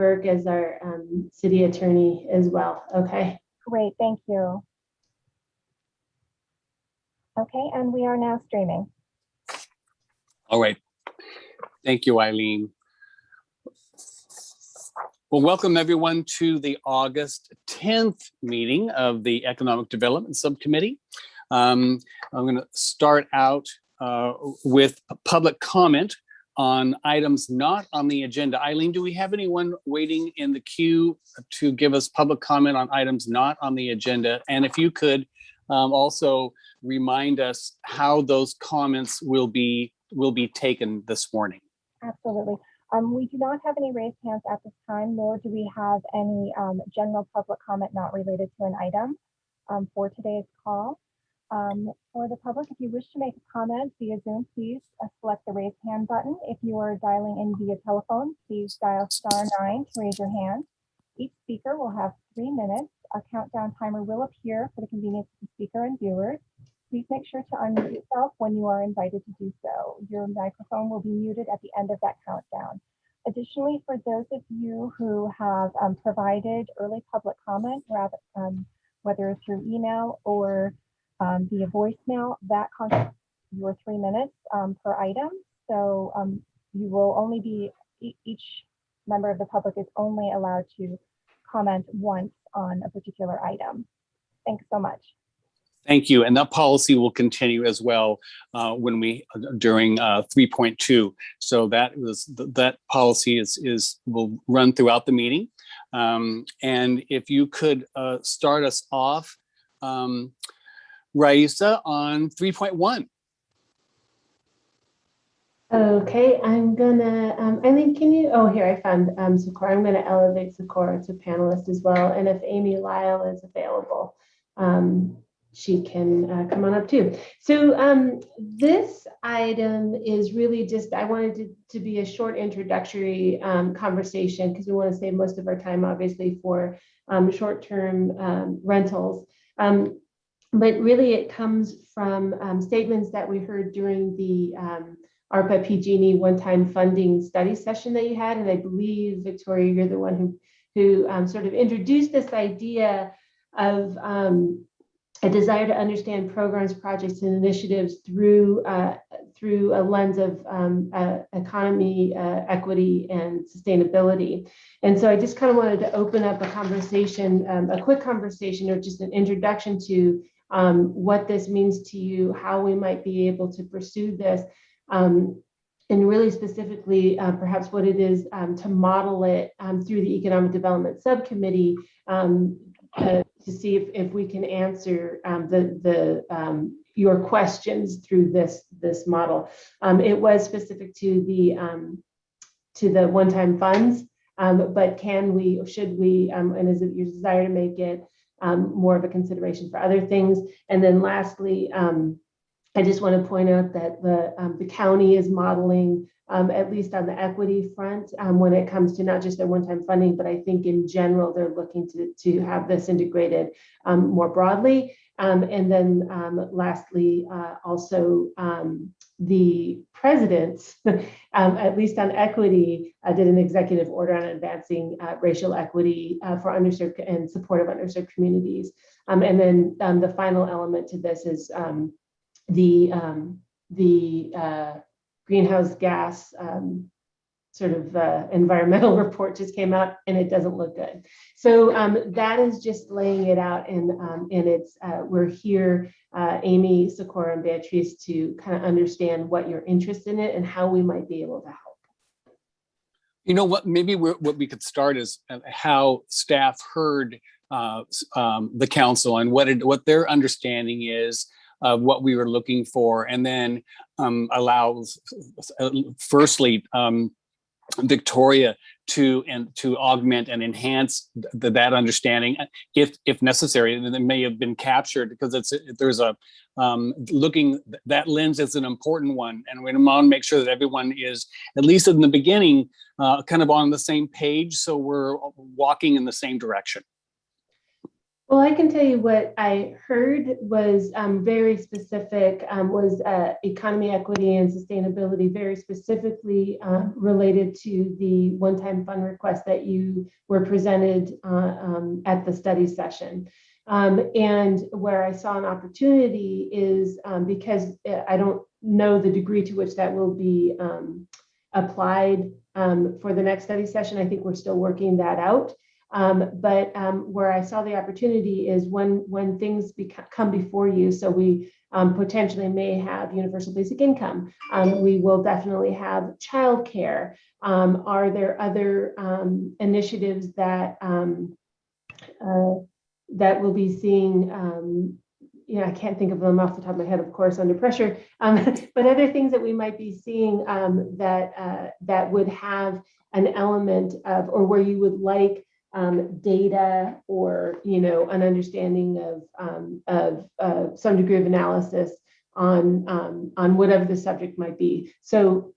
Burke as our city attorney as well. Okay. Great, thank you. Okay, and we are now streaming. All right. Thank you, Eileen. Well, welcome everyone to the August 10th meeting of the Economic Development Subcommittee. I'm going to start out with a public comment on items not on the agenda. Eileen, do we have anyone waiting in the queue to give us public comment on items not on the agenda? And if you could also remind us how those comments will be taken this morning. Absolutely. We do not have any raised hands at this time, nor do we have any general public comment not related to an item for today's call. For the public, if you wish to make a comment via Zoom, please select the raise hand button. If you are dialing in via telephone, please dial *9 to raise your hand. Each speaker will have 3 minutes. A countdown timer will appear for the convenience of the speaker and viewers. Please make sure to unmute yourself when you are invited to do so. Your microphone will be muted at the end of that countdown. Additionally, for those of you who have provided early public comment, whether through email or via voicemail, that constitutes your 3 minutes per item. So you will only be, each member of the public is only allowed to comment once on a particular item. Thanks so much. Thank you, and that policy will continue as well during 3.2. So that policy will run throughout the meeting. And if you could start us off, Raisa, on 3.1. Okay, I'm gonna, Eileen, can you, oh, here I found Socorro. I'm gonna elevate Socorro to panelist as well. And if Amy Lyle is available, she can come on up too. So this item is really just, I wanted it to be a short introductory conversation because we want to save most of our time, obviously, for short-term rentals. But really it comes from statements that we heard during the ARPA PG&E one-time funding study session that you had. And I believe, Victoria, you're the one who sort of introduced this idea of a desire to understand programs, projects, and initiatives through a lens of economy, equity, and sustainability. And so I just kind of wanted to open up a conversation, a quick conversation, or just an introduction to what this means to you, how we might be able to pursue this, and really specifically, perhaps what it is to model it through the Economic Development Subcommittee, to see if we can answer your questions through this model. It was specific to the one-time funds, but can we, should we, and is it your desire to make it more of a consideration for other things? And then lastly, I just want to point out that the county is modeling, at least on the equity front, when it comes to not just their one-time funding, but I think in general, they're looking to have this integrated more broadly. And then lastly, also the president, at least on equity, did an executive order on advancing racial equity for underserved and support of underserved communities. And then the final element to this is the greenhouse gas sort of environmental report just came out, and it doesn't look good. So that is just laying it out, and it's we're here, Amy, Socorro, and Beatrice, to kind of understand what you're interested in it and how we might be able to help. You know what? Maybe what we could start is how staff heard the council and what their understanding is of what we were looking for, and then allow, firstly, Victoria to augment and enhance that understanding, if necessary. And it may have been captured because there's a looking, that lens is an important one, and we want to make sure that everyone is, at least in the beginning, kind of on the same page, so we're walking in the same direction. Well, I can tell you what I heard was very specific, was economy, equity, and sustainability, very specifically related to the one-time fund request that you were presented at the study session. And where I saw an opportunity is because I don't know the degree to which that will be applied for the next study session. I think we're still working that out. But where I saw the opportunity is when things come before you. So we potentially may have universal basic income. We will definitely have childcare. Are there other initiatives that that we'll be seeing? I can't think of them off the top of my head, of course, under pressure. But other things that we might be seeing that would have an element of, or where you would like data or an understanding of some degree of analysis on whatever the subject might be. So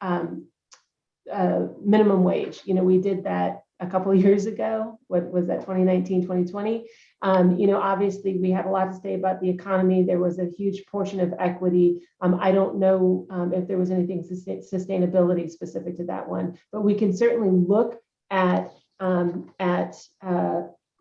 minimum wage, we did that a couple of years ago. What was that, 2019, 2020? Obviously we have a lot to say about the economy. There was a huge portion of equity. I don't know if there was anything sustainability specific to that one, but we can certainly look at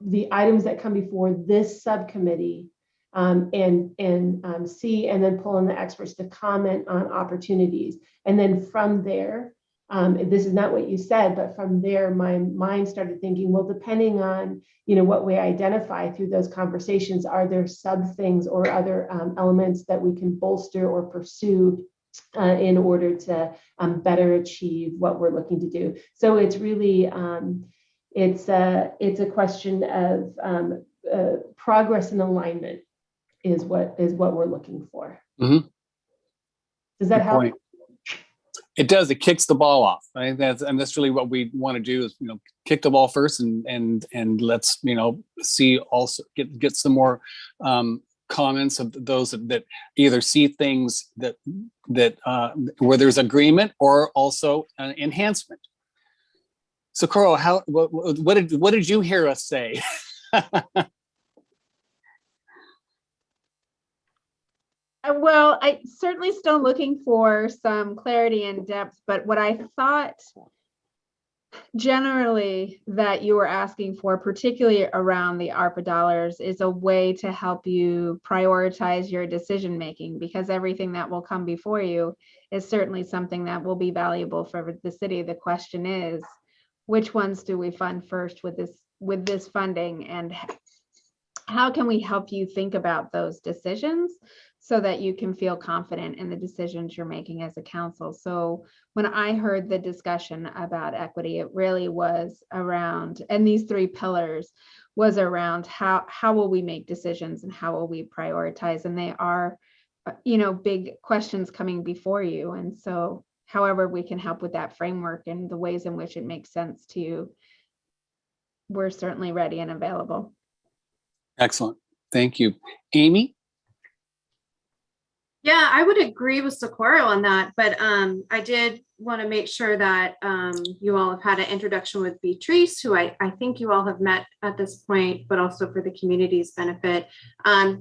the items that come before this subcommittee and see, and then pull in the experts to comment on opportunities. And then from there, this is not what you said, but from there, my mind started thinking, well, depending on, what we identify through those conversations, are there sub things or other elements that we can bolster or pursue in order to better achieve what we're looking to do. So it's really, it's a question of progress and alignment is what we're looking for. Mm-hmm. Does that help? Point. It does. It kicks the ball off. I think that's really what we want to do is kick the ball first and let's see, also get some more comments of those that either see things that where there's agreement or also an enhancement. So Carl, what did you hear us say? Well, I certainly still looking for some clarity and depth, but what I thought generally that you were asking for, particularly around the ARPA dollars, is a way to help you prioritize your decision making, because everything that will come before you is certainly something that will be valuable for the city. The question is, which ones do we fund first with this funding, and how can we help you think about those decisions so that you can feel confident in the decisions you're making as a council? So when I heard the discussion about equity, it really was around, and these three pillars was around how will we make decisions and how will we prioritize, and they are big questions coming before you. And so however we can help with that framework and the ways in which it makes sense to you, we're certainly ready and available. Excellent. Thank you. Amy? Yeah, I would agree with Socorro on that, but I did want to make sure that you all have had an introduction with Beatrice, who I think you all have met at this point, but also for the community's benefit.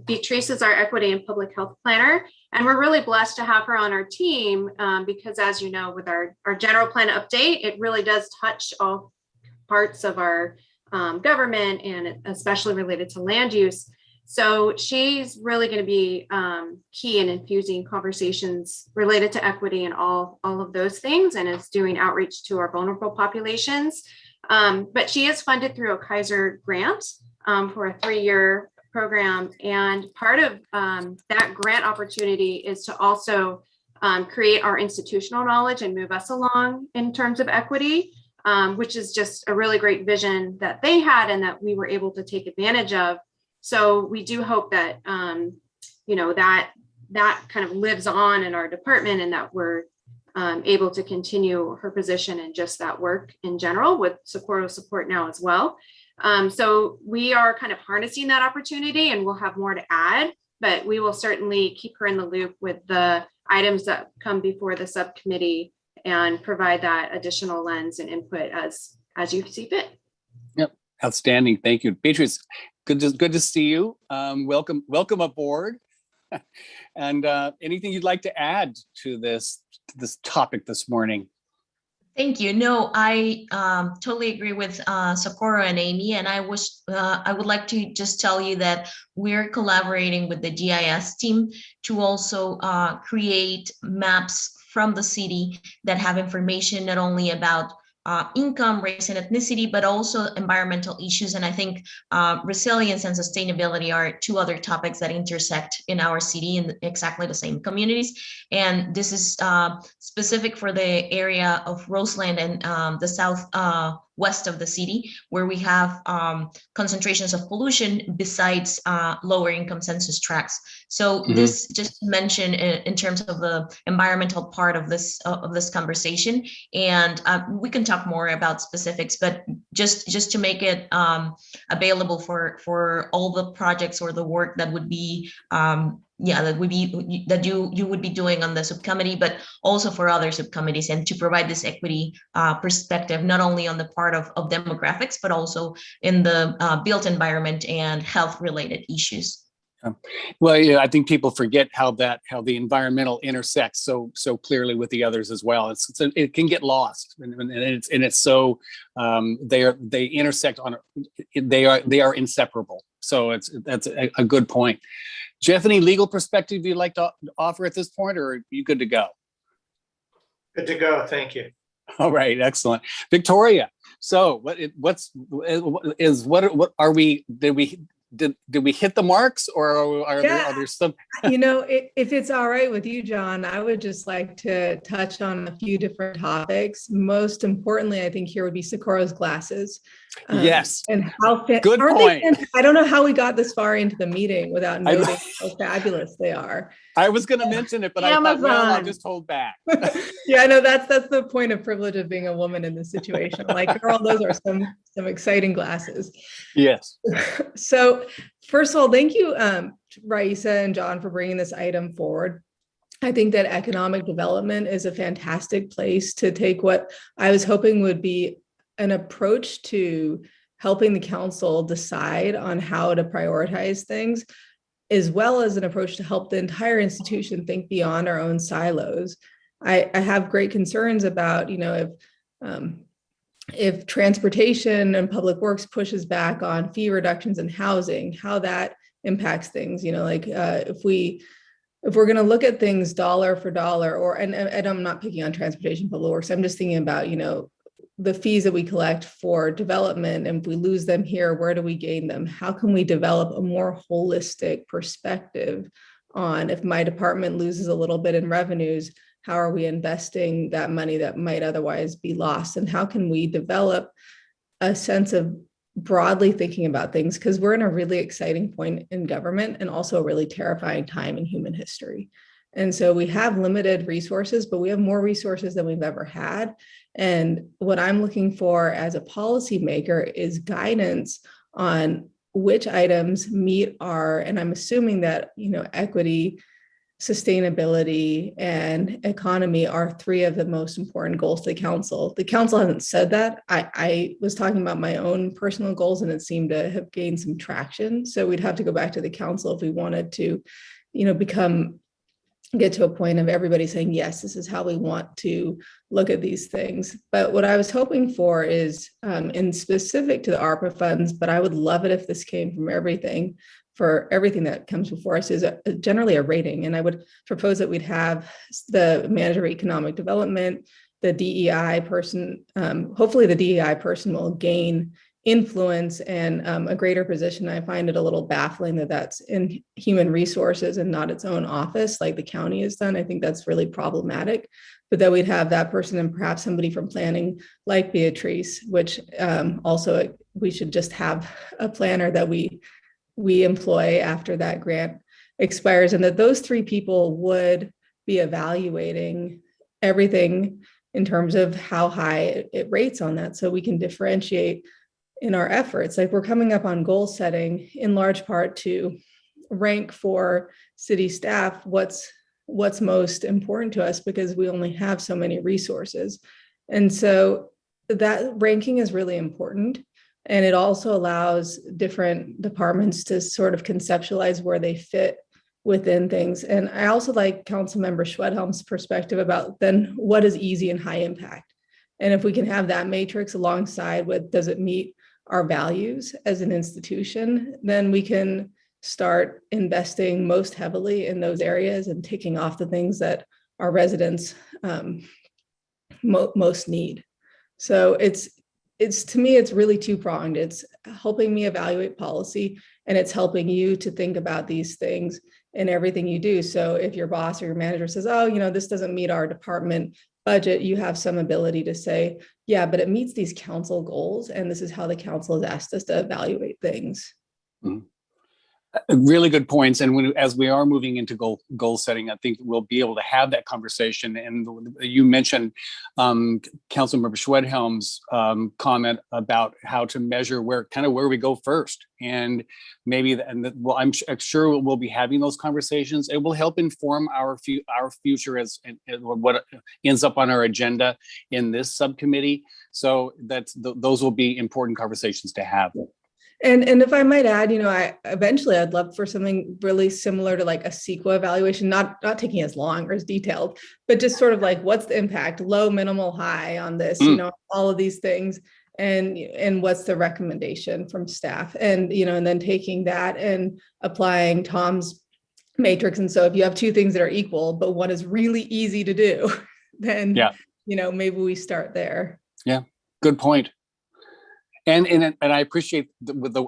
Beatrice is our equity and public health planner, and we're really blessed to have her on our team because, as you know, with our general plan update, it really does touch all parts of our government, and especially related to land use. So she's really going to be key in infusing conversations related to equity and all of those things, and is doing outreach to our vulnerable populations. But she is funded through a Kaiser grant for a 3-year program. And part of that grant opportunity is to also create our institutional knowledge and move us along in terms of equity, which is just a really great vision that they had and that we were able to take advantage of. So we do hope that, that kind of lives on in our department, and that we're able to continue her position and just that work in general with Socorro's support now as well. So we are kind of harnessing that opportunity, and we'll have more to add, but we will certainly keep her in the loop with the items that come before the subcommittee and provide that additional lens and input as you see fit. Yep. Outstanding. Thank you. Beatrice, Good to see you. Welcome aboard. And anything you'd like to add to this topic this morning? Thank you. No, I totally agree with Socorro and Amy, and I would like to just tell you that we're collaborating with the GIS team to also create maps from the city that have information not only about income, race, and ethnicity, but also environmental issues. And I think resilience and sustainability are two other topics that intersect in our city in exactly the same communities. And this is specific for the area of Roseland and the south west of the city, where we have concentrations of pollution besides lower income census tracts. So this just to mention in terms of the environmental part of this conversation, and we can talk more about specifics, but just to make it available for all the projects or the work that would be that you would be doing on the subcommittee, but also for other subcommittees, and to provide this equity perspective, not only on the part of demographics, but also in the built environment and health related issues. Well, yeah, I think people forget how the environmental intersects so clearly with the others as well. It can get lost, and it's so they intersect they are inseparable. So that's a good point. Jeff, any legal perspective you'd like to offer at this point, or are you good to go? Good to go. Thank you. All right, excellent. Victoria, so what are we? Did we hit the marks, or are there some? If it's all right with you, John, I would just like to touch on a few different topics. Most importantly, I think here would be Socorro's glasses. Yes. And how good point. I don't know how we got this far into the meeting without noting how fabulous they are. I was going to mention it, but I thought, well, I'll just hold back. Yeah, no, that's the point of privilege of being a woman in this situation. Like, girl, those are some exciting glasses. Yes. So first of all, thank you, Raisa and John, for bringing this item forward. I think that economic development is a fantastic place to take what I was hoping would be an approach to helping the council decide on how to prioritize things, as well as an approach to help the entire institution think beyond our own silos. I have great concerns about, if transportation and public works pushes back on fee reductions in housing, how that impacts things. If we're going to look at things dollar for dollar, and I'm not picking on transportation, public works, I'm just thinking about, the fees that we collect for development, and if we lose them here, where do we gain them? How can we develop a more holistic perspective on, if my department loses a little bit in revenues, how are we investing that money that might otherwise be lost? And how can we develop a sense of broadly thinking about things? Because we're in a really exciting point in government, and also a really terrifying time in human history. And so we have limited resources, but we have more resources than we've ever had. And what I'm looking for as a policymaker is guidance on which items meet and I'm assuming that, equity, sustainability, and economy are three of the most important goals to the council. The council hasn't said that. I was talking about my own personal goals, and it seemed to have gained some traction. So we'd have to go back to the council if we wanted to, get to a point of everybody saying, yes, this is how we want to look at these things. But what I was hoping for is, in specific to the ARPA funds, but I would love it if this came from everything that comes before us, is generally a rating. And I would propose that we'd have the manager of economic development, the DEI person, hopefully the DEI person will gain influence and a greater position. I find it a little baffling that that's in human resources and not its own office like the county has done. I think that's really problematic, but that we'd have that person and perhaps somebody from planning like Beatrice, which also we should just have a planner that we employ after that grant expires, and that those three people would be evaluating everything in terms of how high it rates on that, so we can differentiate in our efforts. Like, we're coming up on goal setting in large part to rank for city staff what's most important to us, because we only have so many resources. And so that ranking is really important. And it also allows different departments to sort of conceptualize where they fit within things. And I also like Councilmember Schwedhelm's perspective about then what is easy and high impact. And if we can have that matrix alongside with, does it meet our values as an institution, then we can start investing most heavily in those areas and taking off the things that our residents most need. So it's to me, it's really two-pronged. It's helping me evaluate policy, and it's helping you to think about these things in everything you do. So if your boss or your manager says, oh, this doesn't meet our department budget, you have some ability to say, yeah, but it meets these council goals, and this is how the council has asked us to evaluate things. Mhm. Really good points. And as we are moving into goal setting, I think we'll be able to have that conversation. And you mentioned Councilmember Schwedhelm's comment about how to measure where we go first. And maybe, I'm sure we'll be having those conversations. It will help inform our future as what ends up on our agenda in this subcommittee. So those will be important conversations to have. And if I might add, I'd love for something really similar to like a CEQA evaluation, not taking as long or as detailed, but just sort of like, what's the impact, low, minimal, high on this, all of these things, and what's the recommendation from staff, and and then taking that and applying Tom's matrix. And so if you have two things that are equal, but one is really easy to do, then maybe we start there. Yeah, good point. And I appreciate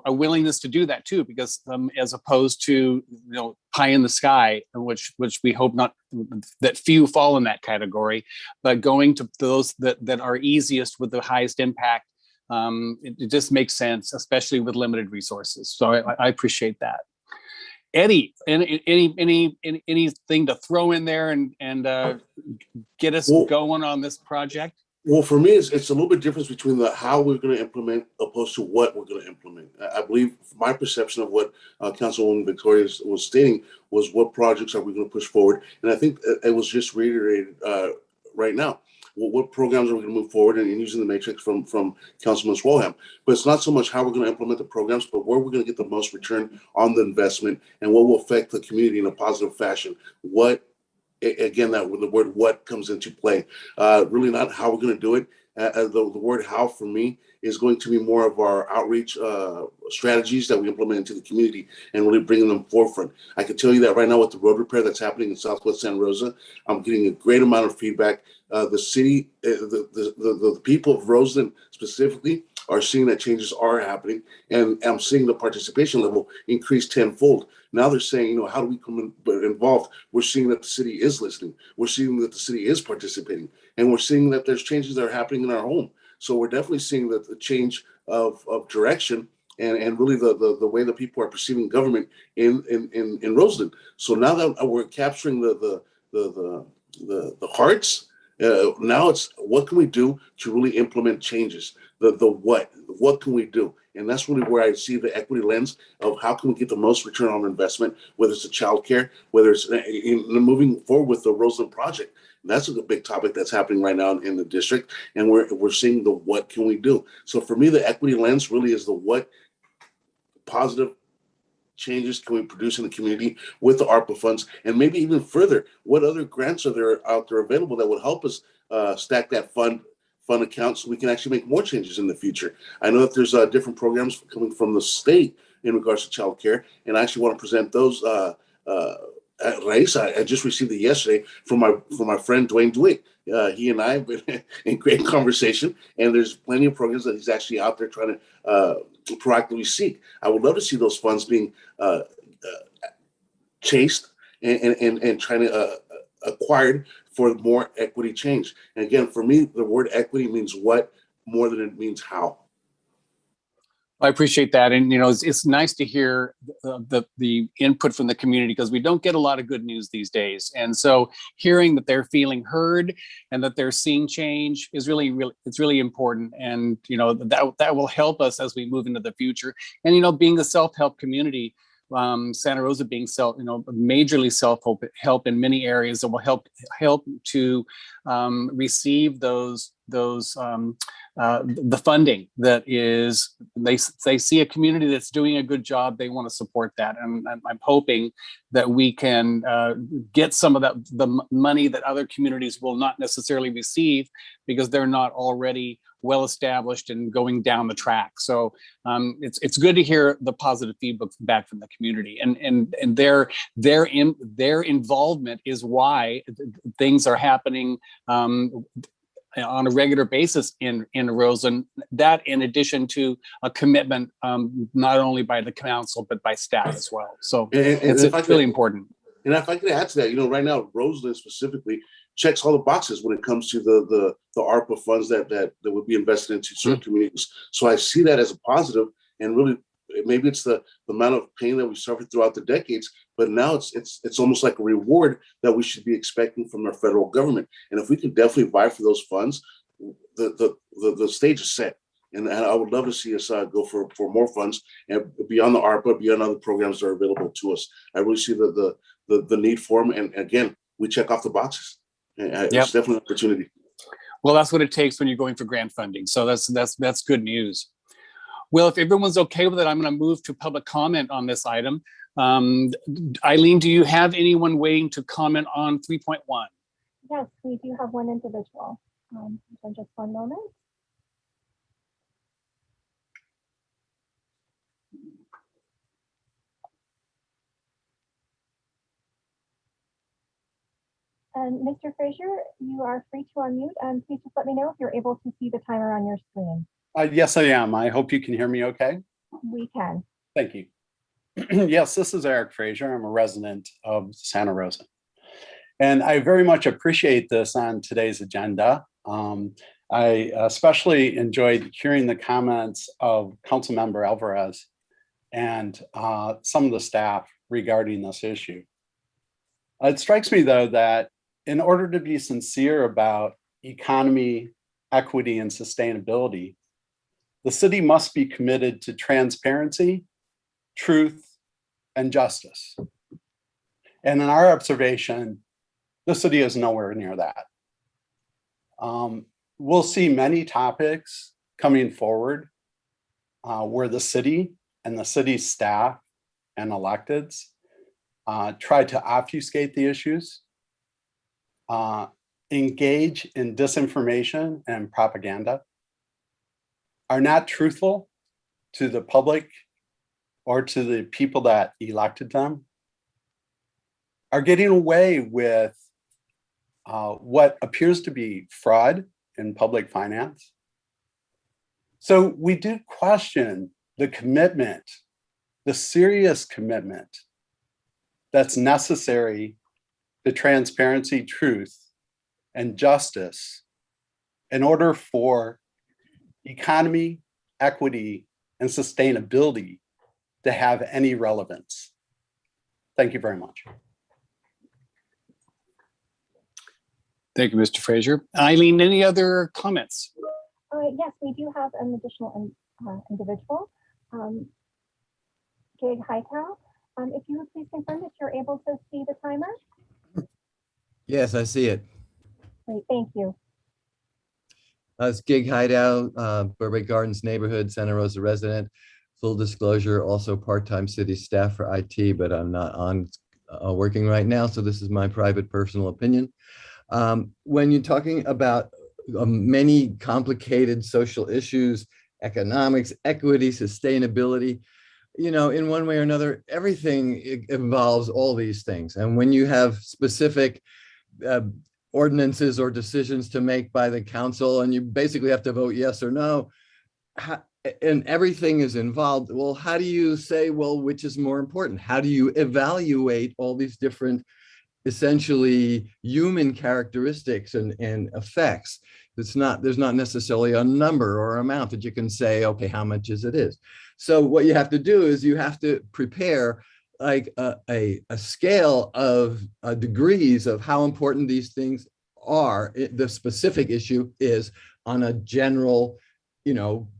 a willingness to do that too, because as opposed to pie in the sky, which we hope not that few fall in that category, but going to those that are easiest with the highest impact, it just makes sense, especially with limited resources. So I appreciate that. Eddie, anything to throw in there and get us going on this project? Well, for me, it's a little bit difference between the how we're going to implement opposed to what we're going to implement. I believe my perception of what Councilwoman Victoria was stating was what projects are we going to push forward, and I think it was just reiterated right now. What programs are we going to move forward and using the matrix from Councilman Swalham? But it's not so much how we're going to implement the programs, but where we're going to get the most return on the investment and what will affect the community in a positive fashion. Again, that the word "what" comes into play. Really not how we're going to do it. The word "how" for me is going to be more of our outreach strategies that we implement into the community and really bringing them forefront. I can tell you that right now with the road repair that's happening in Southwest Santa Rosa, I'm getting a great amount of feedback. The city, the people of Roseland specifically are seeing that changes are happening, and I'm seeing the participation level increase tenfold. Now they're saying, how do we come involved? We're seeing that the city is listening. We're seeing that the city is participating, and we're seeing that there's changes that are happening in our home. So we're definitely seeing that the change of direction and really the way that people are perceiving government in Roseland. So now that we're capturing the hearts. Now it's what can we do to really implement changes? What can we do? And that's really where I see the equity lens of how can we get the most return on investment, whether it's a childcare, whether it's in moving forward with the Roseland project. And that's a big topic that's happening right now in the district, and we're seeing the what can we do. So for me, the equity lens really is the what positive changes can we produce in the community with the ARPA funds, and maybe even further, what other grants are there out there available that would help us stack that fund account so we can actually make more changes in the future. I know that there's different programs coming from the state in regards to childcare, and I actually want to present those. Raisa, I just received it yesterday from my friend Dwayne Dwight. He and I have been in great conversation, and there's plenty of programs that he's actually out there trying to proactively seek. I would love to see those funds being chased and trying to acquired for more equity change. And again, for me, the word equity means what more than it means how. I appreciate that. And, it's nice to hear the input from the community, because we don't get a lot of good news these days. And so hearing that they're feeling heard and that they're seeing change is it's really important. And, that will help us as we move into the future. And, being a self-help community, Santa Rosa being majorly self-help in many areas that will help to receive the funding that is, they see a community that's doing a good job, they want to support that. And I'm hoping that we can get some of the money that other communities will not necessarily receive because they're not already well established and going down the track. So it's good to hear the positive feedback back from the community, and their involvement is why things are happening on a regular basis in Roseland. That in addition to a commitment not only by the council but by staff as well. So it's really important. And if I could add to that, right now Roseland specifically checks all the boxes when it comes to the ARPA funds that would be invested into certain communities. So I see that as a positive, and really maybe it's the amount of pain that we suffered throughout the decades, but now it's almost like a reward that we should be expecting from our federal government. And if we can definitely vie for those funds, the stage is set. And I would love to see us go for more funds and beyond the ARPA, beyond other programs that are available to us. I really see the need for them. And again, we check off the boxes. It's definitely an opportunity. Well, that's what it takes when you're going for grant funding. So that's good news. Well, if everyone's okay with it, I'm going to move to public comment on this item. Eileen, do you have anyone waiting to comment on 3.1? Yes, we do have one individual. So just one moment. And Mr. Frazier, you are free to unmute, and please just let me know if you're able to see the timer on your screen. Yes, I am. I hope you can hear me okay. We can. Thank you. Yes, this is Eric Frazier. I'm a resident of Santa Rosa. And I very much appreciate this on today's agenda. I especially enjoyed hearing the comments of Councilmember Alvarez and some of the staff regarding this issue. It strikes me, though, that in order to be sincere about economy, equity, and sustainability, the city must be committed to transparency, truth, and justice. And in our observation, the city is nowhere near that. We'll see many topics coming forward where the city and the city's staff and electeds try to obfuscate the issues, engage in disinformation and propaganda, are not truthful to the public or to the people that elected them, are getting away with what appears to be fraud in public finance. So we do question the commitment, the serious commitment that's necessary to transparency, truth, and justice in order for economy, equity, and sustainability to have any relevance. Thank you very much. Thank you, Mr. Frazier. Eileen, any other comments? Yes, we do have an additional individual, Gig Hightow. If you would please confirm if you're able to see the timer. Yes, I see it. Great, thank you. It's Gig Hideout, Burbank Gardens neighborhood, Santa Rosa resident. Full disclosure, also part-time city staff for IT, but I'm not on working right now, so this is my private personal opinion. When you're talking about many complicated social issues, economics, equity, sustainability, in one way or another, everything involves all these things. And when you have specific ordinances or decisions to make by the council, and you basically have to vote yes or no, and everything is involved, well, how do you say, well, which is more important? How do you evaluate all these different, essentially human characteristics and effects? There's not necessarily a number or amount that you can say, okay, how much is it is. So what you have to do is you have to prepare like a scale of degrees of how important these things are. The specific issue is on a general,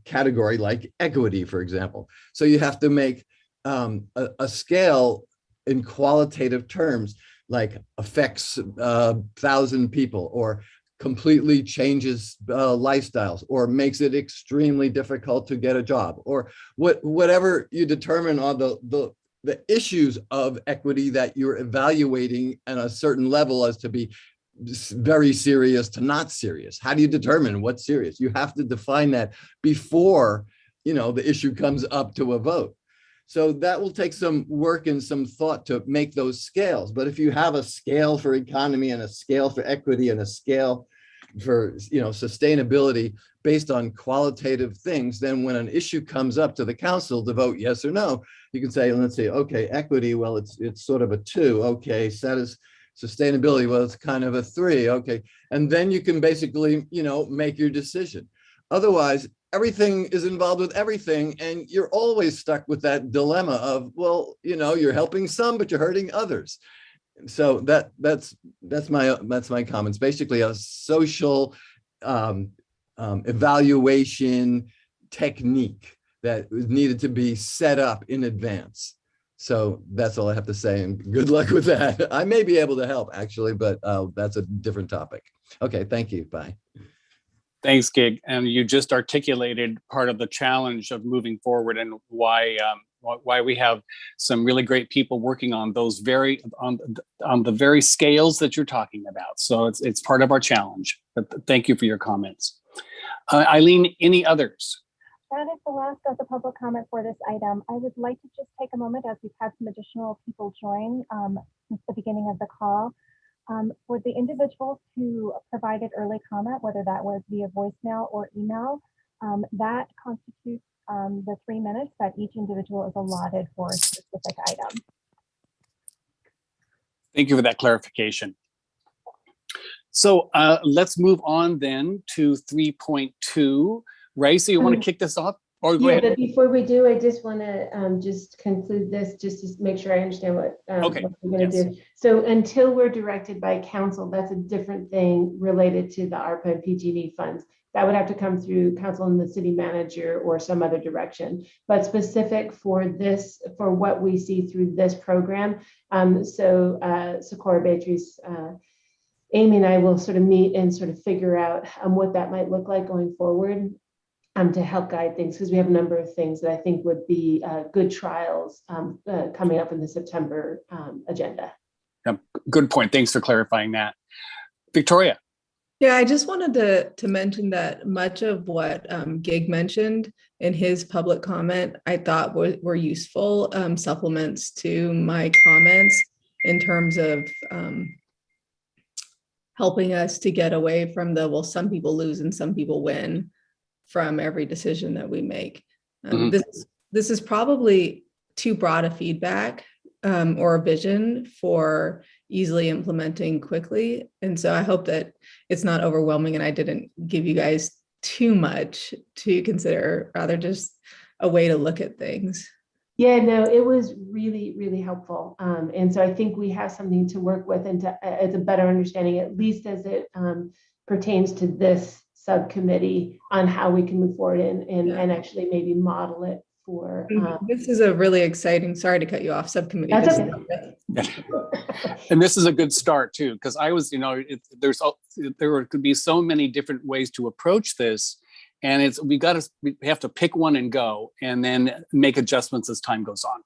category like equity, for example. So you have to make a scale in qualitative terms, like affects 1,000 people or completely changes lifestyles or makes it extremely difficult to get a job, or whatever you determine are the issues of equity that you're evaluating at a certain level as to be very serious to not serious. How do you determine what's serious? You have to define that before, the issue comes up to a vote. So that will take some work and some thought to make those scales. But if you have a scale for economy and a scale for equity and a scale for, sustainability based on qualitative things, then when an issue comes up to the council to vote yes or no, you can say, let's see, okay, equity, well, it's sort of a 2. Okay, sustainability, well, it's kind of a 3. Okay, and then you can basically, make your decision. Otherwise, everything is involved with everything, and you're always stuck with that dilemma of, well, you're helping some, but you're hurting others. So that's my comments. Basically, a social evaluation technique that needed to be set up in advance. So that's all I have to say, and good luck with that. I may be able to help, actually, but that's a different topic. Okay, thank you. Bye. Thanks, Gig. And you just articulated part of the challenge of moving forward and why we have some really great people working on those on the very scales that you're talking about. So it's part of our challenge. But thank you for your comments. Eileen, any others? That is the last of the public comment for this item. I would like to just take a moment, as we've had some additional people join since the beginning of the call. For the individuals who provided early comment, whether that was via voicemail or email, that constitutes the 3 minutes that each individual is allotted for a specific item. Thank you for that clarification. So let's move on then to 3.2. Raisa, you want to kick this off? Or go ahead. But before we do, I just want to just conclude this, just to make sure I understand what we're going to do. So until we're directed by council, that's a different thing related to the ARPA and PG&E funds. That would have to come through council and the city manager or some other direction. But specific for this, for what we see through this program, Socorro, Beatrice, Amy and I will sort of meet and sort of figure out what that might look like going forward. To help guide things, because we have a number of things that I think would be good trials coming up in the September agenda. Yeah, good point. Thanks for clarifying that. Victoria. Yeah, I just wanted to mention that much of what Gig mentioned in his public comment, I thought were useful supplements to my comments in terms of helping us to get away from the, well, some people lose and some people win from every decision that we make. This is probably too broad a feedback or a vision for easily implementing quickly. And so I hope that it's not overwhelming and I didn't give you guys too much to consider, rather just a way to look at things. Yeah, no, it was really, really helpful. And so I think we have something to work with and to as a better understanding, at least as it pertains to this subcommittee, on how we can move forward and actually maybe model it for. This is a really exciting, sorry to cut you off, subcommittee. That's okay. And this is a good start too, because I was, there could be so many different ways to approach this, and we have to pick one and go, and then make adjustments as time goes on.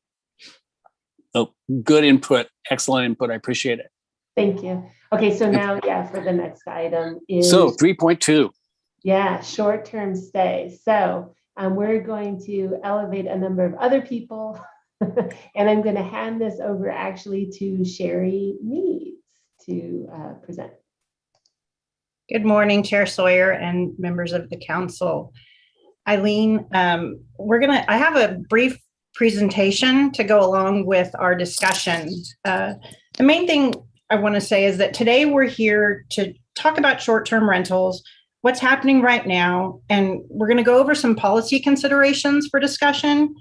So good input, excellent input. I appreciate it. Thank you. Okay, so now, for the next item is. So 3.2. Yeah, short-term stay. So we're going to elevate a number of other people, and I'm going to hand this over actually to Sherry Meads to present. Good morning, Chair Sawyer and members of the council. Eileen, I have a brief presentation to go along with our discussion. The main thing I want to say is that today we're here to talk about short-term rentals, what's happening right now, and we're going to go over some policy considerations for discussion.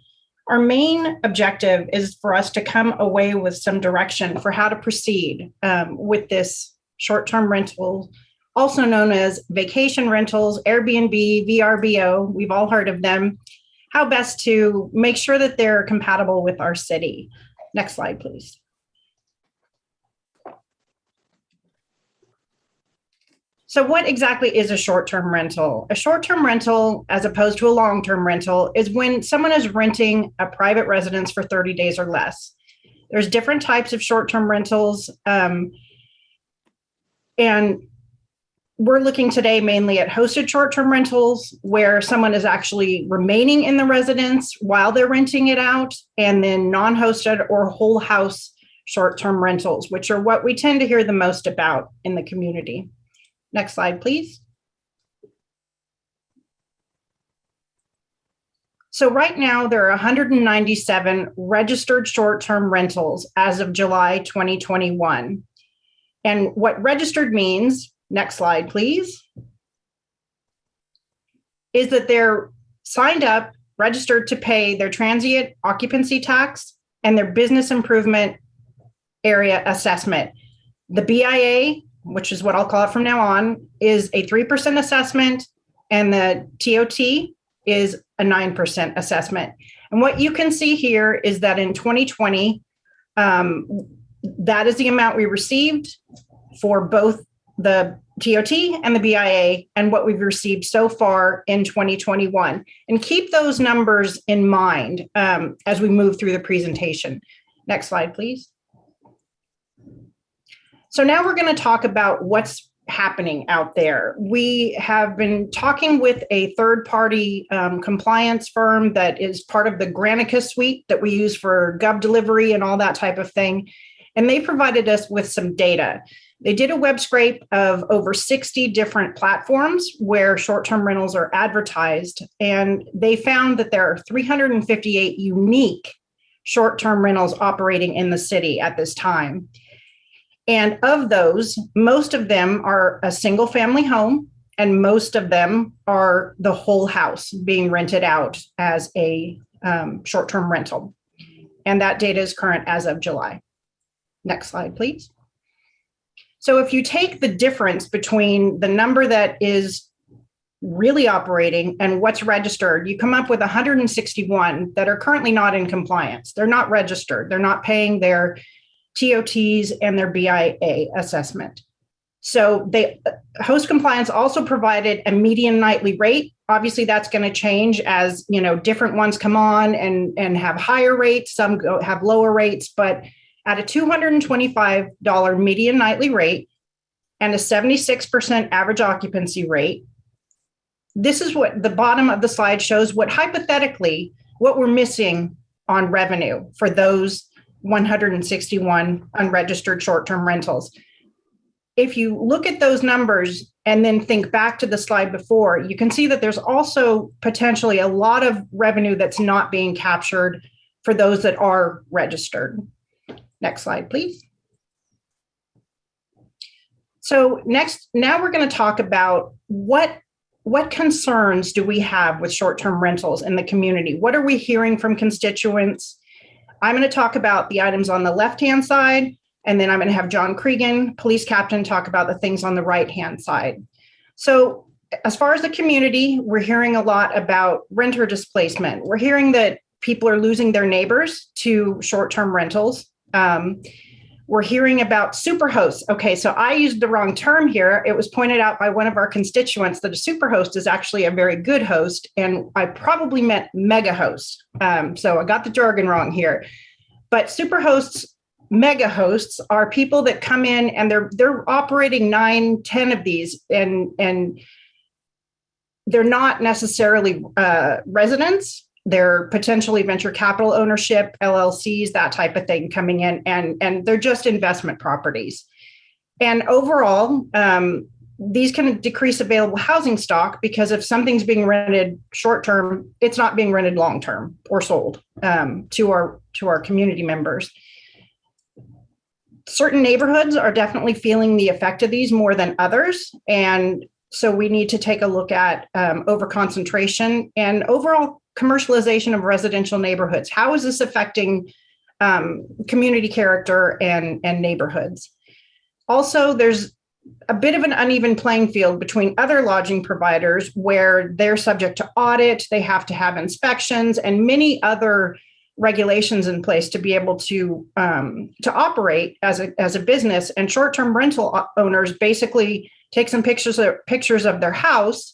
Our main objective is for us to come away with some direction for how to proceed with this short-term rental, also known as vacation rentals, Airbnb, VRBO, we've all heard of them, how best to make sure that they're compatible with our city. Next slide, please. So what exactly is a short-term rental? A short-term rental, as opposed to a long-term rental, is when someone is renting a private residence for 30 days or less. There's different types of short-term rentals. And we're looking today mainly at hosted short-term rentals, where someone is actually remaining in the residence while they're renting it out, and then non-hosted or whole house short-term rentals, which are what we tend to hear the most about in the community. Next slide, please. So right now, there are 197 registered short-term rentals as of July 2021. And what registered means, next slide, please, is that they're signed up, registered to pay their transient occupancy tax and their business improvement area assessment. The BIA, which is what I'll call it from now on, is a 3% assessment, and the TOT is a 9% assessment. And what you can see here is that in 2020, that is the amount we received for both the TOT and the BIA, and what we've received so far in 2021. And keep those numbers in mind as we move through the presentation. Next slide, please. So now we're going to talk about what's happening out there. We have been talking with a third-party compliance firm that is part of the Granicus suite that we use for gov delivery and all that type of thing. And they provided us with some data. They did a web scrape of over 60 different platforms where short-term rentals are advertised, and they found that there are 358 unique short-term rentals operating in the city at this time. And of those, most of them are a single family home, and most of them are the whole house being rented out as a short-term rental. And that data is current as of July. Next slide, please. So if you take the difference between the number that is really operating and what's registered, you come up with 161 that are currently not in compliance. They're not registered. They're not paying their TOTs and their BIA assessment. So host compliance also provided a median nightly rate. Obviously, that's going to change as different ones come on and have higher rates. Some have lower rates, but at a $225 median nightly rate and a 76% average occupancy rate, this is what the bottom of the slide shows, what hypothetically, what we're missing on revenue for those 161 unregistered short-term rentals. If you look at those numbers and then think back to the slide before, you can see that there's also potentially a lot of revenue that's not being captured for those that are registered. Next slide, please. So now we're going to talk about what concerns do we have with short-term rentals in the community? What are we hearing from constituents? I'm going to talk about the items on the left-hand side, and then I'm going to have John Cregan, police captain, talk about the things on the right-hand side. So as far as the community, we're hearing a lot about renter displacement. We're hearing that people are losing their neighbors to short-term rentals. We're hearing about superhosts. Okay, so I used the wrong term here. It was pointed out by one of our constituents that a superhost is actually a very good host, and I probably meant mega host. So I got the jargon wrong here. But superhosts, mega hosts are people that come in and they're operating 9, 10 of these, and they're not necessarily residents. They're potentially venture capital ownership, LLCs, that type of thing coming in, and they're just investment properties. And overall, these can decrease available housing stock, because if something's being rented short-term, it's not being rented long-term or sold to our community members. Certain neighborhoods are definitely feeling the effect of these more than others. And so we need to take a look at overconcentration and overall commercialization of residential neighborhoods. How is this affecting community character and neighborhoods? Also, there's a bit of an uneven playing field between other lodging providers where they're subject to audit, they have to have inspections and many other regulations in place to be able to operate as a business. And short-term rental owners basically take some pictures of their house,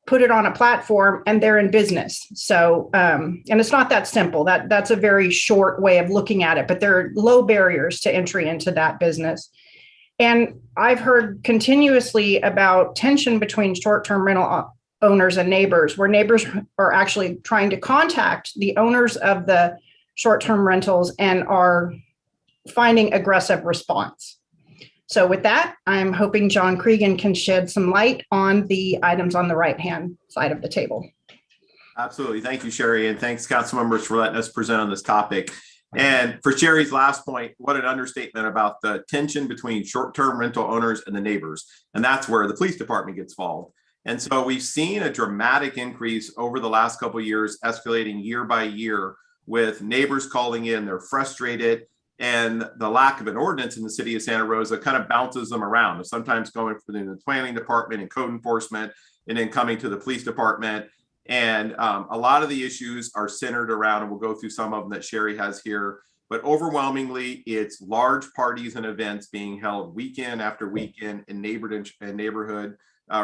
put it on a platform, and they're in business. So, and it's not that simple. That's a very short way of looking at it, but there are low barriers to entry into that business. And I've heard continuously about tension between short-term rental owners and neighbors, where neighbors are actually trying to contact the owners of the short-term rentals and are finding aggressive response. So with that, I'm hoping John Cregan can shed some light on the items on the right-hand side of the table. Absolutely. Thank you, Sherry. And thanks, council members, for letting us present on this topic. And for Sherry's last point, what an understatement about the tension between short-term rental owners and the neighbors. And that's where the police department gets involved. And so we've seen a dramatic increase over the last couple of years, escalating year by year, with neighbors calling in. They're frustrated. And the lack of an ordinance in the city of Santa Rosa kind of bounces them around, sometimes going from the planning department and code enforcement, and then coming to the police department. And a lot of the issues are centered around, and we'll go through some of them that Sherry has here, but overwhelmingly it's large parties and events being held weekend after weekend in neighborhood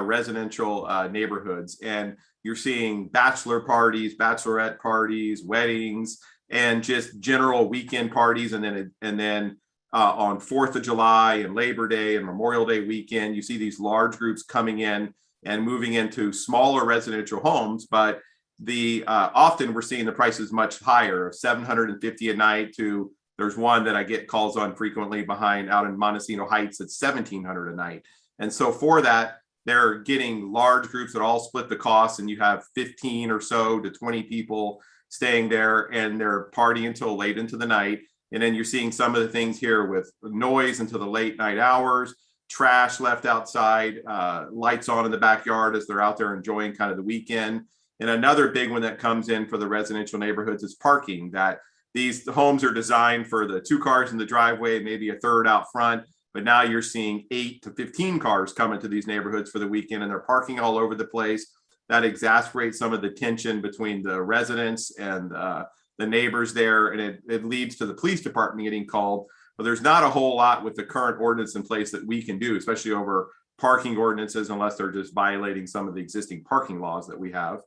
residential neighborhoods. And you're seeing bachelor parties, bachelorette parties, weddings, and just general weekend parties. And then on 4th of July and Labor Day and Memorial Day weekend, you see these large groups coming in and moving into smaller residential homes, but often we're seeing the prices much higher, $750 a night to, there's one that I get calls on frequently out in Montesino Heights at $1,700 a night. And so for that, they're getting large groups that all split the cost, and you have 15 or so to 20 people staying there, and they're partying until late into the night. And then you're seeing some of the things here with noise into the late night hours, trash left outside, lights on in the backyard as they're out there enjoying kind of the weekend. And another big one that comes in for the residential neighborhoods is parking, that these homes are designed for the 2 cars in the driveway, maybe a third out front. But now you're seeing 8 to 15 cars come into these neighborhoods for the weekend, and they're parking all over the place. That exacerbates some of the tension between the residents and the neighbors there. And it leads to the police department getting called. But there's not a whole lot with the current ordinance in place that we can do, especially over parking ordinances, unless they're just violating some of the existing parking laws that we have.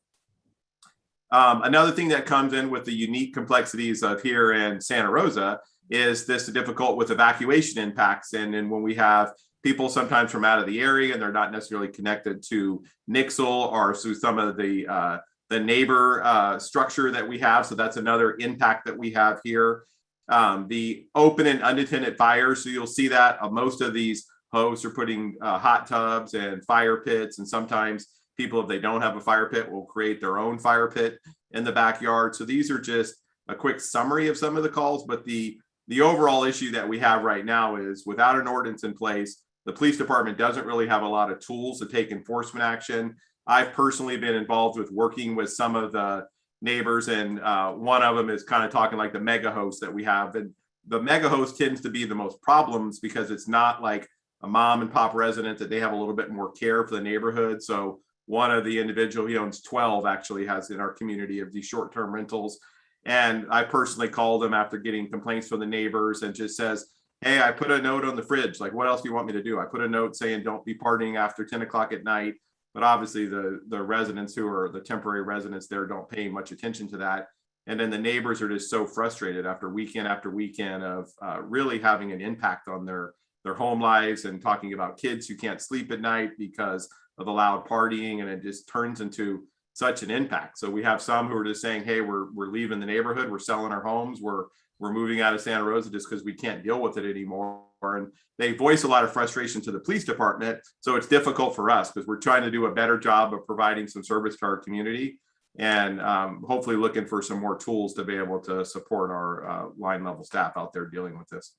Another thing that comes in with the unique complexities of here in Santa Rosa is this difficult with evacuation impacts. And then when we have people sometimes from out of the area and they're not necessarily connected to Nixle or to some of the neighbor structure that we have. So that's another impact that we have here. The open and unattended fires. So you'll see that most of these hosts are putting hot tubs and fire pits. And sometimes people, if they don't have a fire pit, will create their own fire pit in the backyard. So these are just a quick summary of some of the calls. But the overall issue that we have right now is without an ordinance in place, the police department doesn't really have a lot of tools to take enforcement action. I've personally been involved with working with some of the neighbors, and one of them is kind of talking like the mega host that we have. And the mega host tends to be the most problems because it's not like a mom and pop resident that they have a little bit more care for the neighborhood. So one of the individual, he owns 12 actually has in our community of these short-term rentals. And I personally called him after getting complaints from the neighbors and just says, hey, I put a note on the fridge. Like, what else do you want me to do? I put a note saying, don't be partying after 10 o'clock at night. But obviously the residents who are the temporary residents there don't pay much attention to that. And then the neighbors are just so frustrated after weekend of really having an impact on their home lives, and talking about kids who can't sleep at night because of the loud partying. And it just turns into such an impact. So we have some who are just saying, hey, we're leaving the neighborhood. We're selling our homes. We're moving out of Santa Rosa just because we can't deal with it anymore. And they voice a lot of frustration to the police department. So it's difficult for us because we're trying to do a better job of providing some service to our community, and hopefully looking for some more tools to be able to support our line level staff out there dealing with this.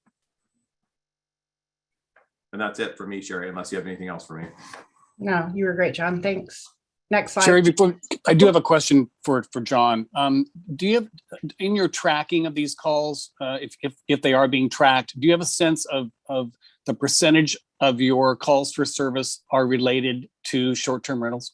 And that's it for me, Sherry, unless you have anything else for me. No, you were great, John. Thanks. Next slide. Sherry, before I do have a question for John. Do you have, in your tracking of these calls, if they are being tracked, do you have a sense of the percentage of your calls for service are related to short-term rentals?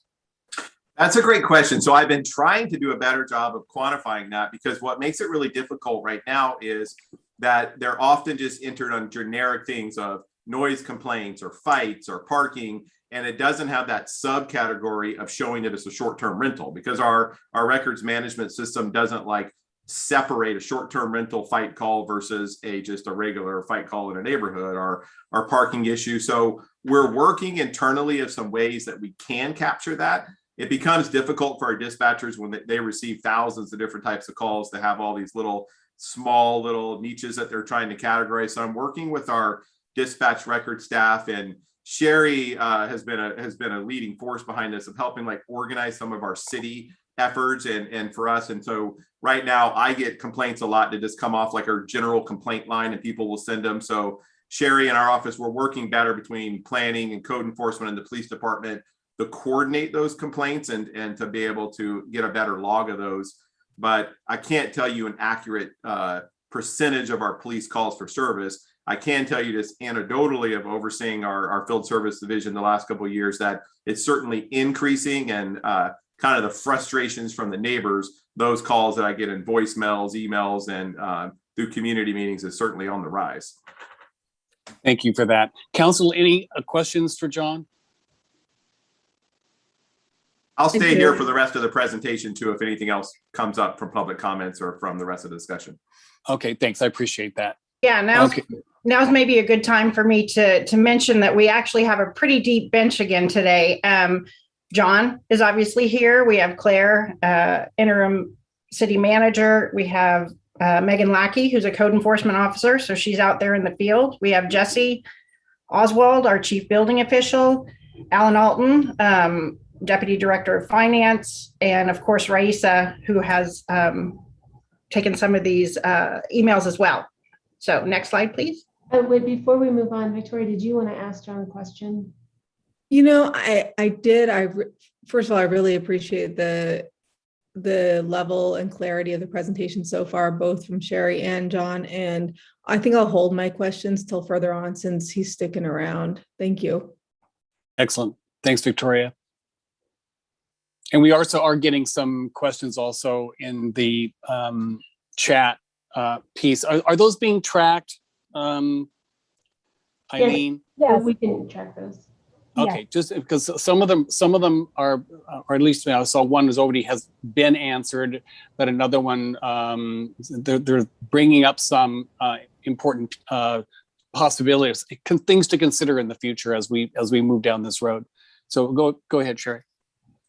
That's a great question. So I've been trying to do a better job of quantifying that, because what makes it really difficult right now is that they're often just entered on generic things of noise complaints or fights or parking, and it doesn't have that subcategory of showing that it's a short-term rental, because our records management system doesn't like separate a short-term rental fight call versus just a regular fight call in a neighborhood or parking issue. So we're working internally of some ways that we can capture that. It becomes difficult for our dispatchers when they receive thousands of different types of calls to have all these small little niches that they're trying to categorize. So I'm working with our dispatch record staff, and Sherry has been a leading force behind this of helping like organize some of our city efforts and for us. And so right now I get complaints a lot that just come off like our general complaint line, and people will send them. So Sherry and our office, we're working better between planning and code enforcement and the police department to coordinate those complaints and to be able to get a better log of those. But I can't tell you an accurate percentage of our police calls for service. I can tell you this anecdotally of overseeing our field service division the last couple of years, that it's certainly increasing, and kind of the frustrations from the neighbors, those calls that I get in voicemails, emails, and through community meetings is certainly on the rise. Thank you for that. Council, any questions for John? I'll stay here for the rest of the presentation too, if anything else comes up from public comments or from the rest of the discussion. Okay, thanks. I appreciate that. Yeah, now's maybe a good time for me to mention that we actually have a pretty deep bench again today. John is obviously here. We have Claire, interim city manager. We have Megan Lackey, who's a code enforcement officer, so she's out there in the field. We have Jesse Oswald, our chief building official, Alan Alton, Deputy Director of Finance, and of course, Raisa, who has taken some of these emails as well. So next slide, please. Wait, before we move on, Victoria, did you want to ask John a question? You know, I did. First of all, I really appreciate the level and clarity of the presentation so far, both from Sherry and John. And I think I'll hold my questions till further on since he's sticking around. Thank you. Excellent. Thanks, Victoria. And we also are getting some questions also in the chat piece. Are those being tracked, Eileen? Yeah, we can track those. Okay, Yeah. just because some of them are, or at least I saw one has been answered, but another one they're bringing up some important possibilities, things to consider in the future as we move down this road. So go ahead, Sherry.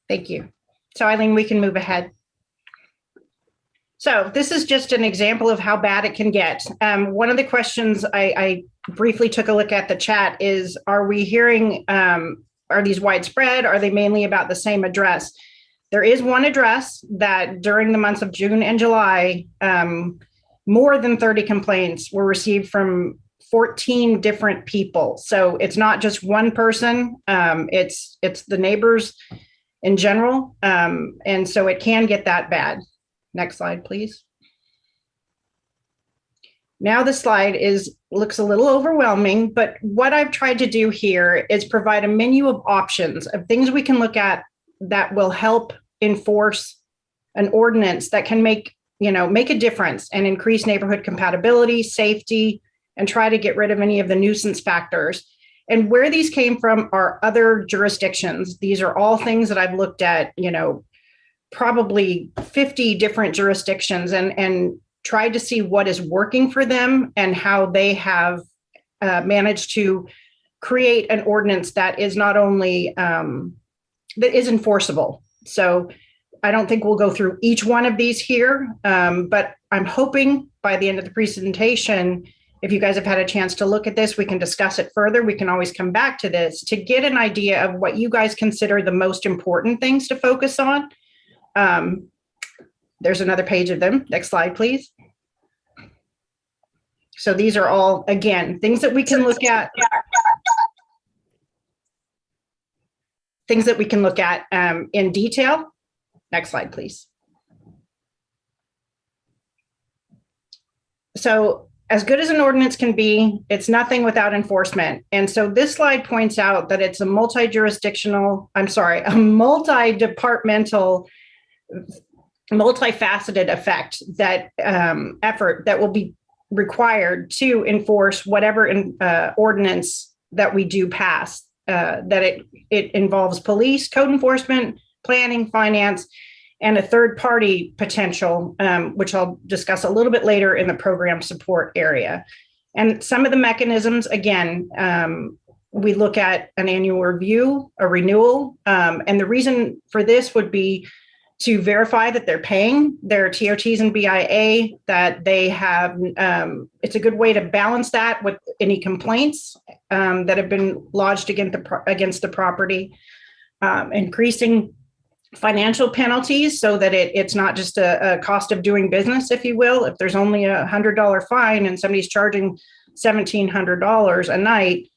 Thank you. So Eileen, we can move ahead. So this is just an example of how bad it can get. One of the questions I briefly took a look at the chat is, are we hearing, are these widespread? Are they mainly about the same address? There is one address that during the months of June and July, more than 30 complaints were received from 14 different people. So it's not just one person, it's the neighbors in general. And so it can get that bad. Next slide, please. Now the slide looks a little overwhelming, but what I've tried to do here is provide a menu of options of things we can look at that will help enforce an ordinance that can make a difference and increase neighborhood compatibility, safety, and try to get rid of any of the nuisance factors. And where these came from are other jurisdictions. These are all things that I've looked at, probably 50 different jurisdictions and tried to see what is working for them and how they have managed to create an ordinance that is not only that is enforceable. So I don't think we'll go through each one of these here, but I'm hoping by the end of the presentation, if you guys have had a chance to look at this, we can discuss it further. We can always come back to this to get an idea of what you guys consider the most important things to focus on. There's another page of them. Next slide, please. So these are all, again, things that we can look at. Things that we can look at in detail. Next slide, please. So as good as an ordinance can be, it's nothing without enforcement. And so this slide points out that it's a multi-departmental, multifaceted effort that will be required to enforce whatever ordinance that we do pass, that it involves police, code enforcement, planning, finance, and a third party potential, which I'll discuss a little bit later in the program support area. And some of the mechanisms, again, we look at an annual review, a renewal, and the reason for this would be to verify that they're paying their TOTs and BIA, that they have, it's a good way to balance that with any complaints that have been lodged against the property, increasing financial penalties so that it's not just a cost of doing business, if you will. If there's only $100 fine and somebody's charging $1,700 a night,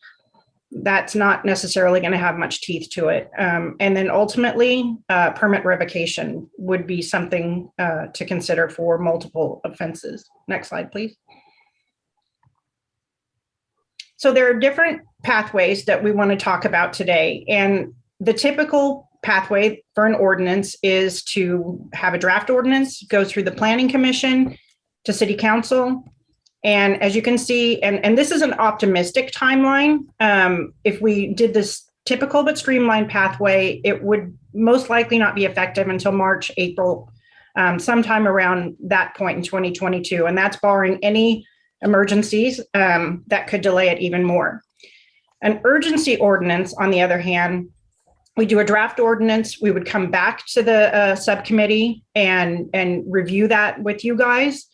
that's not necessarily going to have much teeth to it. And then ultimately, permit revocation would be something to consider for multiple offenses. Next slide, please. So there are different pathways that we want to talk about today. And the typical pathway for an ordinance is to have a draft ordinance, go through the Planning Commission to City Council. And as you can see, and this is an optimistic timeline. If we did this typical but streamlined pathway, it would most likely not be effective until March, April, sometime around that point in 2022. And that's barring any emergencies that could delay it even more. An urgency ordinance, on the other hand, we do a draft ordinance. We would come back to the subcommittee and review that with you guys.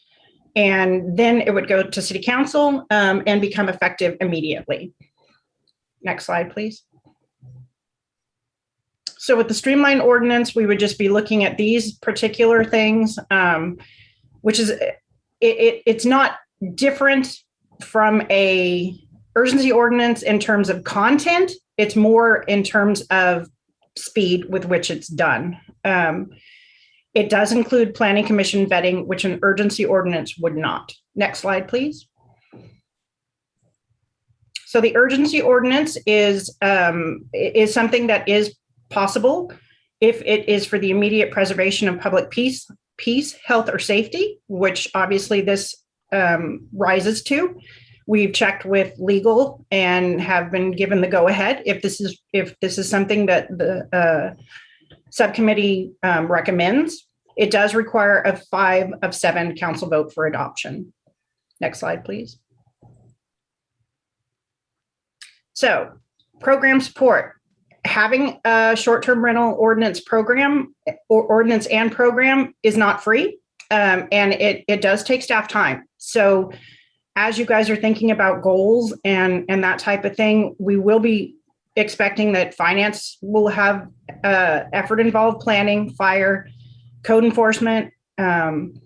And then it would go to City Council and become effective immediately. Next slide, please. So with the streamlined ordinance, we would just be looking at these particular things, which is, it's not different from a urgency ordinance in terms of content. It's more in terms of speed with which it's done. It does include Planning Commission vetting, which an urgency ordinance would not. Next slide, please. So the urgency ordinance is something that is possible if it is for the immediate preservation of public peace, health, or safety, which obviously this rises to. We've checked with legal and have been given the go-ahead if this is something that the subcommittee recommends. It does require a 5 of 7 council vote for adoption. Next slide, please. So, program support. Having a short-term rental ordinance program or ordinance and program is not free, and it does take staff time. So, as you guys are thinking about goals and that type of thing, we will be expecting that finance will have effort involved, planning, fire, code enforcement, and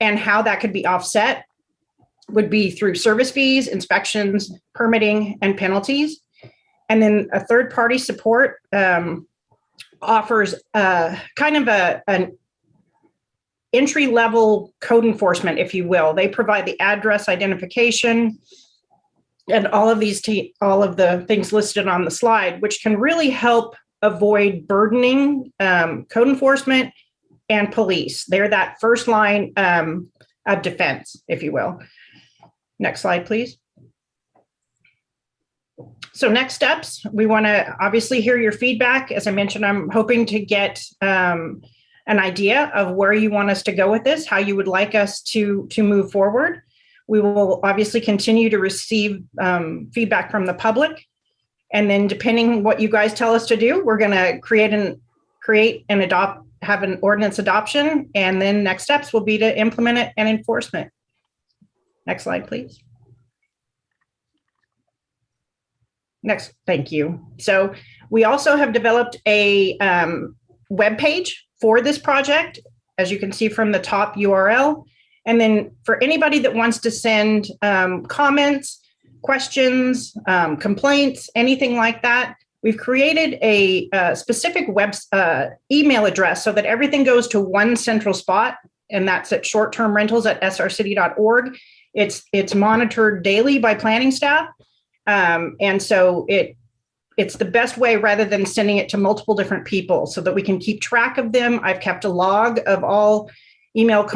how that could be offset would be through service fees, inspections, permitting, and penalties. And then a third-party support offers kind of an entry-level code enforcement, if you will. They provide the address identification and all of the things listed on the slide, which can really help avoid burdening code enforcement and police. They're that first line of defense, if you will. Next slide, please. So next steps, we want to obviously hear your feedback. As I mentioned, I'm hoping to get an idea of where you want us to go with this, how you would like us to move forward. We will obviously continue to receive feedback from the public. And then depending what you guys tell us to do, we're going to create and have an ordinance adoption. And then next steps will be to implement it and enforcement. Next slide, please. Next, thank you. So we also have developed a web page for this project, as you can see from the top URL. And then for anybody that wants to send comments, questions, complaints, anything like that, we've created a specific email address so that everything goes to one central spot, and that's at shorttermrentals@srcity.org. It's monitored daily by planning staff. And so it's the best way rather than sending it to multiple different people so that we can keep track of them. I've kept a log of all email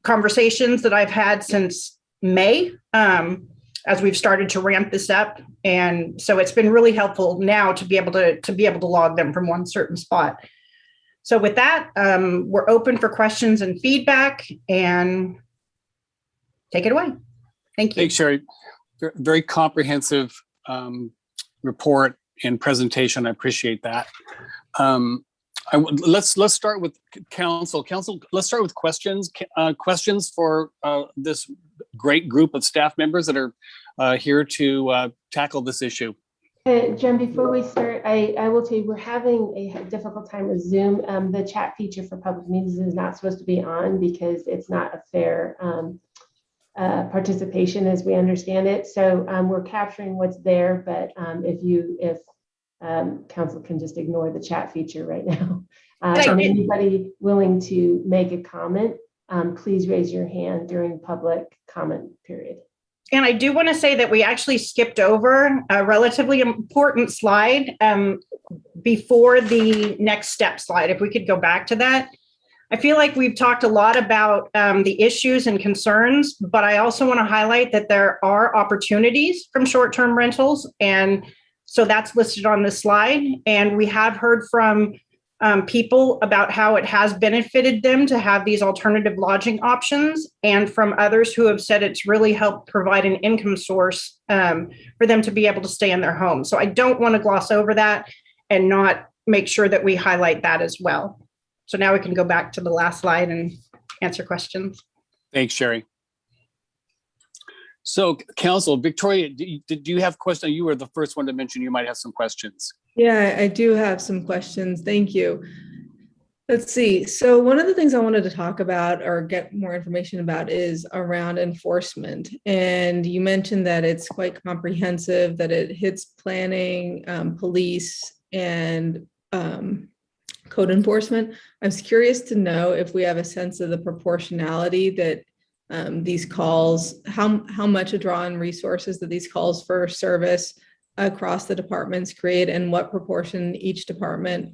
conversations that I've had since May, as we've started to ramp this up. And so it's been really helpful now to be able to log them from one certain spot. So with that, we're open for questions and feedback, and take it away. Thank you. Thanks, Sherry. Very comprehensive report and presentation. I appreciate that. Let's start with council. Council, let's start with questions. Questions for this great group of staff members that are here to tackle this issue. Jen, before we start, I will tell you, we're having a difficult time with Zoom. The chat feature for public meetings is not supposed to be on because it's not a fair participation as we understand it. So we're capturing what's there, but if council can just ignore the chat feature right now. And anybody willing to make a comment, please raise your hand during public comment period. And I do want to say that we actually skipped over a relatively important slide before the next step slide. If we could go back to that. I feel like we've talked a lot about the issues and concerns, but I also want to highlight that there are opportunities from short-term rentals. And so that's listed on this slide. And we have heard from people about how it has benefited them to have these alternative lodging options, and from others who have said it's really helped provide an income source for them to be able to stay in their home. So I don't want to gloss over that and not make sure that we highlight that as well. So now we can go back to the last slide and answer questions. Thanks, Sherry. So, Council, Victoria, did you have questions? You were the first one to mention you might have some questions. Yeah, I do have some questions. Thank you. Let's see. So one of the things I wanted to talk about or get more information about is around enforcement. And you mentioned that it's quite comprehensive, that it hits planning, police, and code enforcement. I was curious to know if we have a sense of the proportionality that these calls, how much a draw on resources that these calls for service across the departments create, and what proportion each department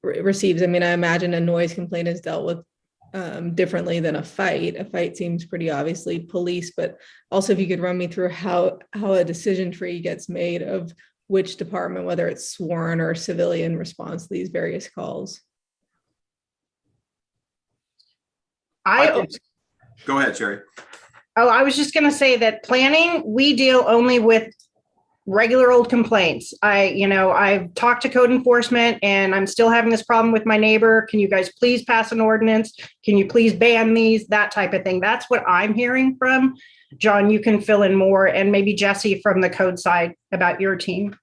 receives. I mean, I imagine a noise complaint is dealt with differently than a fight. A fight seems pretty obviously police, but also if you could run me through how a decision tree gets made of which department, whether it's sworn or civilian, response to these various calls. Go ahead, Sherry. Oh, I was just going to say that planning, we deal only with regular old complaints. I've talked to code enforcement and I'm still having this problem with my neighbor. Can you guys please pass an ordinance? Can you please ban these? That type of thing. That's what I'm hearing from. John, you can fill in more, and maybe Jesse from the code side about your team.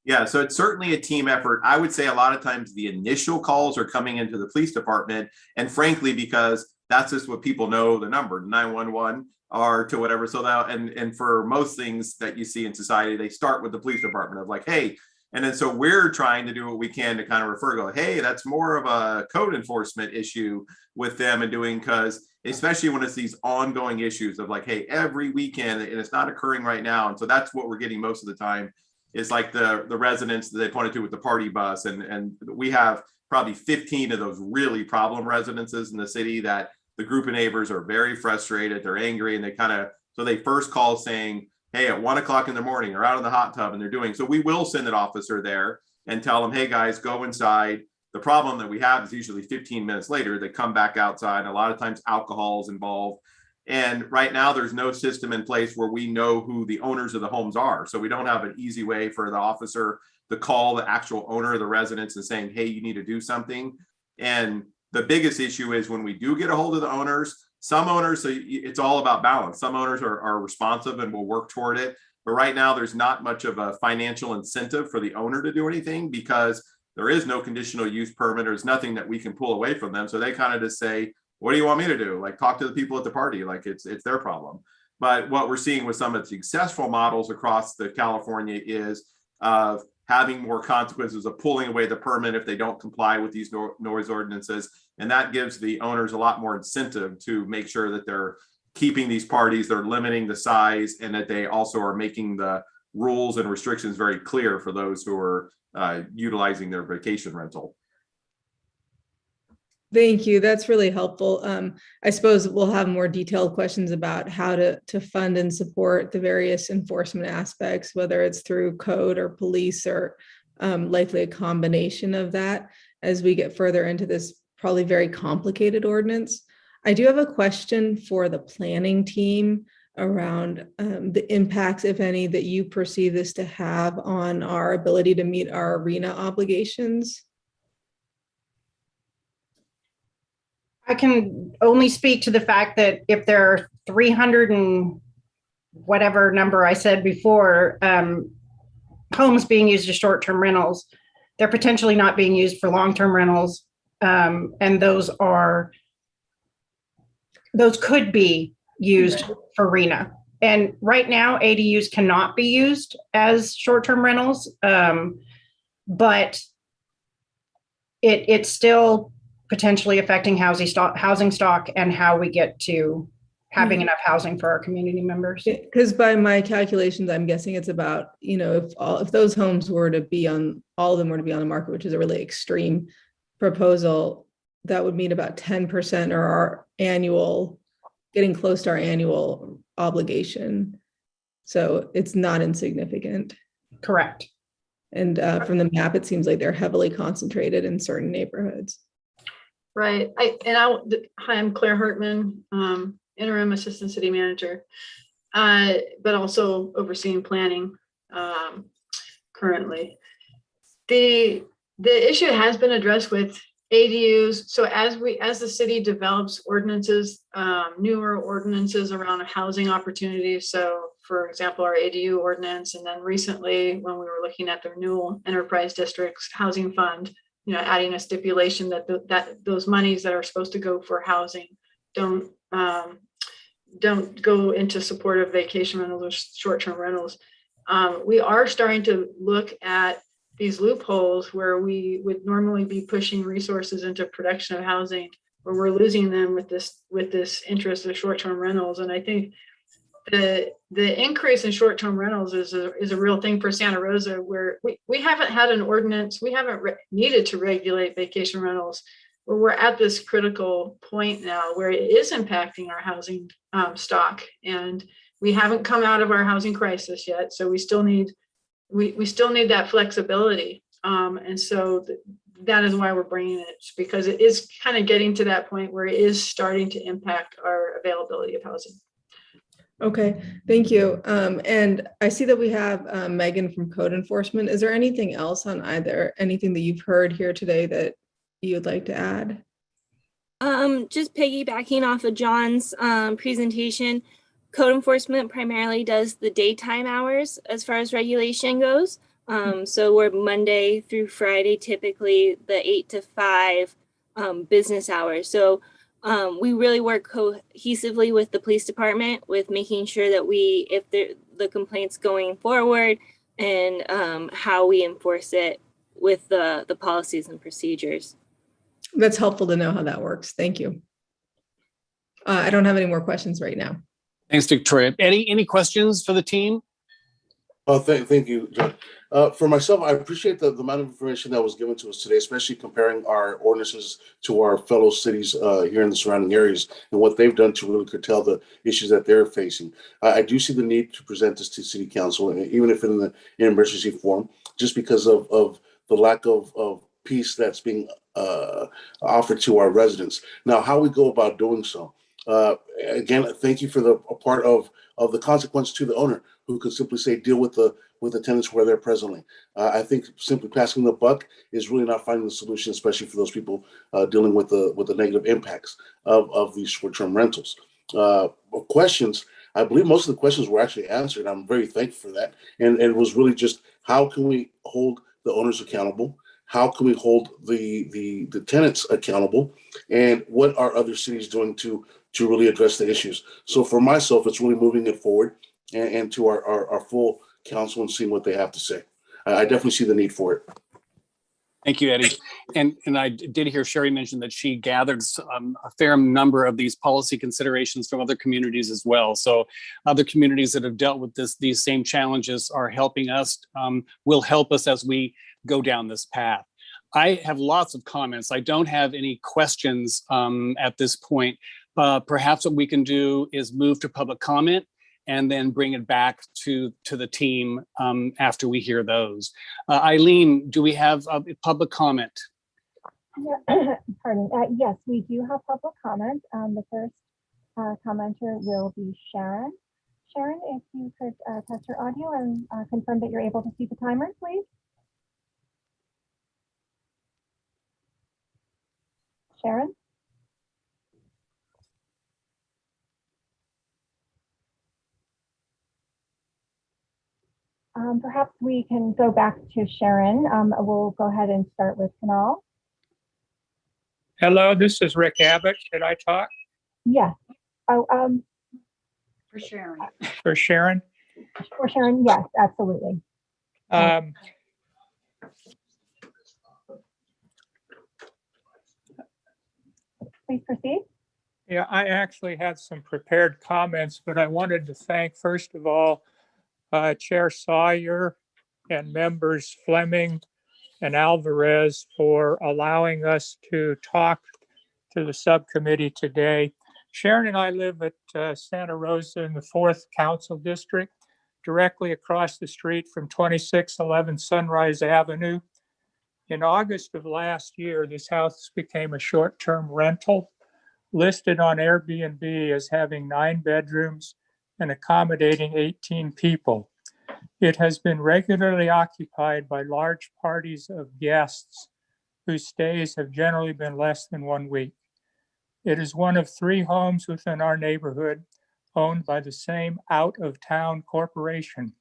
Yeah, so it's certainly a team effort. I would say a lot of times the initial calls are coming into the police department, and frankly, because that's just what people know the number, 911 or to whatever. So that, and for most things that you see in society, they start with the police department of like, hey, and then so we're trying to do what we can to kind of refer, go, hey, that's more of a code enforcement issue with them and doing, because especially when it's these ongoing issues of like, hey, every weekend, and it's not occurring right now. And so that's what we're getting most of the time is like the residents that they pointed to with the party bus. And we have probably 15 of those really problem residences in the city that the group of neighbors are very frustrated. They're angry, and they kind of, so they first call saying, hey, at 1 o'clock in the morning, they're out in the hot tub and they're doing, so we will send an officer there and tell them, hey guys, go inside. The problem that we have is usually 15 minutes later, they come back outside. And a lot of times alcohol is involved. And right now there's no system in place where we know who the owners of the homes are. So we don't have an easy way for the officer to call the actual owner of the residence and saying, hey, you need to do something. And the biggest issue is when we do get a hold of the owners, some owners, so it's all about balance. Some owners are responsive and will work toward it. But right now there's not much of a financial incentive for the owner to do anything because there is no conditional use permit. There's nothing that we can pull away from them. So they kind of just say, what do you want me to do? Like talk to the people at the party, like it's their problem. But what we're seeing with some of the successful models across the California is having more consequences of pulling away the permit if they don't comply with these noise ordinances. And that gives the owners a lot more incentive to make sure that they're keeping these parties, they're limiting the size, and that they also are making the rules and restrictions very clear for those who are utilizing their vacation rental. Thank you. That's really helpful. I suppose we'll have more detailed questions about how to fund and support the various enforcement aspects, whether it's through code or police or likely a combination of that as we get further into this probably very complicated ordinance. I do have a question for the planning team around the impacts, if any, that you perceive this to have on our ability to meet our arena obligations. I can only speak to the fact that if there are 300 and whatever number I said before, homes being used as short-term rentals, they're potentially not being used for long-term rentals. And those could be used for RENA. And right now, ADUs cannot be used as short-term rentals, but it's still potentially affecting housing stock and how we get to having enough housing for our community members. Because by my calculations, I'm guessing it's about, if those homes were to be on, all of them were to be on the market, which is a really extreme proposal, that would mean about 10% or our annual, getting close to our annual obligation. So it's not insignificant. Correct. And from the map, it seems like they're heavily concentrated in certain neighborhoods. Right. Hi, I'm Claire Hartman, interim assistant city manager, but also overseeing planning currently. The issue has been addressed with ADUs. So as the city develops ordinances, newer ordinances around housing opportunities. So for example, our ADU ordinance, and then recently when we were looking at the renewal enterprise districts housing fund, adding a stipulation that those monies that are supposed to go for housing don't go into support of vacation rentals or short-term rentals. We are starting to look at these loopholes where we would normally be pushing resources into production of housing, where we're losing them with this interest of short-term rentals. And I think the increase in short-term rentals is a real thing for Santa Rosa, where we haven't had an ordinance, we haven't needed to regulate vacation rentals, where we're at this critical point now where it is impacting our housing stock, and we haven't come out of our housing crisis yet. So we still need that flexibility, and so that is why we're bringing it, because it is kind of getting to that point where it is starting to impact our availability of housing. Okay, thank you. And I see that we have Megan from Code Enforcement. Is there anything else on anything that you've heard here today that you'd like to add? Just piggybacking off of John's presentation, Code Enforcement primarily does the daytime hours as far as regulation goes. So we're Monday through Friday, typically the 8 to 5 business hours. So we really work cohesively with the police department with making sure that if the complaint's going forward, and how we enforce it with the policies and procedures. That's helpful to know how that works. Thank you. I don't have any more questions right now. Thanks, Victoria. Eddie, any questions for the team? Thank you, John. For myself, I appreciate the amount of information that was given to us today, especially comparing our ordinances to our fellow cities here in the surrounding areas and what they've done to really curtail the issues that they're facing. I do see the need to present this to City Council, even if in emergency form, just because of the lack of peace that's being offered to our residents. Now, how we go about doing so. Again, thank you for the part of the consequence to the owner, who could simply say, deal with the tenants where they're presently. I think simply passing the buck is really not finding the solution, especially for those people dealing with the negative impacts of these short-term rentals. Questions, I believe most of the questions were actually answered. I'm very thankful for that. And it was really just, how can we hold the owners accountable? How can we hold the tenants accountable? And what are other cities doing to really address the issues? So for myself, it's really moving it forward and to our full council and seeing what they have to say. I definitely see the need for it. Thank you, Eddie. And I did hear Sherry mention that she gathered a fair number of these policy considerations from other communities as well. So other communities that have dealt with these same challenges are helping us, will help us as we go down this path. I have lots of comments. I don't have any questions at this point. Perhaps what we can do is move to public comment and then bring it back to the team after we hear those. Eileen, do we have a public comment? Yeah, pardon. Yes, we do have public comment. The first commenter will be Sharon. Sharon, if you could test your audio and confirm that you're able to see the timer, please. Sharon? Perhaps we can go back to Sharon. We'll go ahead and start with Kunal. Hello, this is Rick Abbott. Should I talk? Yes. Oh, For Sharon. For Sharon? For Sharon, yes, absolutely. Please proceed. Yeah, I actually had some prepared comments, but I wanted to thank, first of all, Chair Sawyer and members Fleming and Alvarez for allowing us to talk to the subcommittee today. Sharon and I live at Santa Rosa in the 4th Council District, directly across the street from 2611 Sunrise Avenue. In August of last year, this house became a short-term rental, listed on Airbnb as having 9 bedrooms and accommodating 18 people. It has been regularly occupied by large parties of guests whose stays have generally been less than 1 week. It is one of 3 homes within our neighborhood owned by the same out-of-town corporation.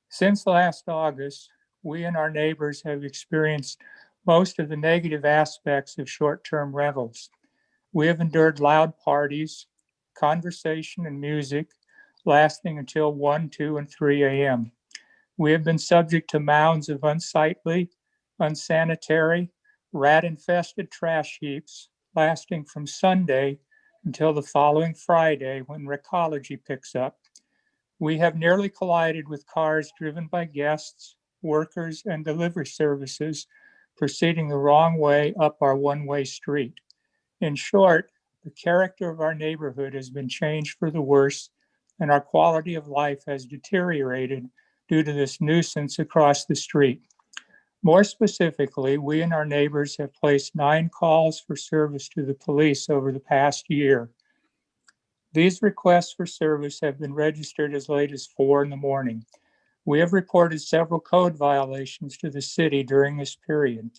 Since last August, we and our neighbors have experienced most of the negative aspects of short-term rentals. We have endured loud parties, conversation and music lasting until 1, 2, and 3 a.m. We have been subject to mounds of unsightly, unsanitary, rat-infested trash heaps lasting from Sunday until the following Friday when recology picks up. We have nearly collided with cars driven by guests, workers, and delivery services proceeding the wrong way up our one-way street. In short, the character of our neighborhood has been changed for the worse, and our quality of life has deteriorated due to this nuisance across the street. More specifically, we and our neighbors have placed 9 calls for service to the police over the past year. These requests for service have been registered as late as 4 in the morning. We have reported several code violations to the city during this period.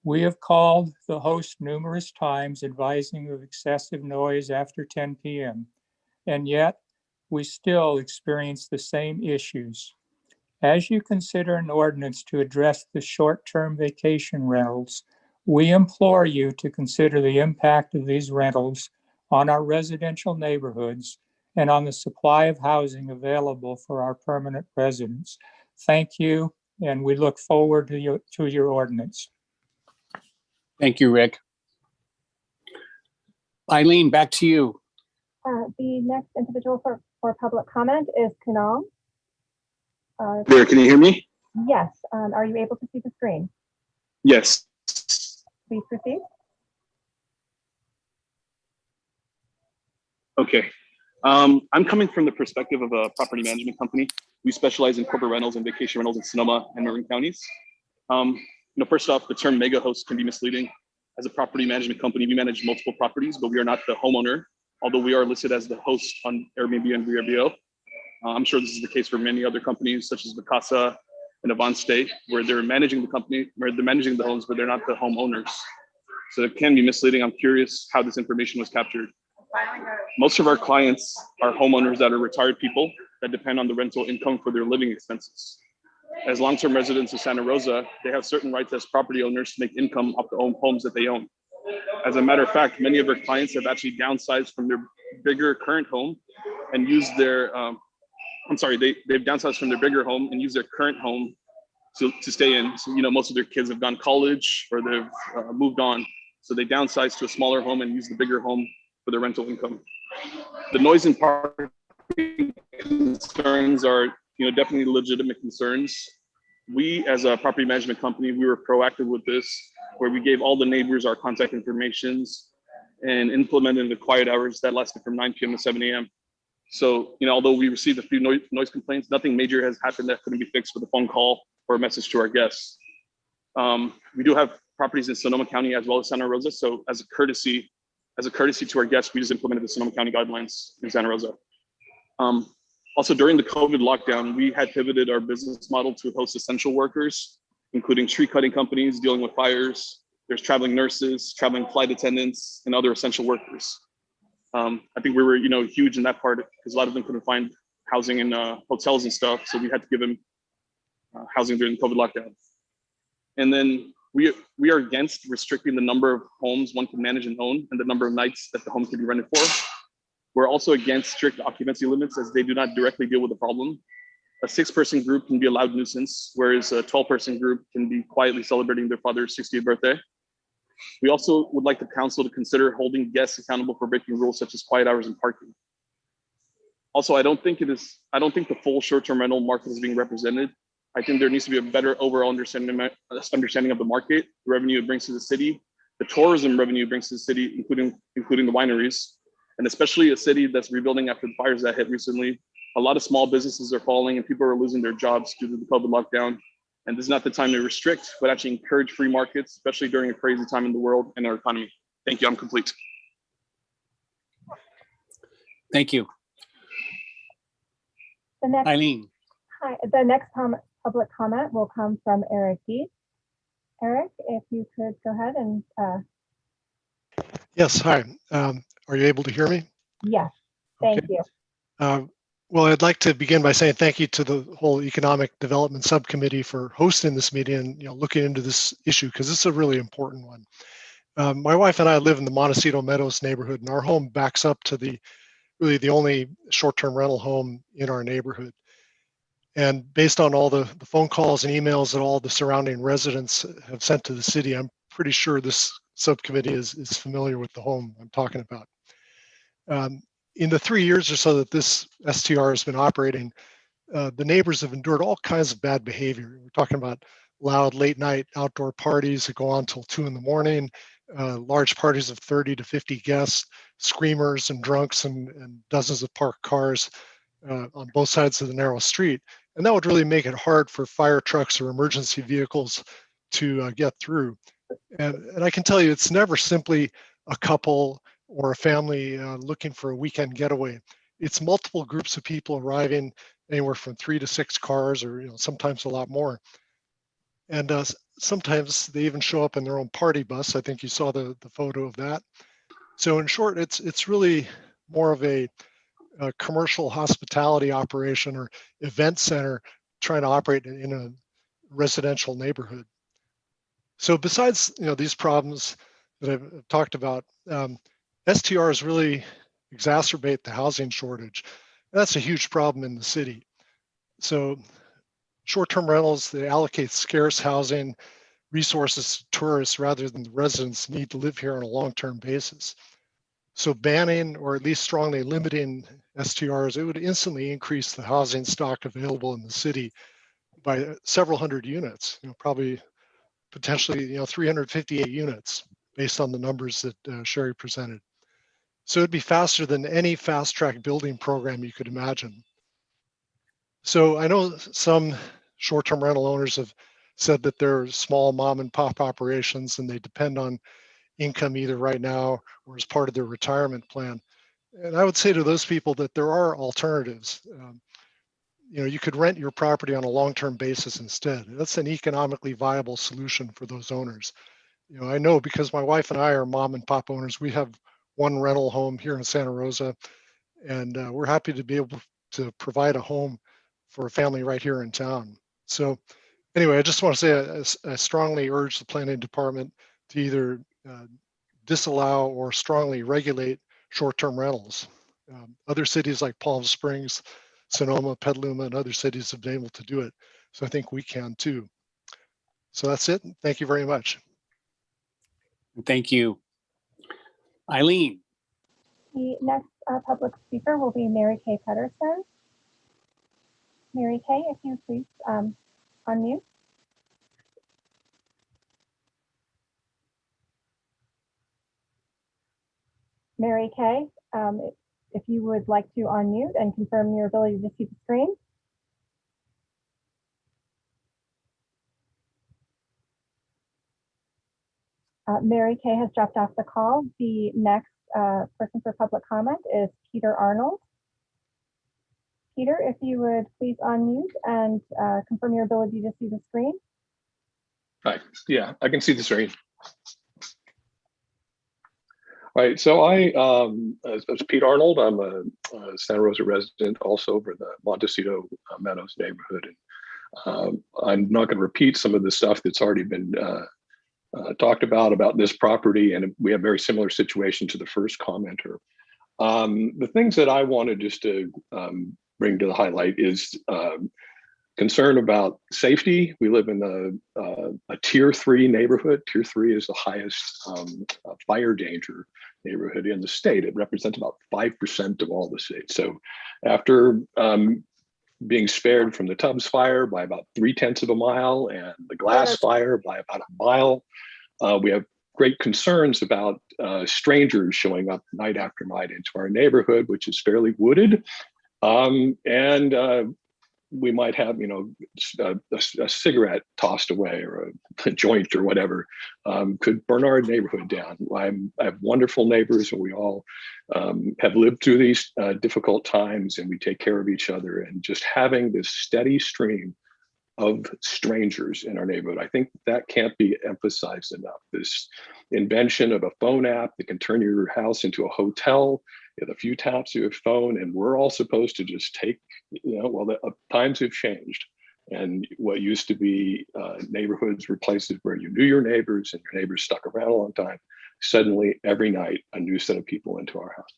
We have called the host numerous times advising of excessive noise after 10 p.m. And yet, we still experience the same issues. As you consider an ordinance to address the short-term vacation rentals, we implore you to consider the impact of these rentals on our residential neighborhoods and on the supply of housing available for our permanent residents. Thank you, and we look forward to your ordinance. Thank you, Rick. Eileen, back to you. The next individual for public comment is Kunal. There, can you hear me? Yes. Are you able to see the screen? Yes. Please proceed. Okay. I'm coming from the perspective of a property management company. We specialize in corporate rentals and vacation rentals in Sonoma and Marin counties. First off, the term mega host can be misleading. As a property management company, we manage multiple properties, but we are not the homeowner, although we are listed as the host on Airbnb and VRBO. I'm sure this is the case for many other companies such as Vacasa and Avance, where they're managing the company, where they're managing the homes, but they're not the homeowners. So it can be misleading. I'm curious how this information was captured. Most of our clients are homeowners that are retired people that depend on the rental income for their living expenses. As long-term residents of Santa Rosa, they have certain rights as property owners to make income off the homes that they own. As a matter of fact, many of our clients have actually downsized from their bigger current home and used their, they've downsized from their bigger home and used their current home to stay in. So, most of their kids have gone to college or they've moved on. So they downsized to a smaller home and use the bigger home for their rental income. The noise and parking concerns are, definitely legitimate concerns. We, as a property management company, we were proactive with this, where we gave all the neighbors our contact informations and implemented the quiet hours that lasted from 9 p.m. to 7 a.m. So, although we received a few noise complaints, nothing major has happened that couldn't be fixed with a phone call or a message to our guests. We do have properties in Sonoma County as well as Santa Rosa. So as a courtesy to our guests, we just implemented the Sonoma County guidelines in Santa Rosa. Also, during the COVID lockdown, we had pivoted our business model to host essential workers, including tree cutting companies dealing with fires. There's traveling nurses, traveling flight attendants, and other essential workers. I think we were, huge in that part because a lot of them couldn't find housing in hotels and stuff. So we had to give them housing during the COVID lockdown. And then we are against restricting the number of homes one can manage and own and the number of nights that the home can be rented for. We're also against strict occupancy limits as they do not directly deal with the problem. A 6-person group can be a loud nuisance, whereas a 12-person group can be quietly celebrating their father's 60th birthday. We also would like the council to consider holding guests accountable for breaking rules such as quiet hours and parking. Also, I don't think the full short-term rental market is being represented. I think there needs to be a better overall understanding of the market, the revenue it brings to the city, the tourism revenue it brings to the city, including the wineries, and especially a city that's rebuilding after the fires that hit recently. A lot of small businesses are falling and people are losing their jobs due to the COVID lockdown. And this is not the time to restrict, but actually encourage free markets, especially during a crazy time in the world and our economy. Thank you, I'm complete. Thank you. Eileen. Hi, the next public comment will come from Eric Dees. Eric, if you could go ahead and. Yes, hi. Are you able to hear me? Yes, thank you. Well, I'd like to begin by saying thank you to the whole Economic Development Subcommittee for hosting this meeting and looking into this issue because this is a really important one. My wife and I live in the Montecito Meadows neighborhood, and our home backs up to the only short-term rental home in our neighborhood. And based on all the phone calls and emails that all the surrounding residents have sent to the city, I'm pretty sure this subcommittee is familiar with the home I'm talking about. In the 3 years or so that this STR has been operating, the neighbors have endured all kinds of bad behavior. We're talking about loud late night outdoor parties that go on till 2 in the morning, large parties of 30 to 50 guests, screamers and drunks and dozens of parked cars on both sides of the narrow street. And that would really make it hard for fire trucks or emergency vehicles to get through. And I can tell you, it's never simply a couple or a family looking for a weekend getaway. It's multiple groups of people arriving, anywhere from 3 to 6 cars, or sometimes a lot more. And sometimes they even show up in their own party bus. I think you saw the photo of that. So in short, it's really more of a commercial hospitality operation or event center trying to operate in a residential neighborhood. So besides these problems that I've talked about, STRs really exacerbate the housing shortage. That's a huge problem in the city. So short-term rentals, they allocate scarce housing resources to tourists rather than the residents need to live here on a long-term basis. So banning or at least strongly limiting STRs, it would instantly increase the housing stock available in the city by several hundred units, probably potentially 358 units based on the numbers that Sherry presented. So it'd be faster than any fast track building program you could imagine. So I know some short-term rental owners have said that they're small mom and pop operations and they depend on income either right now or as part of their retirement plan. And I would say to those people that there are alternatives. You could rent your property on a long-term basis instead. That's an economically viable solution for those owners. I know because my wife and I are mom and pop owners, we have one rental home here in Santa Rosa, and we're happy to be able to provide a home for a family right here in town. So anyway, I just want to say I strongly urge the planning department to either disallow or strongly regulate short-term rentals. Other cities like Palm Springs, Sonoma, Petaluma, and other cities have been able to do it. So I think we can too. So that's it. Thank you very much. Thank you. Eileen. The next public speaker will be Mary Kay Pedersen. Mary Kay, if you please unmute. Mary Kay, if you would like to unmute and confirm your ability to see the screen. Mary Kay has dropped off the call. The next person for public comment is Peter Arnold. Peter, if you would please unmute and confirm your ability to see the screen. Hi, yeah, I can see the screen. All right, so as Pete Arnold, I'm a Santa Rosa resident, also over the Montecito Meadows neighborhood. And I'm not going to repeat some of the stuff that's already been talked about this property, and we have a very similar situation to the first commenter. The things that I wanted just to bring to the highlight is concern about safety. We live in a tier 3 neighborhood. Tier 3 is the highest fire danger neighborhood in the state. It represents about 5% of all the state. So after being spared from the Tubbs fire by about 3/10 of a mile and the glass fire by about a mile, we have great concerns about strangers showing up night after night into our neighborhood, which is fairly wooded. We might have, a cigarette tossed away or a joint or whatever could burn our neighborhood down. I have wonderful neighbors, and we all have lived through these difficult times, and we take care of each other. And just having this steady stream of strangers in our neighborhood, I think that can't be emphasized enough. This invention of a phone app that can turn your house into a hotel with a few taps of your phone, and we're all supposed to just take, the times have changed. And what used to be neighborhoods were places where you knew your neighbors and your neighbors stuck around a long time. Suddenly, every night, a new set of people into our house,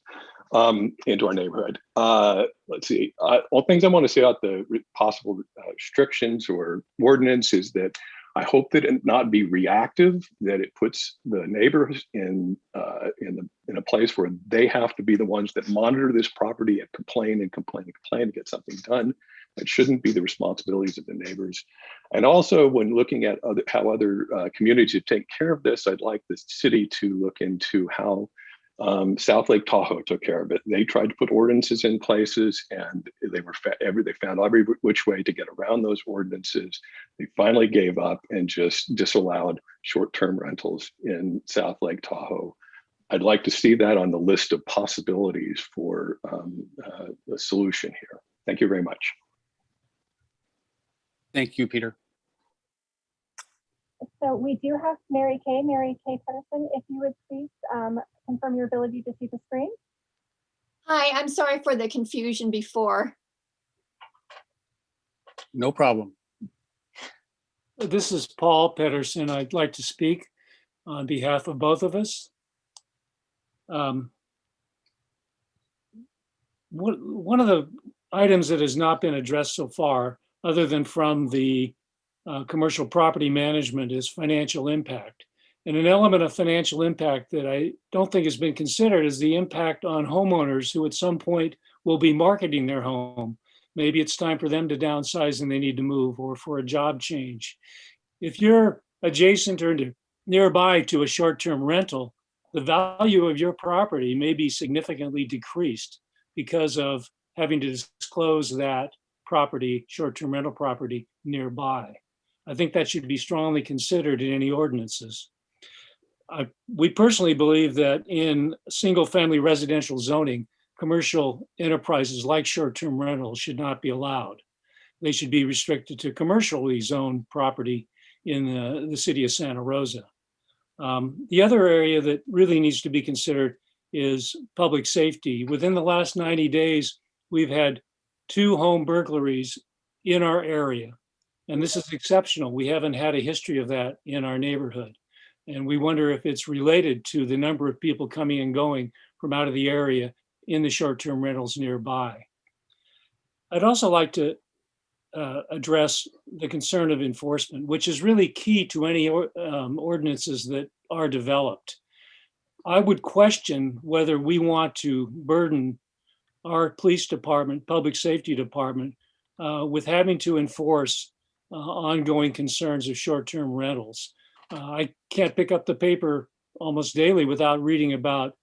into our neighborhood. Let's see, all things I want to say about the possible restrictions or ordinance is that I hope that it not be reactive, that it puts the neighbors in a place where they have to be the ones that monitor this property and complain and get something done. It shouldn't be the responsibilities of the neighbors. And also, when looking at how other communities take care of this, I'd like the city to look into how South Lake Tahoe took care of it. They tried to put ordinances in places, and they found every which way to get around those ordinances. They finally gave up and just disallowed short-term rentals in South Lake Tahoe. I'd like to see that on the list of possibilities for a solution here. Thank you very much. Thank you, Peter. So we do have Mary Kay Pedersen, if you would please confirm your ability to see the screen. Hi, I'm sorry for the confusion before. No problem. This is Paul Pedersen. I'd like to speak on behalf of both of us. One of the items that has not been addressed so far, other than from the commercial property management, is financial impact. And an element of financial impact that I don't think has been considered is the impact on homeowners who at some point will be marketing their home. Maybe it's time for them to downsize and they need to move, or for a job change. If you're adjacent or nearby to a short-term rental, the value of your property may be significantly decreased because of having to disclose that property, short-term rental property, nearby. I think that should be strongly considered in any ordinances. We personally believe that in single-family residential zoning, commercial enterprises like short-term rentals should not be allowed. They should be restricted to commercially zoned property in the city of Santa Rosa. The other area that really needs to be considered is public safety. Within the last 90 days, we've had 2 home burglaries in our area. And this is exceptional. We haven't had a history of that in our neighborhood. And we wonder if it's related to the number of people coming and going from out of the area in the short-term rentals nearby. I'd also like to address the concern of enforcement, which is really key to any ordinances that are developed. I would question whether we want to burden our police department, public safety department, with having to enforce ongoing concerns of short-term rentals. I can't pick up the paper almost daily without reading about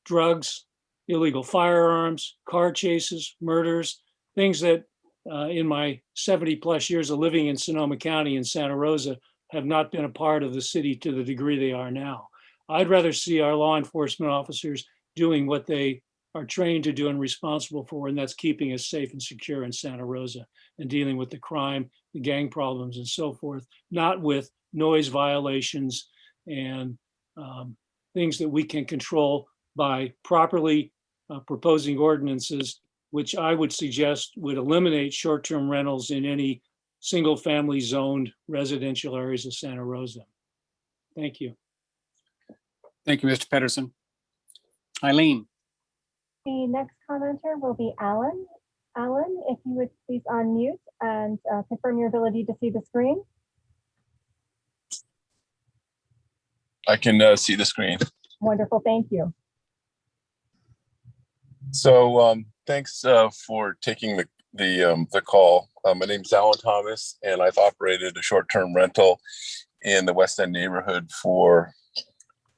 drugs, illegal firearms, car chases, murders, things that in my 70 plus years of living in Sonoma County and Santa Rosa have not been a part of the city to the degree they are now. I'd rather see our law enforcement officers doing what they are trained to do and responsible for, and that's keeping us safe and secure in Santa Rosa and dealing with the crime, the gang problems and so forth, not with noise violations and things that we can control by properly proposing ordinances, which I would suggest would eliminate short-term rentals in any single-family zoned residential areas of Santa Rosa. Thank you. Thank you, Mr. Pedersen. Eileen. The next commenter will be Alan. Alan, if you would please unmute and confirm your ability to see the screen. I can see the screen. Wonderful, thank you. So thanks for taking the call. My name's Alan Thomas, and I've operated a short-term rental in the West End neighborhood for,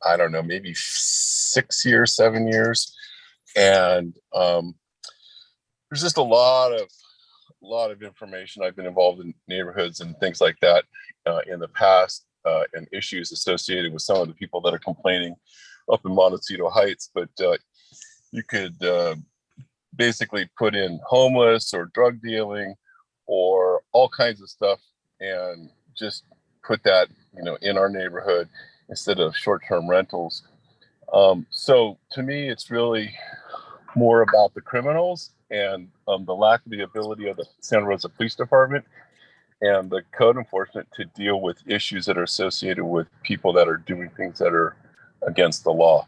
I don't know, maybe 6 years, 7 years. And there's just a lot of information. I've been involved in neighborhoods and things like that in the past, and issues associated with some of the people that are complaining up in Montecito Heights. But you could basically put in homeless or drug dealing or all kinds of stuff and just put that, in our neighborhood instead of short-term rentals. So to me, it's really more about the criminals and the lack of the ability of the Santa Rosa Police Department and the code enforcement to deal with issues that are associated with people that are doing things that are against the law.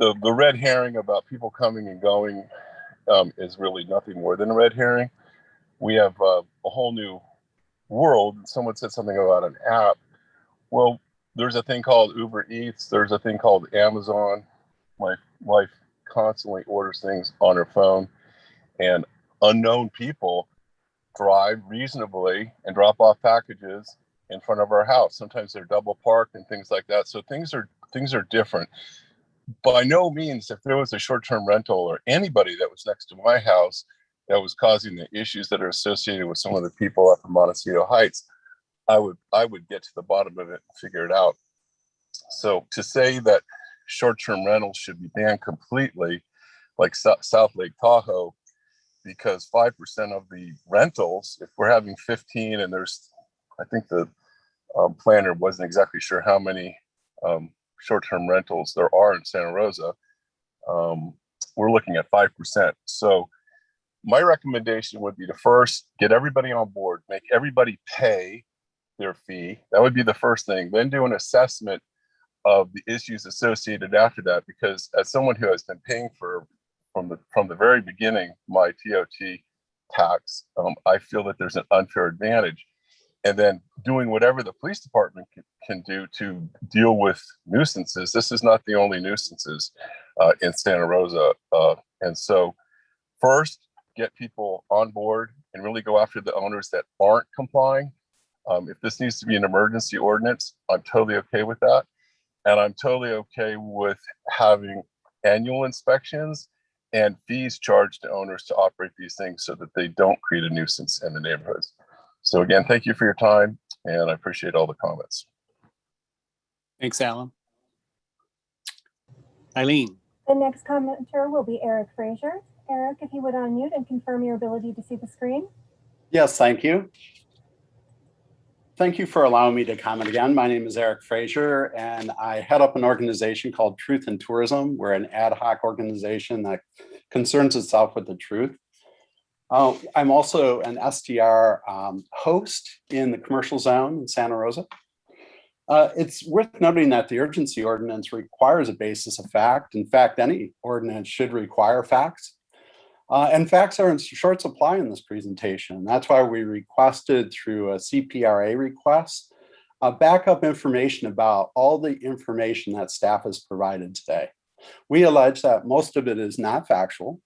The red herring about people coming and going is really nothing more than a red herring. We have a whole new world. Someone said something about an app. Well, there's a thing called Uber Eats. There's a thing called Amazon. My wife constantly orders things on her phone, and unknown people drive reasonably and drop off packages in front of our house. Sometimes they're double parked and things like that. So things are different. By no means, if there was a short-term rental or anybody that was next to my house that was causing the issues that are associated with some of the people up in Montecito Heights, I would get to the bottom of it and figure it out. So to say that short-term rentals should be banned completely, like South Lake Tahoe, because 5% of the rentals, if we're having 15 and there's, I think the planner wasn't exactly sure how many short-term rentals there are in Santa Rosa, we're looking at 5%. So my recommendation would be to first get everybody on board, make everybody pay their fee. That would be the first thing. Then do an assessment of the issues associated after that, because as someone who has been paying from the very beginning my TOT tax, I feel that there's an unfair advantage. And then doing whatever the police department can do to deal with nuisances. This is not the only nuisances in Santa Rosa. And so first, get people on board and really go after the owners that aren't complying. If this needs to be an emergency ordinance, I'm totally okay with that. And I'm totally okay with having annual inspections and fees charged to owners to operate these things so that they don't create a nuisance in the neighborhoods. So again, thank you for your time, and I appreciate all the comments. Thanks, Alan. Eileen. The next commenter will be Eric Frazier. Eric, if you would unmute and confirm your ability to see the screen. Yes, thank you. Thank you for allowing me to comment again. My name is Eric Frazier, and I head up an organization called Truth in Tourism. We're an ad hoc organization that concerns itself with the truth. I'm also an STR host in the commercial zone in Santa Rosa. It's worth noting that the urgency ordinance requires a basis of fact. In fact, any ordinance should require facts. And facts are in short supply in this presentation. That's why we requested through a CPRA request backup information about all the information that staff has provided today. We allege that most of it is not factual.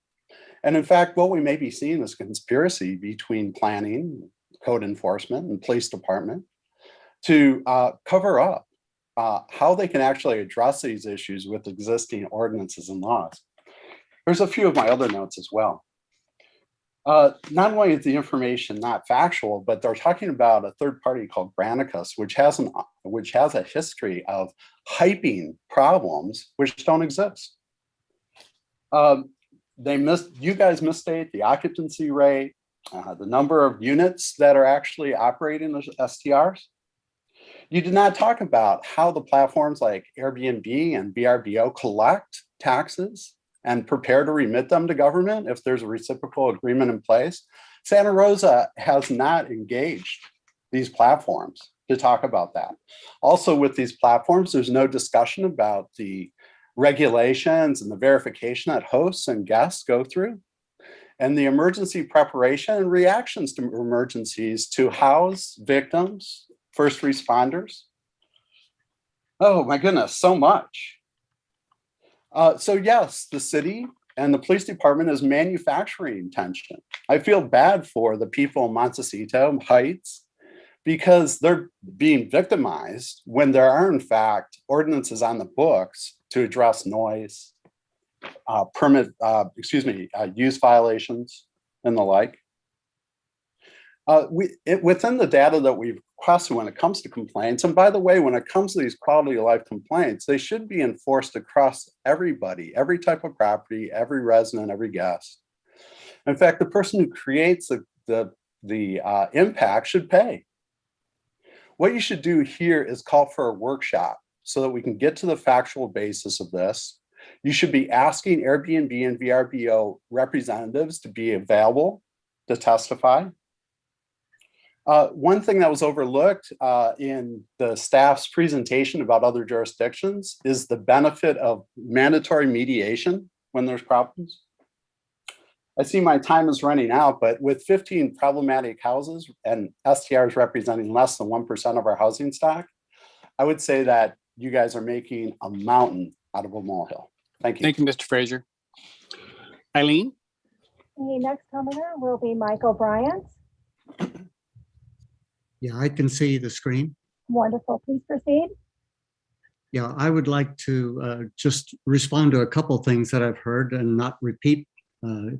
And in fact, what we may be seeing is conspiracy between planning, code enforcement, and police department to cover up how they can actually address these issues with existing ordinances and laws. There's a few of my other notes as well. Not only is the information not factual, but they're talking about a third party called Granicus, which has a history of hyping problems which don't exist. You guys misstate the occupancy rate, the number of units that are actually operating as STRs. You did not talk about how the platforms like Airbnb and VRBO collect taxes and prepare to remit them to government if there's a reciprocal agreement in place. Santa Rosa has not engaged these platforms to talk about that. Also with these platforms, there's no discussion about the regulations and the verification that hosts and guests go through, and the emergency preparation and reactions to emergencies to house victims, first responders. Oh my goodness, so much. So yes, the city and the police department is manufacturing tension. I feel bad for the people in Montecito Heights because they're being victimized when there are in fact ordinances on the books to address noise, use violations and the like. Within the data that we've requested when it comes to complaints, and by the way, when it comes to these quality of life complaints, they should be enforced across everybody, every type of property, every resident, every guest. In fact, the person who creates the impact should pay. What you should do here is call for a workshop so that we can get to the factual basis of this. You should be asking Airbnb and VRBO representatives to be available to testify. One thing that was overlooked in the staff's presentation about other jurisdictions is the benefit of mandatory mediation when there's problems. I see my time is running out, but with 15 problematic houses and STRs representing less than 1% of our housing stock, I would say that you guys are making a mountain out of a molehill. Thank you. Thank you, Mr. Frazier. Eileen? The next commenter will be Michael Bryant. Yeah, I can see the screen. Wonderful. Please proceed. Yeah, I would like to just respond to a couple things that I've heard and not repeat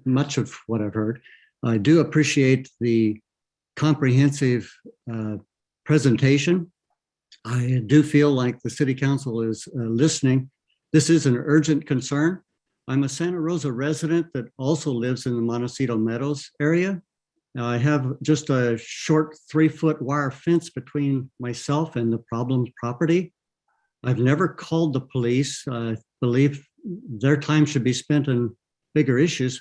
much of what I've heard. I do appreciate the comprehensive presentation. I do feel like the City Council is listening. This is an urgent concern. I'm a Santa Rosa resident that also lives in the Montecito Meadows area. Now, I have just a short 3-foot wire fence between myself and the problem property. I've never called the police. I believe their time should be spent on bigger issues,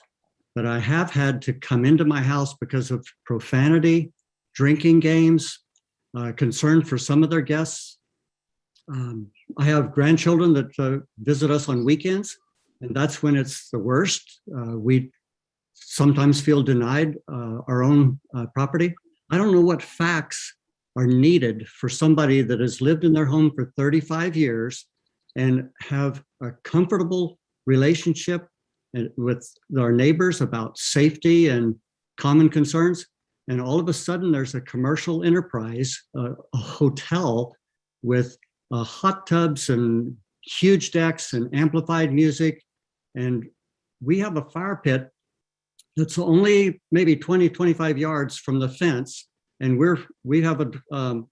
but I have had to come into my house because of profanity, drinking games, concern for some of their guests. I have grandchildren that visit us on weekends, and that's when it's the worst. We sometimes feel denied our own property. I don't know what facts are needed for somebody that has lived in their home for 35 years and have a comfortable relationship with our neighbors about safety and common concerns. And all of a sudden there's a commercial enterprise, a hotel with hot tubs and huge decks and amplified music. And we have a fire pit that's only maybe 20, 25 yards from the fence. And we have a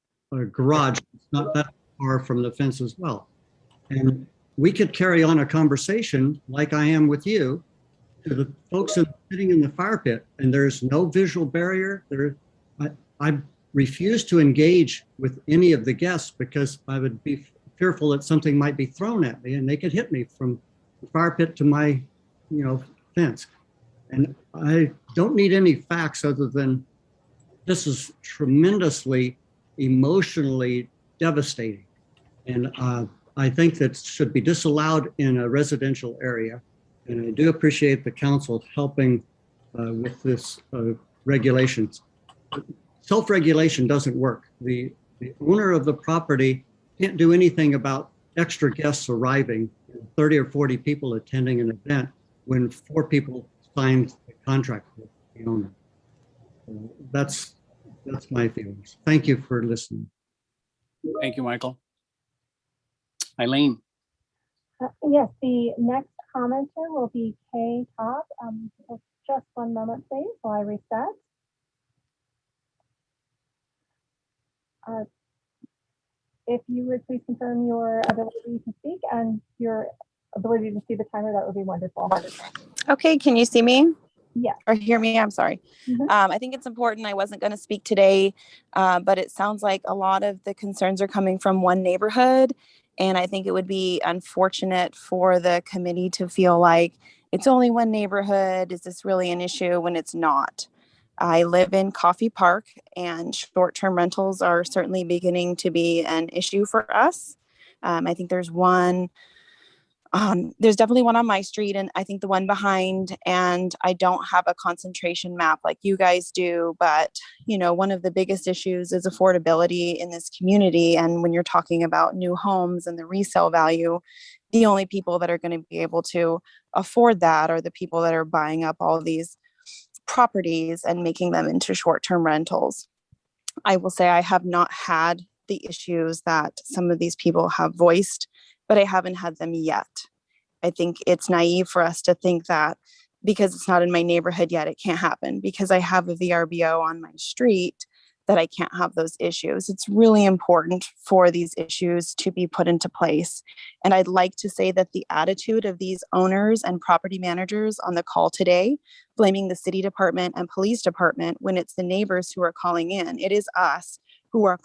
garage not that far from the fence as well. And we could carry on a conversation like I am with you to the folks sitting in the fire pit, and there's no visual barrier. I refuse to engage with any of the guests because I would be fearful that something might be thrown at me and they could hit me from the fire pit to my, fence. And I don't need any facts other than this is tremendously emotionally devastating. And I think that should be disallowed in a residential area. And I do appreciate the council helping with this regulations. Self-regulation doesn't work. The owner of the property can't do anything about extra guests arriving, 30 or 40 people attending an event when 4 people signed the contract with the owner. That's my feelings. Thank you for listening. Thank you, Michael. Eileen. Yes, the next commenter will be Kay Top. Just one moment, please, while I reset. If you would please confirm your ability to speak and your ability to see the timer, that would be wonderful. Okay, can you see me? Yeah. Or hear me? I'm sorry. I think it's important. I wasn't going to speak today, but it sounds like a lot of the concerns are coming from one neighborhood. And I think it would be unfortunate for the committee to feel like it's only one neighborhood. Is this really an issue when it's not? I live in Coffee Park, and short-term rentals are certainly beginning to be an issue for us. I think there's definitely one on my street, and I think the one behind, and I don't have a concentration map like you guys do, but one of the biggest issues is affordability in this community. And when you're talking about new homes and the resale value, the only people that are going to be able to afford that are the people that are buying up all of these properties and making them into short-term rentals. I will say I have not had the issues that some of these people have voiced, but I haven't had them yet. I think it's naive for us to think that because it's not in my neighborhood yet, it can't happen. Because I have a VRBO on my street, that I can't have those issues. It's really important for these issues to be put into place. And I'd like to say that the attitude of these owners and property managers on the call today, blaming the city department and police department when it's the neighbors who are calling in, it is us who are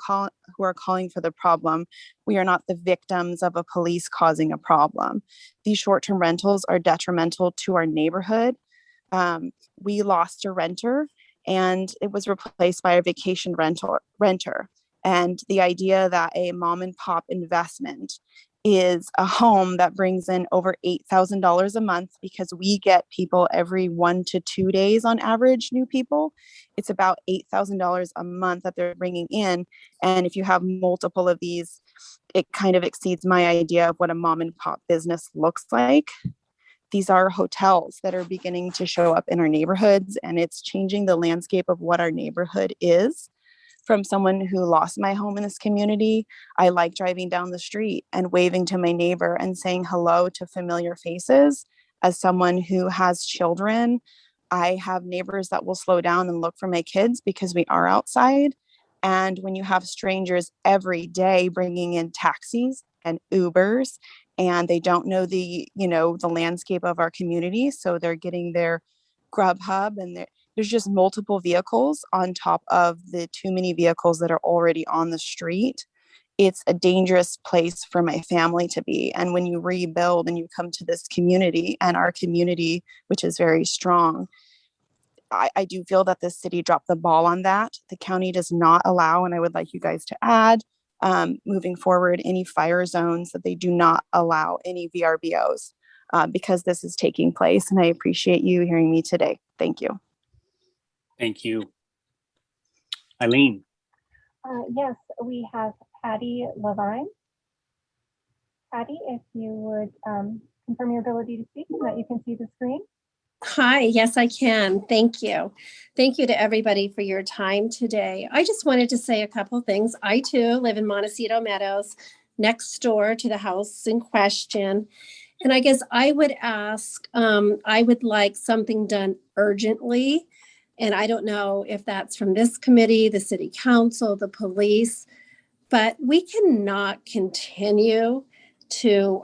calling for the problem. We are not the victims of a police causing a problem. These short-term rentals are detrimental to our neighborhood. We lost a renter, and it was replaced by a vacation renter. And the idea that a mom and pop investment is a home that brings in over $8,000 a month, because we get people every 1 to 2 days on average, new people. It's about $8,000 a month that they're bringing in. And if you have multiple of these, it kind of exceeds my idea of what a mom and pop business looks like. These are hotels that are beginning to show up in our neighborhoods, and it's changing the landscape of what our neighborhood is. From someone who lost my home in this community, I like driving down the street and waving to my neighbor and saying hello to familiar faces. As someone who has children, I have neighbors that will slow down and look for my kids because we are outside. And when you have strangers every day bringing in taxis and Ubers, and they don't know the landscape of our community, so they're getting their Grubhub, and there's just multiple vehicles on top of the too many vehicles that are already on the street. It's a dangerous place for my family to be. And when you rebuild and you come to this community, and our community, which is very strong, I do feel that the city dropped the ball on that. The county does not allow, and I would like you guys to add, moving forward, any fire zones, that they do not allow any VRBOs because this is taking place. And I appreciate you hearing me today. Thank you. Thank you. Eileen. Yes, we have Patty Levine. Patty, if you would confirm your ability to speak so that you can see the screen. Hi, yes, I can. Thank you. Thank you to everybody for your time today. I just wanted to say a couple things. I too live in Montecito Meadows, next door to the house in question. And I guess I would ask, I would like something done urgently. And I don't know if that's from this committee, the city council, the police, but we cannot continue to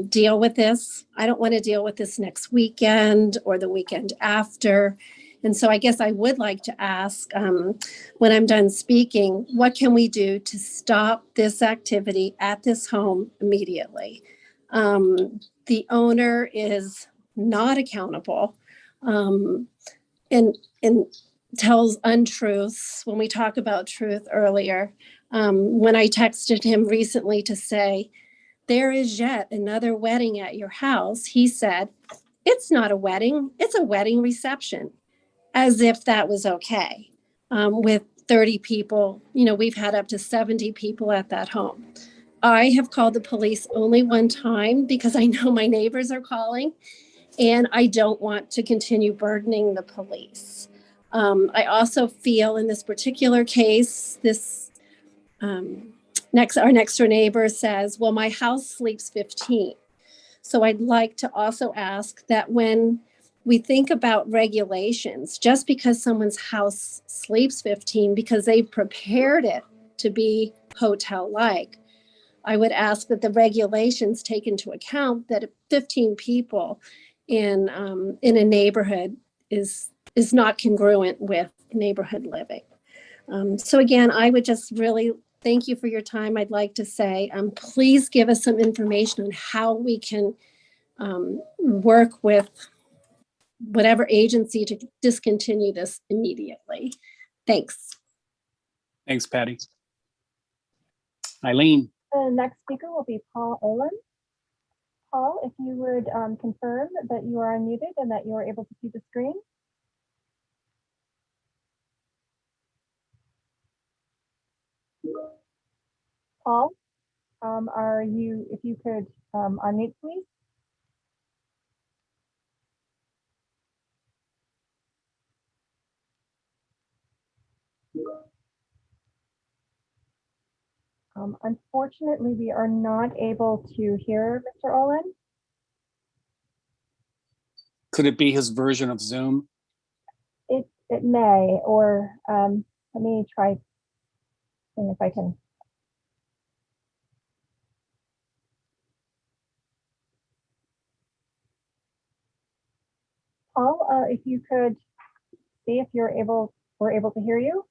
deal with this. I don't want to deal with this next weekend or the weekend after. And so I guess I would like to ask, when I'm done speaking, what can we do to stop this activity at this home immediately? The owner is not accountable and tells untruths. When we talk about truth earlier, when I texted him recently to say, there is yet another wedding at your house, he said, it's not a wedding, it's a wedding reception, as if that was okay. With 30 people, we've had up to 70 people at that home. I have called the police only one time because I know my neighbors are calling, and I don't want to continue burdening the police. I also feel in this particular case, this our next door neighbor says, well, my house sleeps 15. So I'd like to also ask that when we think about regulations, just because someone's house sleeps 15 because they've prepared it to be hotel-like, I would ask that the regulations take into account that 15 people in a neighborhood is not congruent with neighborhood living. So again, I would just really thank you for your time. I'd like to say, please give us some information on how we can work with whatever agency to discontinue this immediately. Thanks. Thanks, Patty. Eileen. The next speaker will be Paul Olin. Paul, if you would confirm that you are unmuted and that you are able to see the screen. Paul, if you could unmute, please. Unfortunately, we are not able to hear Mr. Olin. Could it be his version of Zoom? It may, or let me try seeing if I can. Paul, if you could see if we're able to hear you.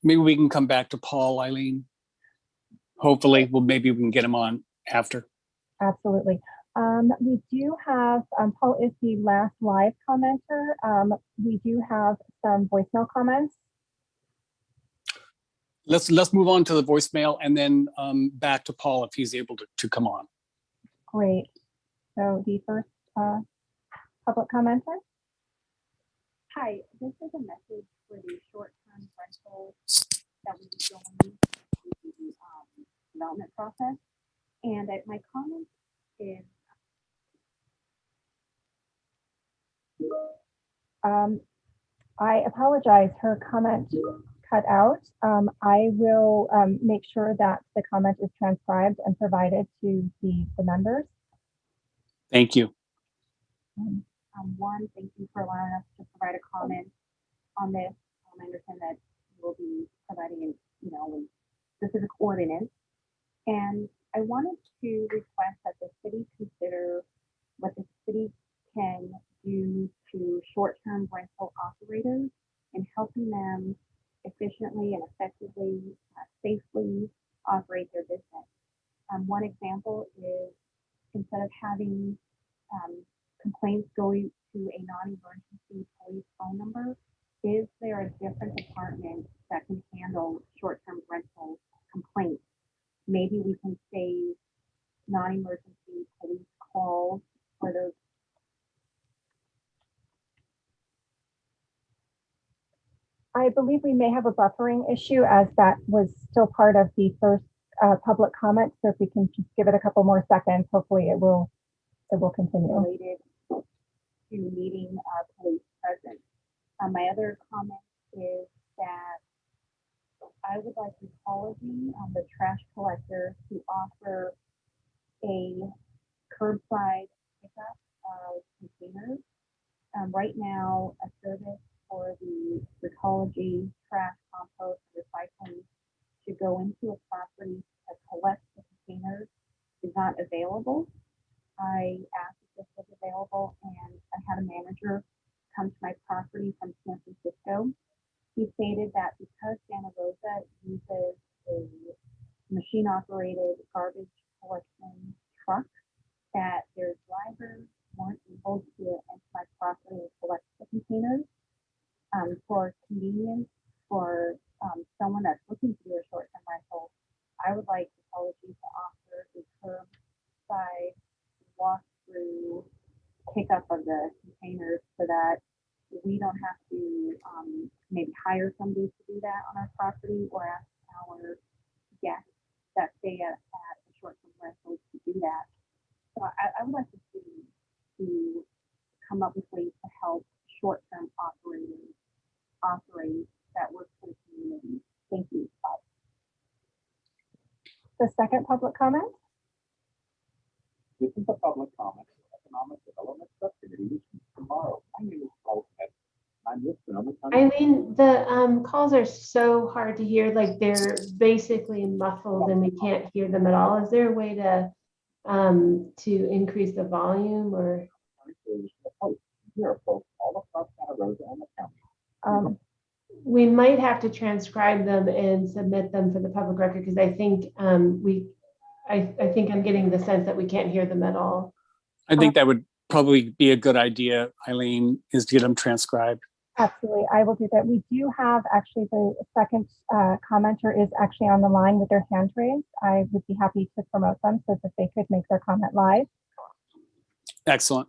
Maybe we can come back to Paul, Eileen. Hopefully, maybe we can get him on after. Absolutely. We do have, Paul is the last live commenter. We do have some voicemail comments. Let's move on to the voicemail and then back to Paul if he's able to come on. Great. So the first public commenter. Hi, this is a message for the short-term rental that we be going through the development process. And my comment is I apologize, her comment cut out. I will make sure that the comment is transcribed and provided to the members. Thank you. One, thank you for allowing us to provide a comment on this. I understand that we'll be providing, a specific ordinance. And I wanted to request that the city consider what the city can do to short-term rental operators and helping them efficiently and effectively, safely operate their business. One example is instead of having complaints going to a non-emergency police phone number, is there a different department that can handle short-term rental complaints? Maybe we can save non-emergency police calls for those. I believe we may have a buffering issue as that was still part of the first public comment. So if we can just give it a couple more seconds, hopefully it will continue. Related to needing police presence. My other comment is that I would like Ecology, the trash collector, to offer a curbside pickup of containers. Right now, a service for the Ecology trash, compost, and recycling to go into a property to collect the containers is not available. I asked if this was available, and I had a manager come to my property from San Francisco. He stated that because Santa Rosa uses a machine-operated garbage collection truck, that their drivers weren't able to enter my property and collect the containers. For convenience, for someone that's looking to do a short-term rental, I would like Ecology to offer a curbside walk-through pickup of the containers so that we don't have to maybe hire somebody to do that on our property or ask our guests that stay at a short-term rental to do that. So I would like the city to come up with ways to help short-term operators operate that work for the community. Thank you. The second public comment? This is the public comment for Economic Development Subcommittee, which is tomorrow. My name is Paul Peck. I'm with Sonoma County. Eileen, the calls are so hard to hear, like they're basically muffled and we can't hear them at all. Is there a way to increase the volume or? There are folks all across Santa Rosa and the county. We might have to transcribe them and submit them for the public record because I think I think I'm getting the sense that we can't hear them at all. I think that would probably be a good idea, Eileen, is to get them transcribed. Absolutely, I will do that. We do have actually the second commenter is actually on the line with their hand raised. I would be happy to promote them so that they could make their comment live. Excellent.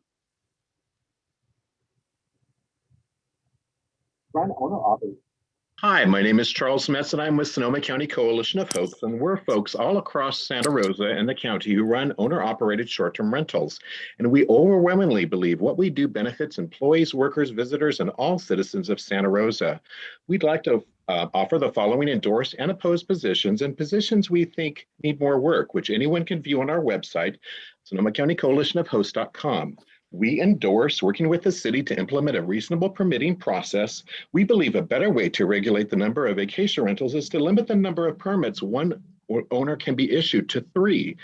Hi, my name is Charles Metz, and I'm with Sonoma County Coalition of Hopes, and we're folks all across Santa Rosa and the county who run owner-operated short-term rentals. And we overwhelmingly believe what we do benefits employees, workers, visitors, and all citizens of Santa Rosa. We'd like to offer the following endorsed and opposed positions and positions we think need more work, which anyone can view on our website, SonomaCountyCoalitionOfHosts.com. We endorse working with the city to implement a reasonable permitting process. We believe a better way to regulate the number of vacation rentals is to limit the number of permits one owner can be issued to 3.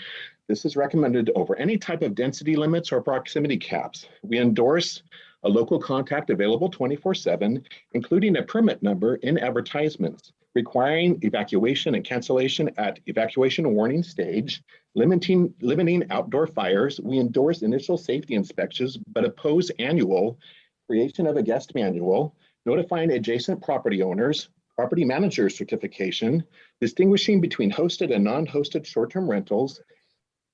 This is recommended over any type of density limits or proximity caps. We endorse a local contact available 24/7, including a permit number in advertisements, requiring evacuation and cancellation at evacuation warning stage, limiting outdoor fires. We endorse initial safety inspections, but oppose annual creation of a guest manual, notifying adjacent property owners, property manager certification, distinguishing between hosted and non-hosted short-term rentals,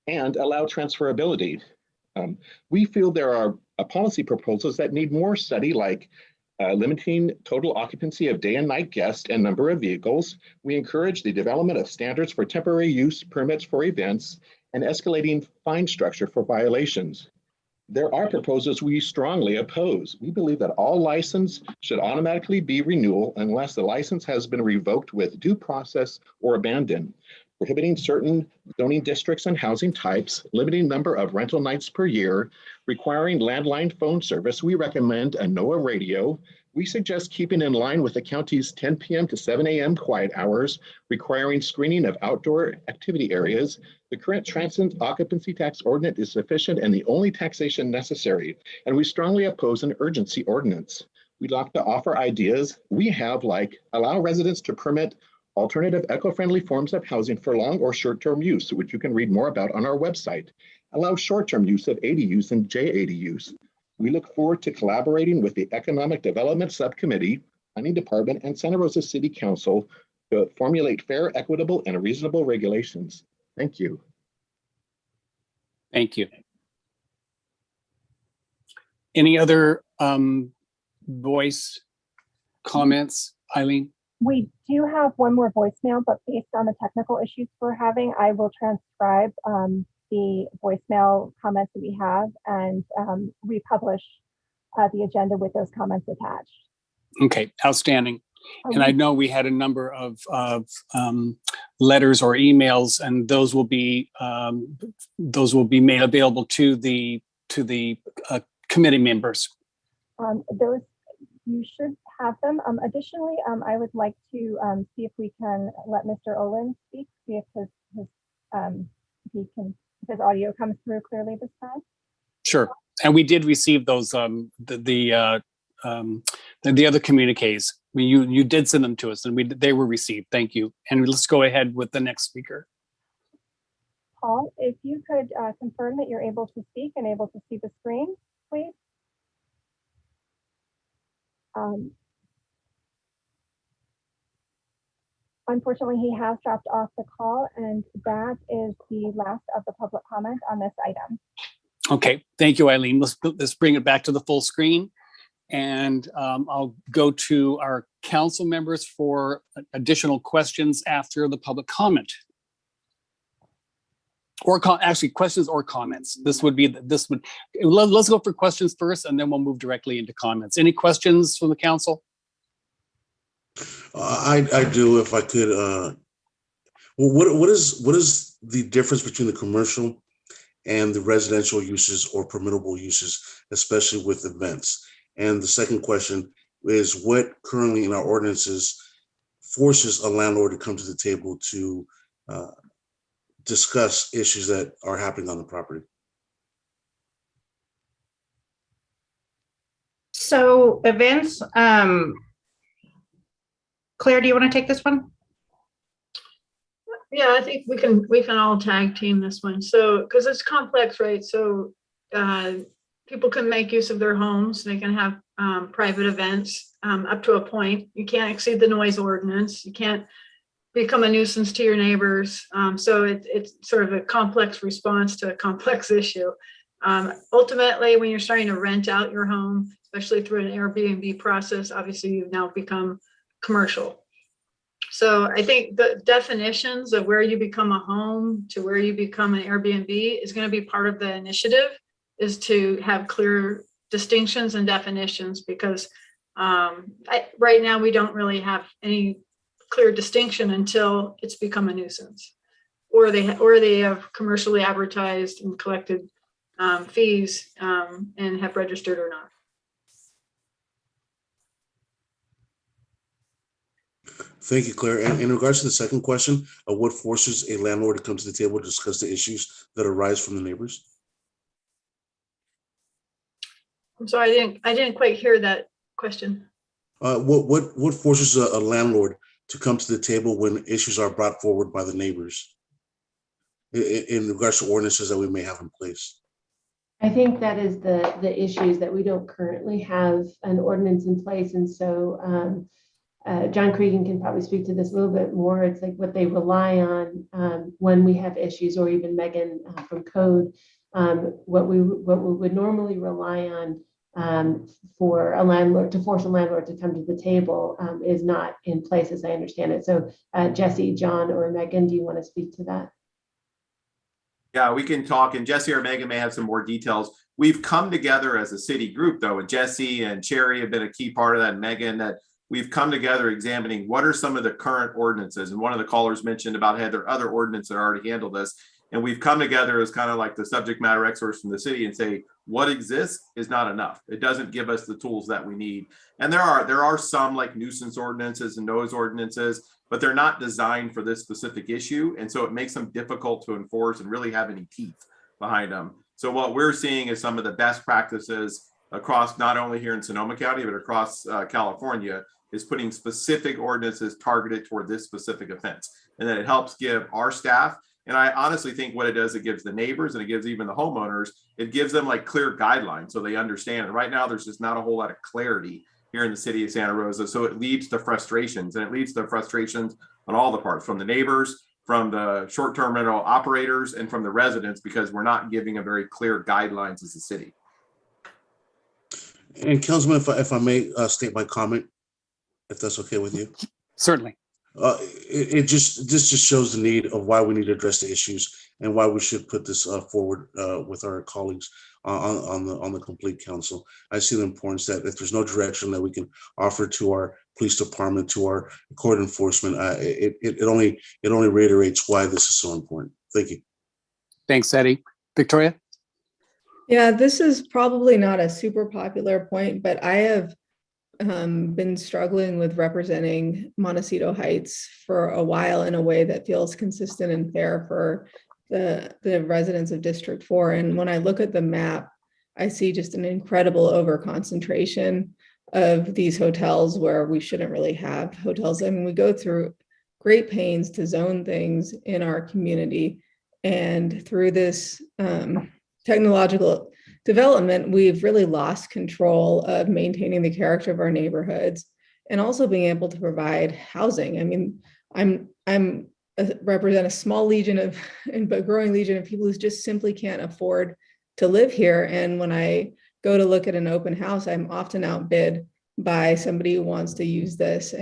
and allow transferability. We feel there are policy proposals that need more study, like limiting total occupancy of day and night guests and number of vehicles. We encourage the development of standards for temporary use permits for events and escalating fine structure for violations. There are proposals we strongly oppose. We believe that all license should automatically be renewal unless the license has been revoked with due process or abandoned. Prohibiting certain zoning districts and housing types, limiting number of rental nights per year, requiring landline phone service. We recommend a NOAA radio. We suggest keeping in line with the county's 10 p.m. to 7 a.m. quiet hours, requiring screening of outdoor activity areas. The current transient occupancy tax ordinance is sufficient and the only taxation necessary, and we strongly oppose an urgency ordinance. We'd like to offer ideas we have, like allow residents to permit alternative eco-friendly forms of housing for long or short-term use, which you can read more about on our website. Allow short-term use of ADUs and JADUs. We look forward to collaborating with the Economic Development Subcommittee, Planning Department, and Santa Rosa City Council to formulate fair, equitable, and reasonable regulations. Thank you. Thank you. Any other voice comments, Eileen? We do have one more voicemail, but based on the technical issues we're having, I will transcribe the voicemail comments that we have and republish the agenda with those comments attached. Okay, outstanding. And I know we had a number of letters or emails, and those will be made available to the committee members. Those you should have them. Additionally, I would like to see if we can let Mr. Olin speak, see if his audio comes through clearly this time. Sure, and we did receive those the other communiques. I mean, you did send them to us, and they were received. Thank you. And let's go ahead with the next speaker. Paul, if you could confirm that you're able to speak and able to see the screen, please. Unfortunately, he has dropped off the call, and that is the last of the public comment on this item. Okay, thank you, Eileen. Let's bring it back to the full screen, and I'll go to our council members for additional questions after the public comment. Or actually questions or comments. Let's go for questions first, and then we'll move directly into comments. Any questions from the council? I do, if I could. Well, what is the difference between the commercial and the residential uses or permittable uses, especially with events? And the second question is, what currently in our ordinances forces a landlord to come to the table to discuss issues that are happening on the property? So events, Claire, do you want to take this one? Yeah, I think we can all tag team this one. So, because it's complex, right? So people can make use of their homes. They can have private events up to a point. You can't exceed the noise ordinance. You can't become a nuisance to your neighbors. So it's sort of a complex response to a complex issue. Ultimately, when you're starting to rent out your home, especially through an Airbnb process, obviously you've now become commercial. So I think the definitions of where you become a home to where you become an Airbnb is going to be part of the initiative, is to have clear distinctions and definitions, because right now we don't really have any clear distinction until it's become a nuisance, or they have commercially advertised and collected fees and have registered or not. Thank you, Claire. And in regards to the second question of what forces a landlord to come to the table to discuss the issues that arise from the neighbors? I'm sorry, I didn't quite hear that question. What forces a landlord to come to the table when issues are brought forward by the neighbors in regards to ordinances that we may have in place? I think that is the issues that we don't currently have an ordinance in place. And so John Cregan can probably speak to this a little bit more. It's like what they rely on when we have issues, or even Megan from code, what we would normally rely on for a landlord to force a landlord to come to the table is not in place, as I understand it. So Jesse, John, or Megan, do you want to speak to that? Yeah, we can talk, and Jesse or Megan may have some more details. We've come together as a city group, though, and Jesse and Cherry have been a key part of that, and Megan, that we've come together examining what are some of the current ordinances. And one of the callers mentioned about how there are other ordinances that already handle this. And we've come together as kind of like the subject matter experts from the city and say, what exists is not enough. It doesn't give us the tools that we need. And there are some like nuisance ordinances and noise ordinances, but they're not designed for this specific issue. And so it makes them difficult to enforce and really have any teeth behind them. So what we're seeing is some of the best practices across, not only here in Sonoma County, but across California, is putting specific ordinances targeted toward this specific offense. And then it helps give our staff, and I honestly think what it does, it gives the neighbors and it gives even the homeowners, it gives them like clear guidelines so they understand. And right now there's just not a whole lot of clarity here in the city of Santa Rosa. So it leads to frustrations, and it leads to frustrations on all the parts, from the neighbors, from the short-term rental operators, and from the residents, because we're not giving a very clear guidelines as a city. And Councilman, if I may state my comment, if that's okay with you. Certainly. This just shows the need of why we need to address the issues and why we should put this forward with our colleagues on the complete council. I see the importance that if there's no direction that we can offer to our police department, to our court enforcement, it only reiterates why this is so important. Thank you. Thanks, Eddie. Victoria? Yeah, this is probably not a super popular point, but I have been struggling with representing Montecito Heights for a while in a way that feels consistent and fair for the residents of District 4. And when I look at the map, I see just an incredible overconcentration of these hotels where we shouldn't really have hotels. I mean, we go through great pains to zone things in our community, and through this technological development, we've really lost control of maintaining the character of our neighborhoods and also being able to provide housing. I mean, I'm represent a small legion but growing legion of people who just simply can't afford to live here. And when I go to look at an open house, I'm often outbid by somebody who wants to use this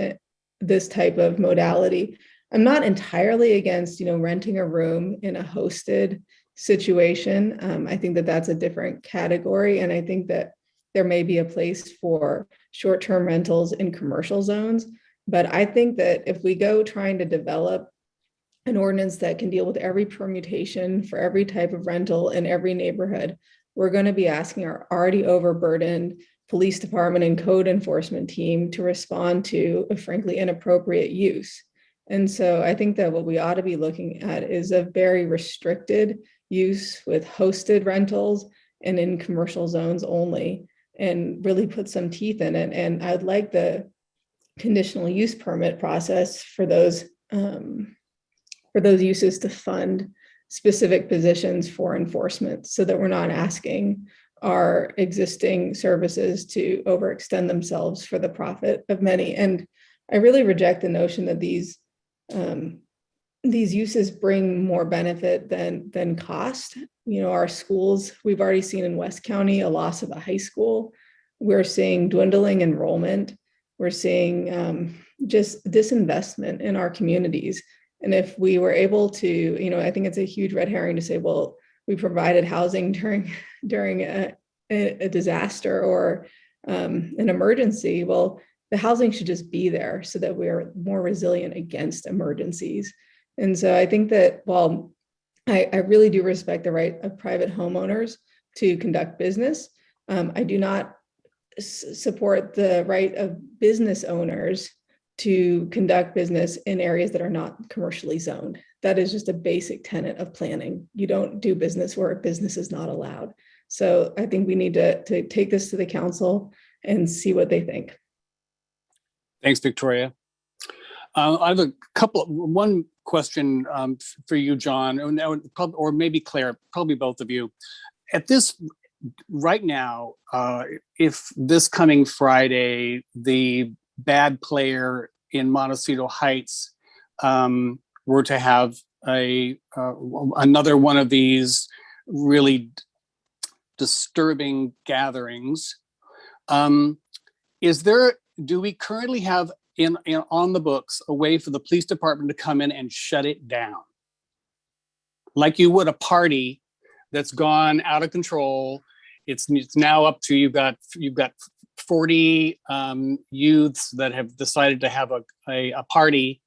type of modality. I'm not entirely against, renting a room in a hosted situation. I think that that's a different category. And I think that there may be a place for short-term rentals in commercial zones. But I think that if we go trying to develop an ordinance that can deal with every permutation for every type of rental in every neighborhood, we're going to be asking our already overburdened police department and code enforcement team to respond to a frankly inappropriate use. And so I think that what we ought to be looking at is a very restricted use with hosted rentals and in commercial zones only, and really put some teeth in it. And I'd like the conditional use permit process for those uses to fund specific positions for enforcement, so that we're not asking our existing services to overextend themselves for the profit of many. And I really reject the notion that these uses bring more benefit than cost. Our schools, we've already seen in West County a loss of a high school. We're seeing dwindling enrollment. We're seeing just disinvestment in our communities. And if we were able to, I think it's a huge red herring to say, well, we provided housing during a disaster or an emergency. Well, the housing should just be there so that we're more resilient against emergencies. And so I think that while I really do respect the right of private homeowners to conduct business, I do not support the right of business owners to conduct business in areas that are not commercially zoned. That is just a basic tenet of planning. You don't do business where business is not allowed. So I think we need to take this to the council and see what they think. Thanks, Victoria. I have one question for you, John, or maybe Claire, probably both of you. At this, right now, if this coming Friday, the bad player in Montecito Heights were to have another one of these really disturbing gatherings, do we currently have on the books a way for the police department to come in and shut it down, like you would a party that's gone out of control? It's now up to you've got 40 youths that have decided to have a party,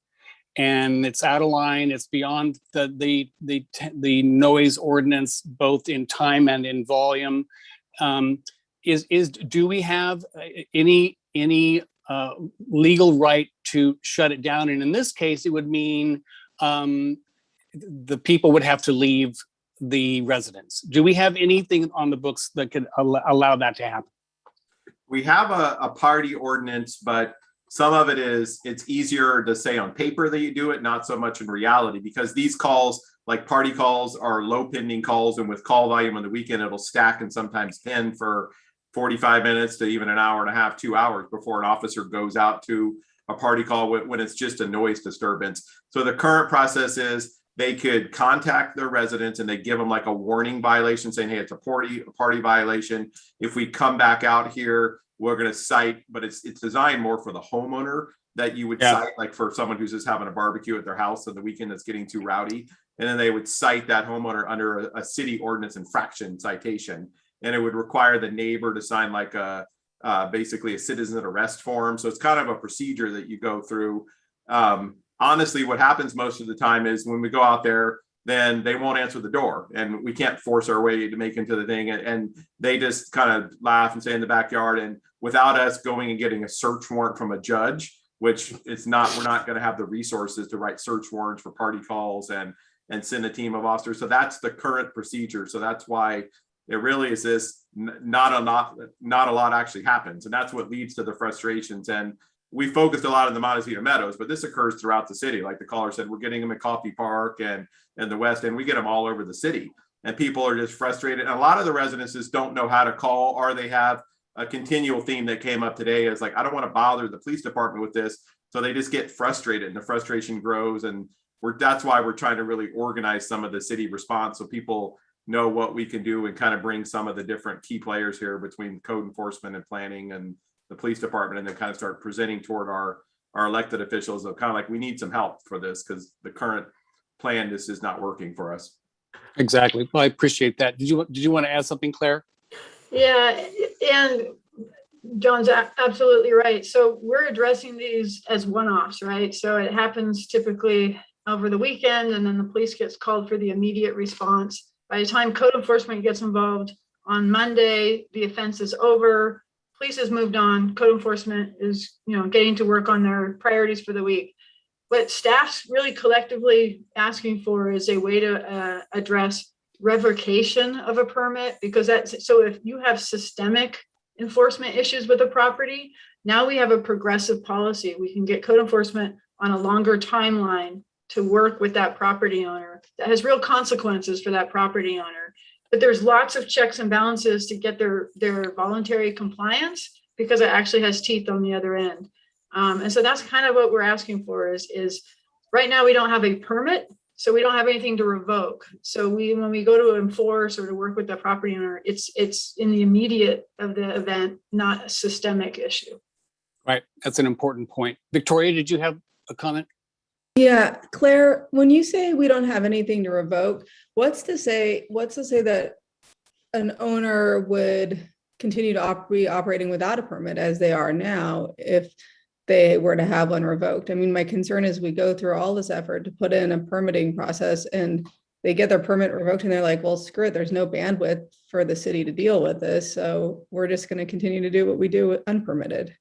and it's out of line. It's beyond the noise ordinance, both in time and in volume. Do we have any legal right to shut it down? And in this case, it would mean the people would have to leave the residence. Do we have anything on the books that could allow that to happen? We have a party ordinance, but some of it's easier to say on paper that you do it, not so much in reality, because these calls, like party calls, are low pending calls, and with call volume on the weekend, it'll stack and sometimes pin for 45 minutes to even an hour and a half, 2 hours before an officer goes out to a party call when it's just a noise disturbance. So the current process is they could contact their residents and they give them like a warning violation saying, hey, it's a party violation. If we come back out here, we're going to cite, but it's designed more for the homeowner that you would cite, like for someone who's just having a barbecue at their house on the weekend that's getting too rowdy. And then they would cite that homeowner under a city ordinance infraction citation. And it would require the neighbor to sign like basically a citizen arrest form. So it's kind of a procedure that you go through. Honestly, what happens most of the time is when we go out there, then they won't answer the door, and we can't force our way to make into the thing. And they just kind of laugh and stay in the backyard. And without us going and getting a search warrant from a judge, which we're not going to have the resources to write search warrants for party calls and send a team of officers. So that's the current procedure. So that's why it really is this, not a lot actually happens. And that's what leads to the frustrations. And we focused a lot on the Montecito Meadows, but this occurs throughout the city. Like the caller said, we're getting them at Coffee Park and the West End. We get them all over the city, and people are just frustrated. And a lot of the residences don't know how to call, or they have a continual theme that came up today is like, I don't want to bother the police department with this. So they just get frustrated, and the frustration grows. And that's why we're trying to really organize some of the city response so people know what we can do and kind of bring some of the different key players here between code enforcement and planning and the police department, and then kind of start presenting toward our our elected officials of kind of like, we need some help for this because the current plan, this is not working for us. Exactly. Well, I appreciate that. Did you want to add something, Claire? Yeah, and John's absolutely right. So we're addressing these as one-offs, right? So it happens typically over the weekend, and then the police gets called for the immediate response. By the time code enforcement gets involved on Monday, the offense is over, police has moved on, code enforcement is, getting to work on their priorities for the week. What staff's really collectively asking for is a way to address revocation of a permit, because so if you have systemic enforcement issues with a property, now we have a progressive policy. We can get code enforcement on a longer timeline to work with that property owner that has real consequences for that property owner. But there's lots of checks and balances to get their voluntary compliance, because it actually has teeth on the other end. And so that's kind of what we're asking for is right now we don't have a permit, so we don't have anything to revoke. So when we go to enforce or to work with the property owner, it's in the immediate of the event, not a systemic issue. Right. That's an important point. Victoria, did you have a comment? Yeah, Claire, when you say we don't have anything to revoke, what's to say that an owner would continue to be operating without a permit as they are now if they were to have one revoked? I mean, my concern is we go through all this effort to put in a permitting process and they get their permit revoked and they're like, well, screw it, there's no bandwidth for the city to deal with this. So we're just going to continue to do what we do unpermitted.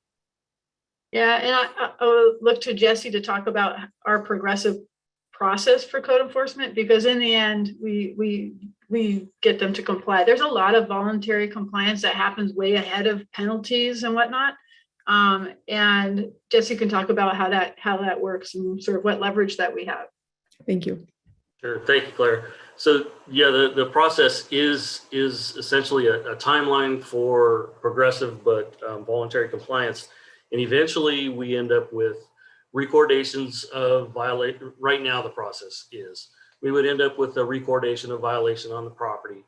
Yeah, and I'll look to Jesse to talk about our progressive process for code enforcement, because in the end, we get them to comply. There's a lot of voluntary compliance that happens way ahead of penalties and whatnot. And Jesse can talk about how that works and sort of what leverage that we have. Thank you. Sure, thank you, Claire. So yeah, the process is essentially a timeline for progressive but voluntary compliance. And eventually we end up with recordations of violation. Right now the process is, we would end up with a recordation of violation on the property.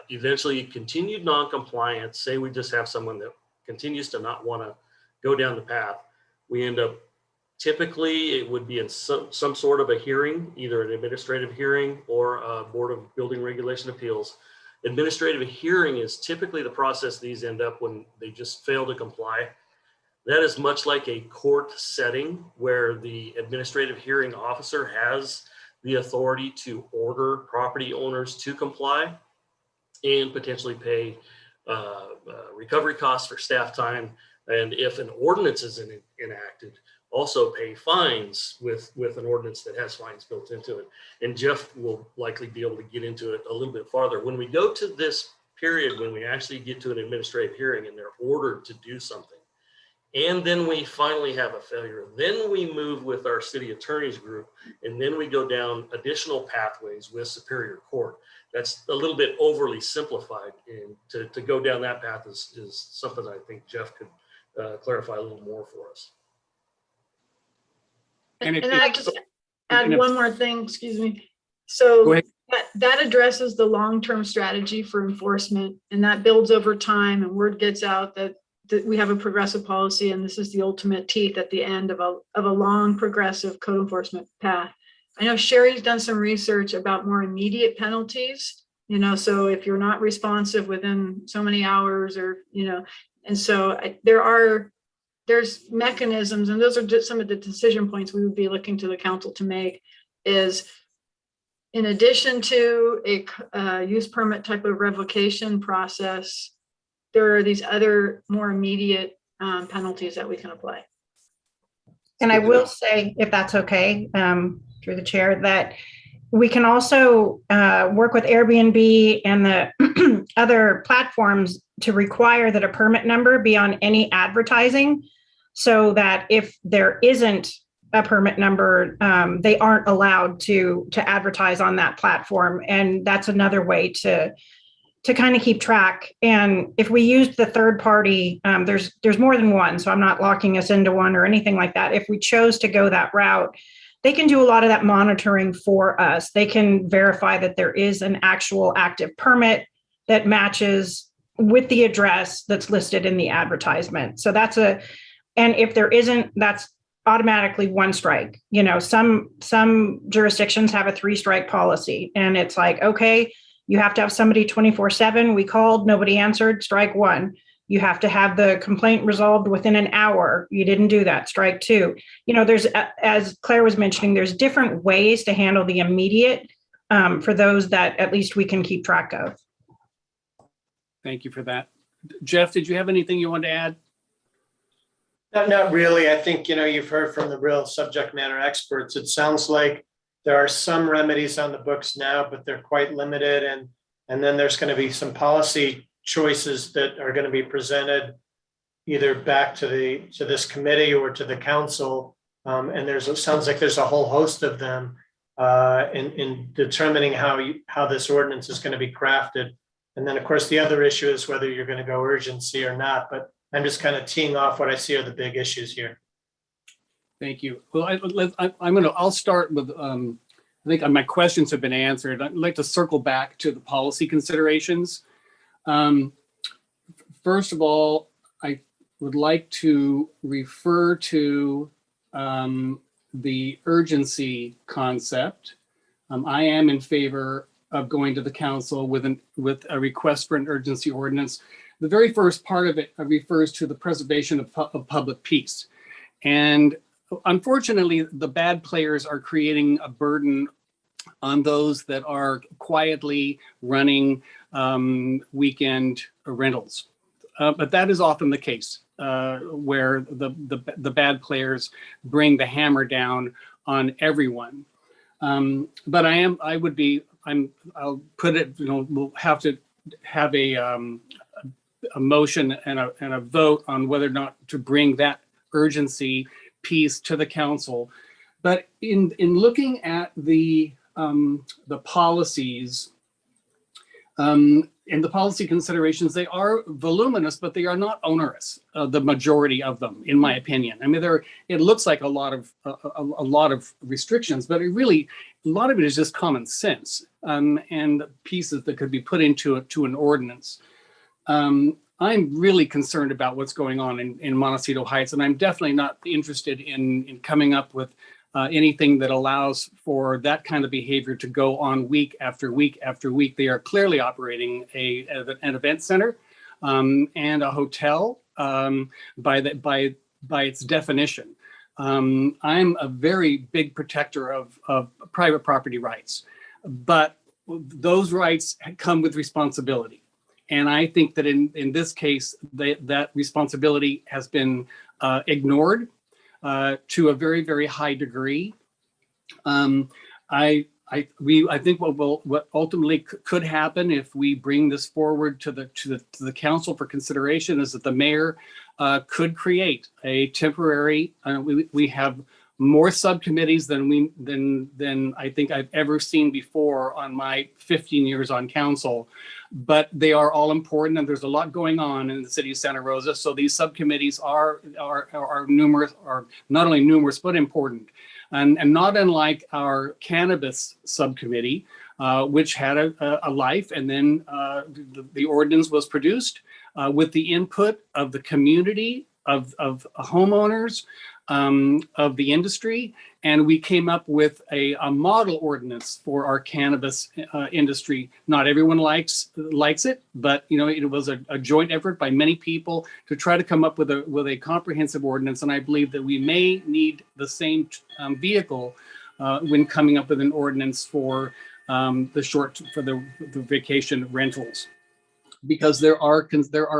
Eventually continued non-compliance, say we just have someone that continues to not want to go down the path. We end up, typically it would be in some sort of a hearing, either an administrative hearing or a Board of Building Regulation Appeals. Administrative hearing is typically the process these end up when they just fail to comply. That is much like a court setting where the administrative hearing officer has the authority to order property owners to comply and potentially pay recovery costs for staff time. And if an ordinance is enacted, also pay fines with an ordinance that has fines built into it. And Jeff will likely be able to get into it a little bit farther. When we go to this period, when we actually get to an administrative hearing and they're ordered to do something, and then we finally have a failure, then we move with our city attorney's group, and then we go down additional pathways with Superior Court. That's a little bit overly simplified, and to go down that path is something I think Jeff could clarify a little more for us. And I just add one more thing, excuse me. So that addresses the long-term strategy for enforcement, and that builds over time, and word gets out that we have a progressive policy, and this is the ultimate teeth at the end of a long progressive code enforcement path. I know Sherry's done some research about more immediate penalties, so if you're not responsive within so many hours or, and so there's mechanisms, and those are just some of the decision points we would be looking to the council to make, is in addition to a use permit type of revocation process, there are these other more immediate penalties that we can apply. And I will say, if that's okay, through the chair, that we can also work with Airbnb and the other platforms to require that a permit number be on any advertising, so that if there isn't a permit number, they aren't allowed to advertise on that platform. And that's another way to kind of keep track. And if we used the third party, there's more than one, so I'm not locking us into one or anything like that. If we chose to go that route, they can do a lot of that monitoring for us. They can verify that there is an actual active permit that matches with the address that's listed in the advertisement. So and if there isn't, that's automatically one strike. You know, some jurisdictions have a 3-strike policy, and it's like, okay, you have to have somebody 24/7. We called, nobody answered, strike 1. You have to have the complaint resolved within an hour. You didn't do that, strike 2. You know, there's, as Claire was mentioning, there's different ways to handle the immediate for those that at least we can keep track of. Thank you for that. Jeff, did you have anything you wanted to add? Not really. I think, you know, you've heard from the real subject matter experts. It sounds like there are some remedies on the books now, but they're quite limited. And then there's going to be some policy choices that are going to be presented either back to this committee or to the council. And it sounds like there's a whole host of them in determining how this ordinance is going to be crafted. And then, of course, the other issue is whether you're going to go urgency or not. But I'm just kind of teeing off what I see are the big issues here. Thank you. Well, I'll start with, I think my questions have been answered. I'd like to circle back to the policy considerations. First of all, I would like to refer to the urgency concept. I am in favor of going to the council with a request for an urgency ordinance. The very first part of it refers to the preservation of public peace. And unfortunately, the bad players are creating a burden on those that are quietly running weekend rentals. But that is often the case where the bad players bring the hammer down on everyone. But I'll put it, you know, we'll have to have a motion and a vote on whether or not to bring that urgency piece to the council. But in looking at the policies and the policy considerations, they are voluminous, but they are not onerous. The majority of them, in my opinion. I mean, it looks like a lot of restrictions, but a lot of it is just common sense and pieces that could be put into an ordinance. I'm really concerned about what's going on in Montecito Heights, and I'm definitely not interested in coming up with anything that allows for that kind of behavior to go on week after week after week. They are clearly operating an event center and a hotel by its definition. I'm a very big protector of private property rights, but those rights come with responsibility. And I think that in this case, that responsibility has been ignored to a very, very high degree. I think what ultimately could happen if we bring this forward to the council for consideration is that the mayor could create a temporary. We have more subcommittees than I think I've ever seen before on my 15 years on council, but they are all important, and there's a lot going on in the city of Santa Rosa. So these subcommittees are numerous, are not only numerous but important, and not unlike our cannabis subcommittee, which had a life, and then the ordinance was produced with the input of the community, of homeowners, of the industry, and we came up with a model ordinance for our cannabis industry. Not everyone likes it, but you know, it was a joint effort by many people to try to come up with a comprehensive ordinance. And I believe that we may need the same vehicle when coming up with an ordinance for the vacation rentals, because there are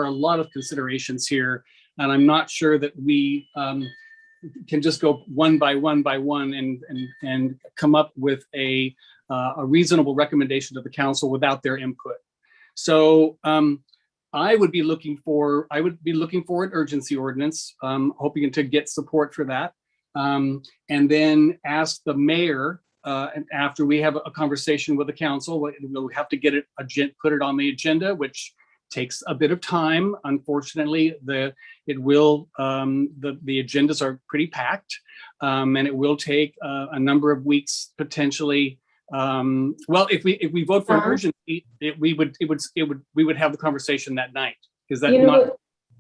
a lot of considerations here, and I'm not sure that we can just go one by one and come up with a reasonable recommendation to the council without their input. So I would be looking for an urgency ordinance, hoping to get support for that, and then ask the mayor. And after we have a conversation with the council, we'll have to put it on the agenda, which takes a bit of time. Unfortunately, the agendas are pretty packed, and it will take a number of weeks potentially. Well, if we vote for an urgency, we would have the conversation that night. Is that not?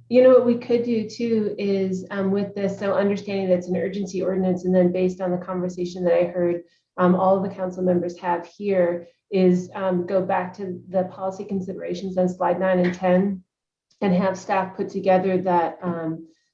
You know what we could do too is with this, so understanding that it's an urgency ordinance, and then based on the conversation that I heard all of the council members have here, is go back to the policy considerations on slide 9 and 10 and have staff put together that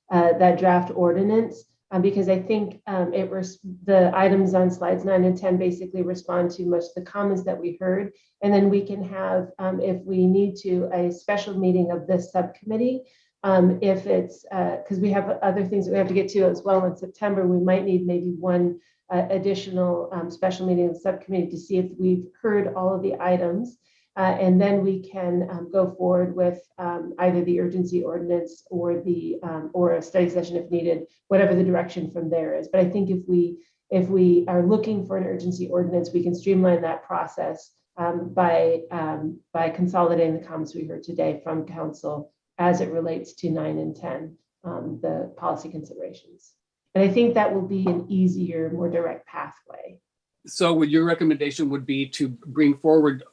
that draft ordinance, because I think the items on slides 9 and 10 basically respond to most of the comments that we heard. And then we can have, if we need to, a special meeting of this subcommittee. If it's, because we have other things that we have to get to as well in September, we might need maybe one additional special meeting of the subcommittee to see if we've heard all of the items. And then we can go forward with either the urgency ordinance or the or a study session if needed, whatever the direction from there is. But I think if we are looking for an urgency ordinance, we can streamline that process by consolidating the comments we heard today from council as it relates to 9 and 10, the policy considerations. And I think that will be an easier, more direct pathway. So your recommendation would be to bring forward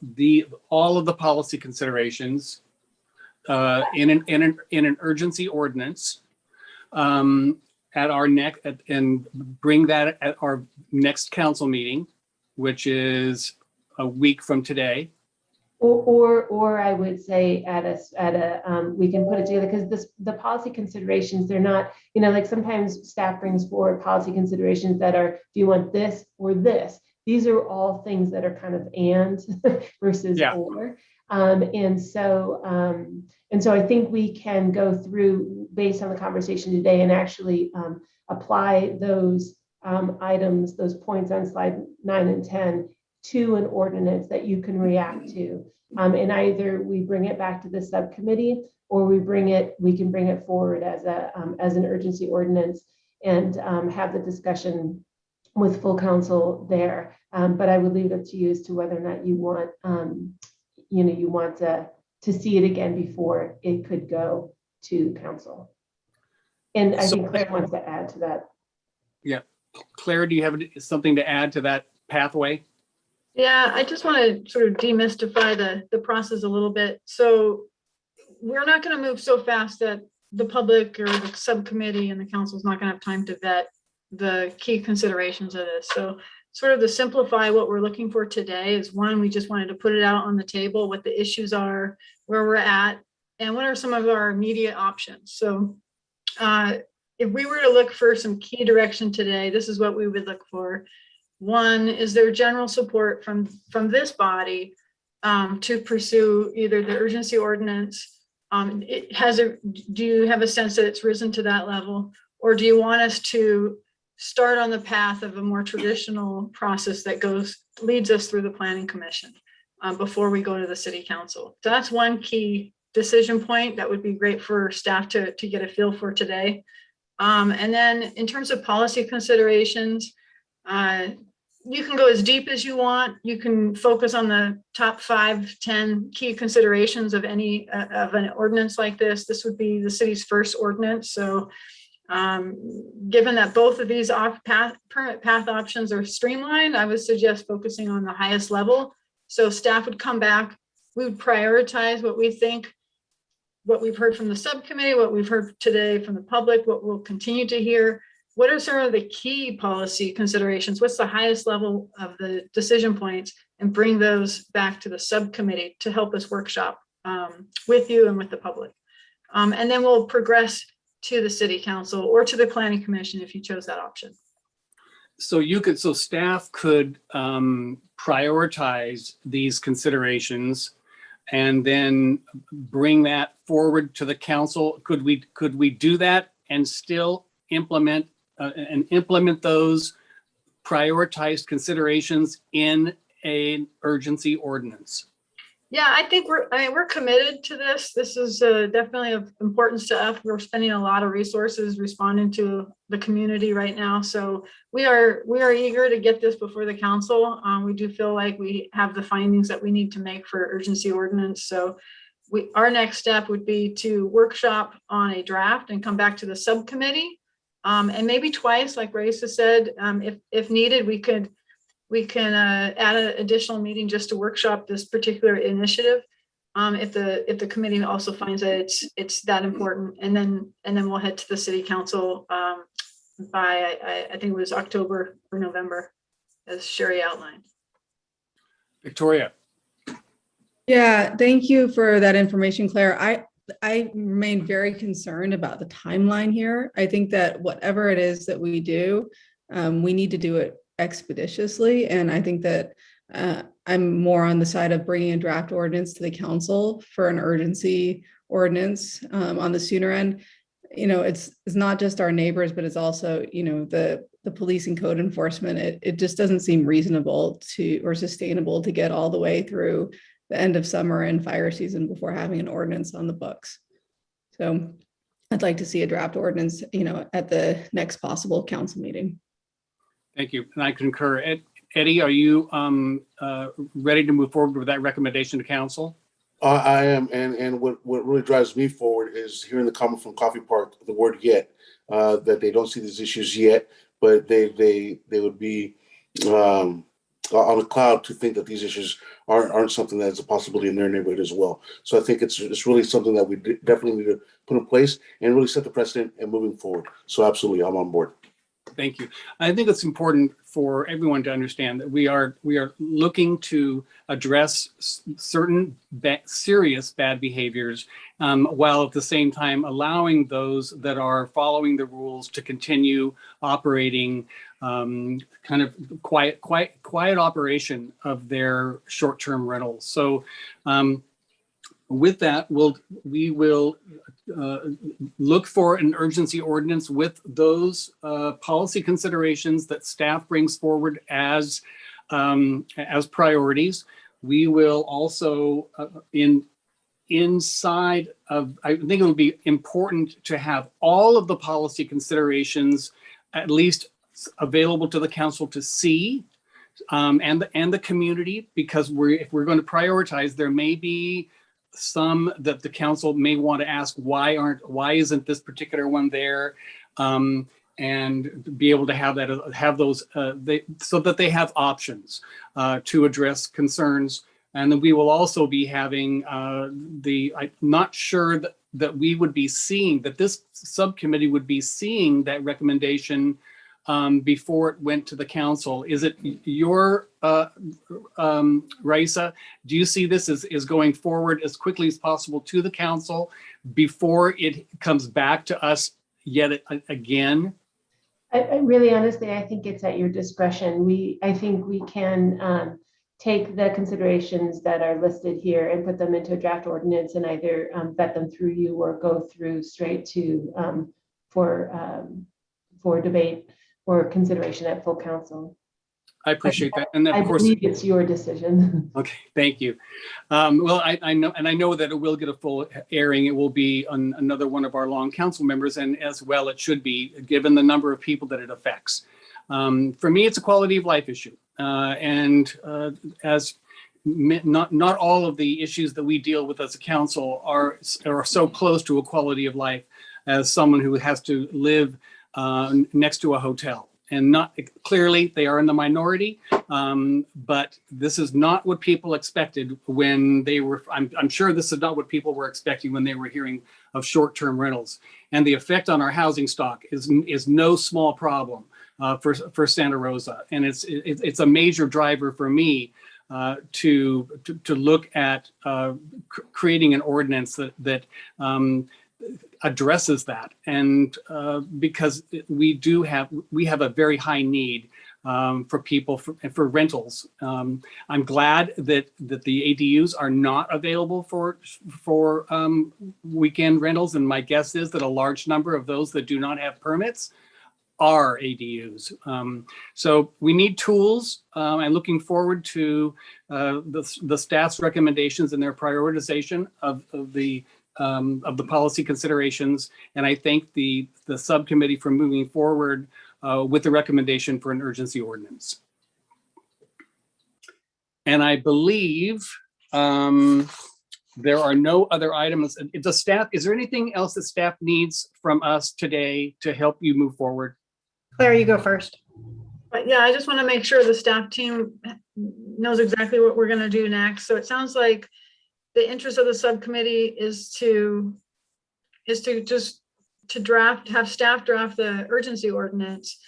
all of the policy considerations in an urgency ordinance at our and bring that at our next council meeting, which is a week from today. Or I would say we can put it together, because the policy considerations, they're not, like sometimes staff brings forward policy considerations that are, do you want this or this? These are all things that are kind of and versus or. And so I think we can go through based on the conversation today and actually apply those items, those points on slide 9 and 10 to an ordinance that you can react to. And either we bring it back to the subcommittee, or we can bring it forward as an urgency ordinance and have the discussion with full council there. But I would leave it up to you as to whether or not you want, you want to see it again before it could go to council. And I think Claire wants to add to that. Yeah, Claire, do you have something to add to that pathway? Yeah, I just want to sort of demystify the process a little bit. So we're not going to move so fast that the public or the subcommittee and the council is not going to have time to vet the key considerations of this. So sort of to simplify what we're looking for today is, one, we just wanted to put it out on the table, what the issues are, where we're at, and what are some of our immediate options. So if we were to look for some key direction today, this is what we would look for. One, is there general support from this body to pursue either the urgency ordinance? Do you have a sense that it's risen to that level? Or do you want us to start on the path of a more traditional process that leads us through the planning commission before we go to the city council? So that's one key decision point that would be great for staff to get a feel for today. And then in terms of policy considerations, you can go as deep as you want. You can focus on the top 5-10 key considerations of any of an ordinance like this. This would be the city's first ordinance. So given that both of these permit path options are streamlined, I would suggest focusing on the highest level. So staff would come back, we would prioritize what we think, what we've heard from the subcommittee, what we've heard today from the public, what we'll continue to hear. What are some of the key policy considerations? What's the highest level of the decision points, and bring those back to the subcommittee to help us workshop with you and with the public. And then we'll progress to the city council or to the planning commission if you chose that option. So staff could prioritize these considerations and then bring that forward to the council. Could we do that and still implement those prioritized considerations in an urgency ordinance? Yeah, I think we're committed to this. This is definitely of importance to us. We're spending a lot of resources responding to the community right now. So we are eager to get this before the council. We do feel like we have the findings that we need to make for urgency ordinance. So our next step would be to workshop on a draft and come back to the subcommittee. And maybe twice, like Raisa said, if needed, we can add an additional meeting just to workshop this particular initiative. if the committee also finds that it's that important, and then we'll head to the city council by I think it was October or November, as Sherry outlined. Victoria. Yeah, thank you for that information, Claire. I remain very concerned about the timeline here. I think that whatever it is that we do, we need to do it expeditiously. And I think that I'm more on the side of bringing a draft ordinance to the council for an urgency ordinance on the sooner end. You know, it's not just our neighbors, but it's also, you know, the police and code enforcement. It just doesn't seem reasonable or sustainable to get all the way through the end of summer and fire season before having an ordinance on the books. So I'd like to see a draft ordinance, you know, at the next possible council meeting. Thank you. And I concur. Eddie, are you ready to move forward with that recommendation to council? I am, and what really drives me forward is hearing the comment from Coffee Park, the word yet, that they don't see these issues yet, but they would be on a cloud to think that these issues aren't something that's a possibility in their neighborhood as well. So I think it's really something that we definitely need to put in place and really set the precedent and moving forward. So absolutely, I'm on board. Thank you. I think it's important for everyone to understand that we are looking to address certain serious bad behaviors, while at the same time allowing those that are following the rules to continue operating kind of quiet operation of their short-term rentals. So with that, we will look for an urgency ordinance with those policy considerations that staff brings forward as priorities. We will also inside of, I think it will be important to have all of the policy considerations at least available to the council to see, and the community, because if we're going to prioritize, there may be some that the council may want to ask, why isn't this particular one there, and be able to have those so that they have options to address concerns. And then we will also be having I'm not sure that we would be seeing, that this subcommittee would be seeing that recommendation before it went to the council. Is it your, Raisa, do you see this as going forward as quickly as possible to the council before it comes back to us yet again? I really honestly, I think it's at your discretion. I think we can take the considerations that are listed here and put them into a draft ordinance and either vet them through you or go through straight to for debate or consideration at full council. I appreciate that. And of course, I believe it's your decision. Okay, thank you. Well, I know that it will get a full airing. It will be on another one of our long council members, and as well it should be, given the number of people that it affects. For me, it's a quality of life issue, and as not all of the issues that we deal with as a council are so close to a quality of life as someone who has to live next to a hotel. And not clearly, they are in the minority, but this is not what people expected when they were. I'm sure this is not what people were expecting when they were hearing of short-term rentals. And the effect on our housing stock is no small problem for Santa Rosa, and it's a major driver for me to look at creating an ordinance that addresses that, and because we have a very high need for people for rentals. I'm glad that the ADUs are not available for weekend rentals, and my guess is that a large number of those that do not have permits are ADUs. So we need tools. I'm looking forward to the staff's recommendations and their prioritization of the policy considerations, and I thank the subcommittee for moving forward with the recommendation for an urgency ordinance. And I believe there are no other items. Is there anything else that staff needs from us today to help you move forward? Claire, you go first. But yeah, I just want to make sure the staff team knows exactly what we're going to do next. So it sounds like the interest of the subcommittee is to have staff draft the urgency ordinance.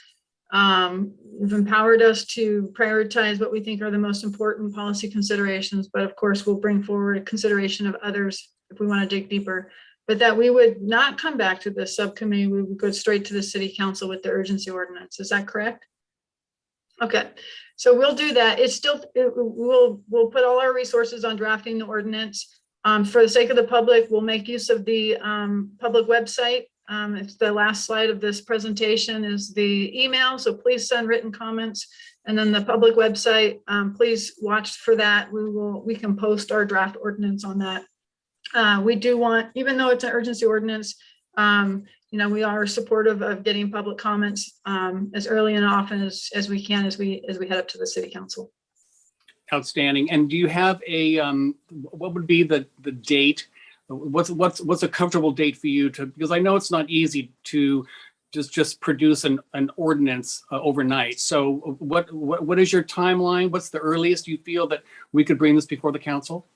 You've empowered us to prioritize what we think are the most important policy considerations, but of course we'll bring forward a consideration of others if we want to dig deeper. But that we would not come back to the subcommittee, we would go straight to the city council with the urgency ordinance. Is that correct? Okay, so we'll do that. We'll put all our resources on drafting the ordinance. For the sake of the public, we'll make use of the public website. It's the last slide of this presentation is the email, so please send written comments. And then the public website, please watch for that. We can post our draft ordinance on that. We do want, even though it's an urgency ordinance, we are supportive of getting public comments as early and often as we can as we head up to the city council. Outstanding. And do you have a what would be the date? What's a comfortable date for you to, because I know it's not easy to just produce an ordinance overnight. So what is your timeline? What's the earliest you feel that we could bring this before the council?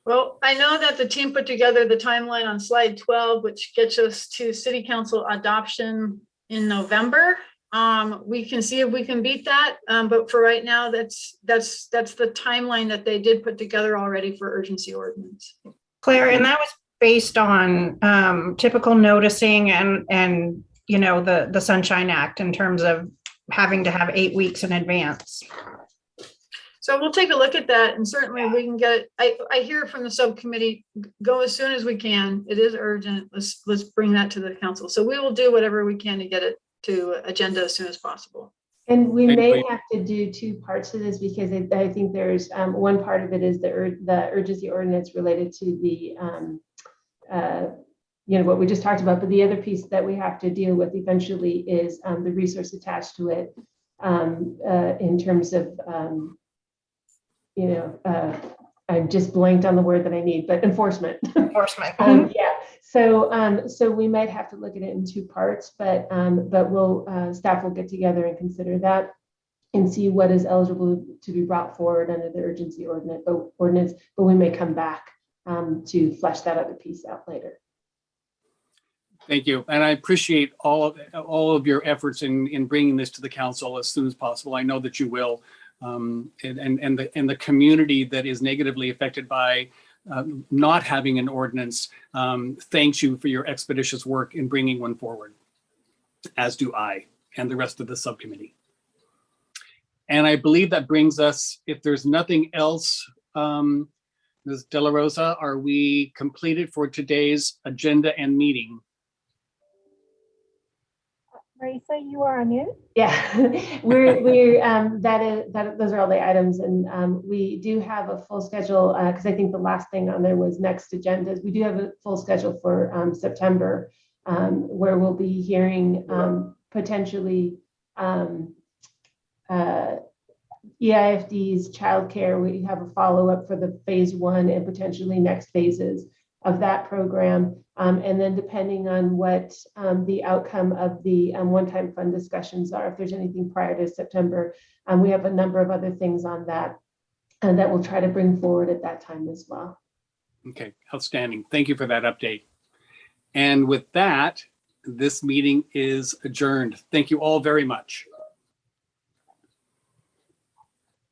Well, I know that the team put together the timeline on slide 12, which gets us to city council adoption in November. We can see if we can beat that, but for right now, that's the timeline that they did put together already for urgency ordinance. Claire, and that was based on typical noticing and the Sunshine Act in terms of having to have 8 weeks in advance. So we'll take a look at that, and certainly we can get, I hear from the subcommittee, go as soon as we can. It is urgent. Let's bring that to the council. So we will do whatever we can to get it to agenda as soon as possible. And we may have to do two parts to this because I think there's one part of it is the urgency ordinance related to the what we just talked about, but the other piece that we have to deal with eventually is the resource attached to it in terms of I've just blanked on the word that I need, but enforcement. Enforcement. Yeah. So we might have to look at it in two parts, but staff will get together and consider that and see what is eligible to be brought forward under the urgency ordinance, but we may come back to flesh that other piece out later. Thank you. And I appreciate all of your efforts in bringing this to the council as soon as possible. I know that you will. And the community that is negatively affected by not having an ordinance thanks you for your expeditious work in bringing one forward, as do I and the rest of the subcommittee. And I believe that brings us, if there's nothing else, Ms. De La Rosa, are we completed for today's agenda and meeting? Marisa, you are on mute. Yeah, those are all the items, and we do have a full schedule because I think the last thing on there was next agendas. We do have a full schedule for September, where we'll be hearing potentially EIFD's childcare. We have a follow-up for the phase 1 and potentially next phases of that program. And then depending on what the outcome of the one-time fund discussions are, if there's anything prior to September, we have a number of other things on that and that we'll try to bring forward at that time as well. Okay, outstanding. Thank you for that update. And with that, this meeting is adjourned. Thank you all very much.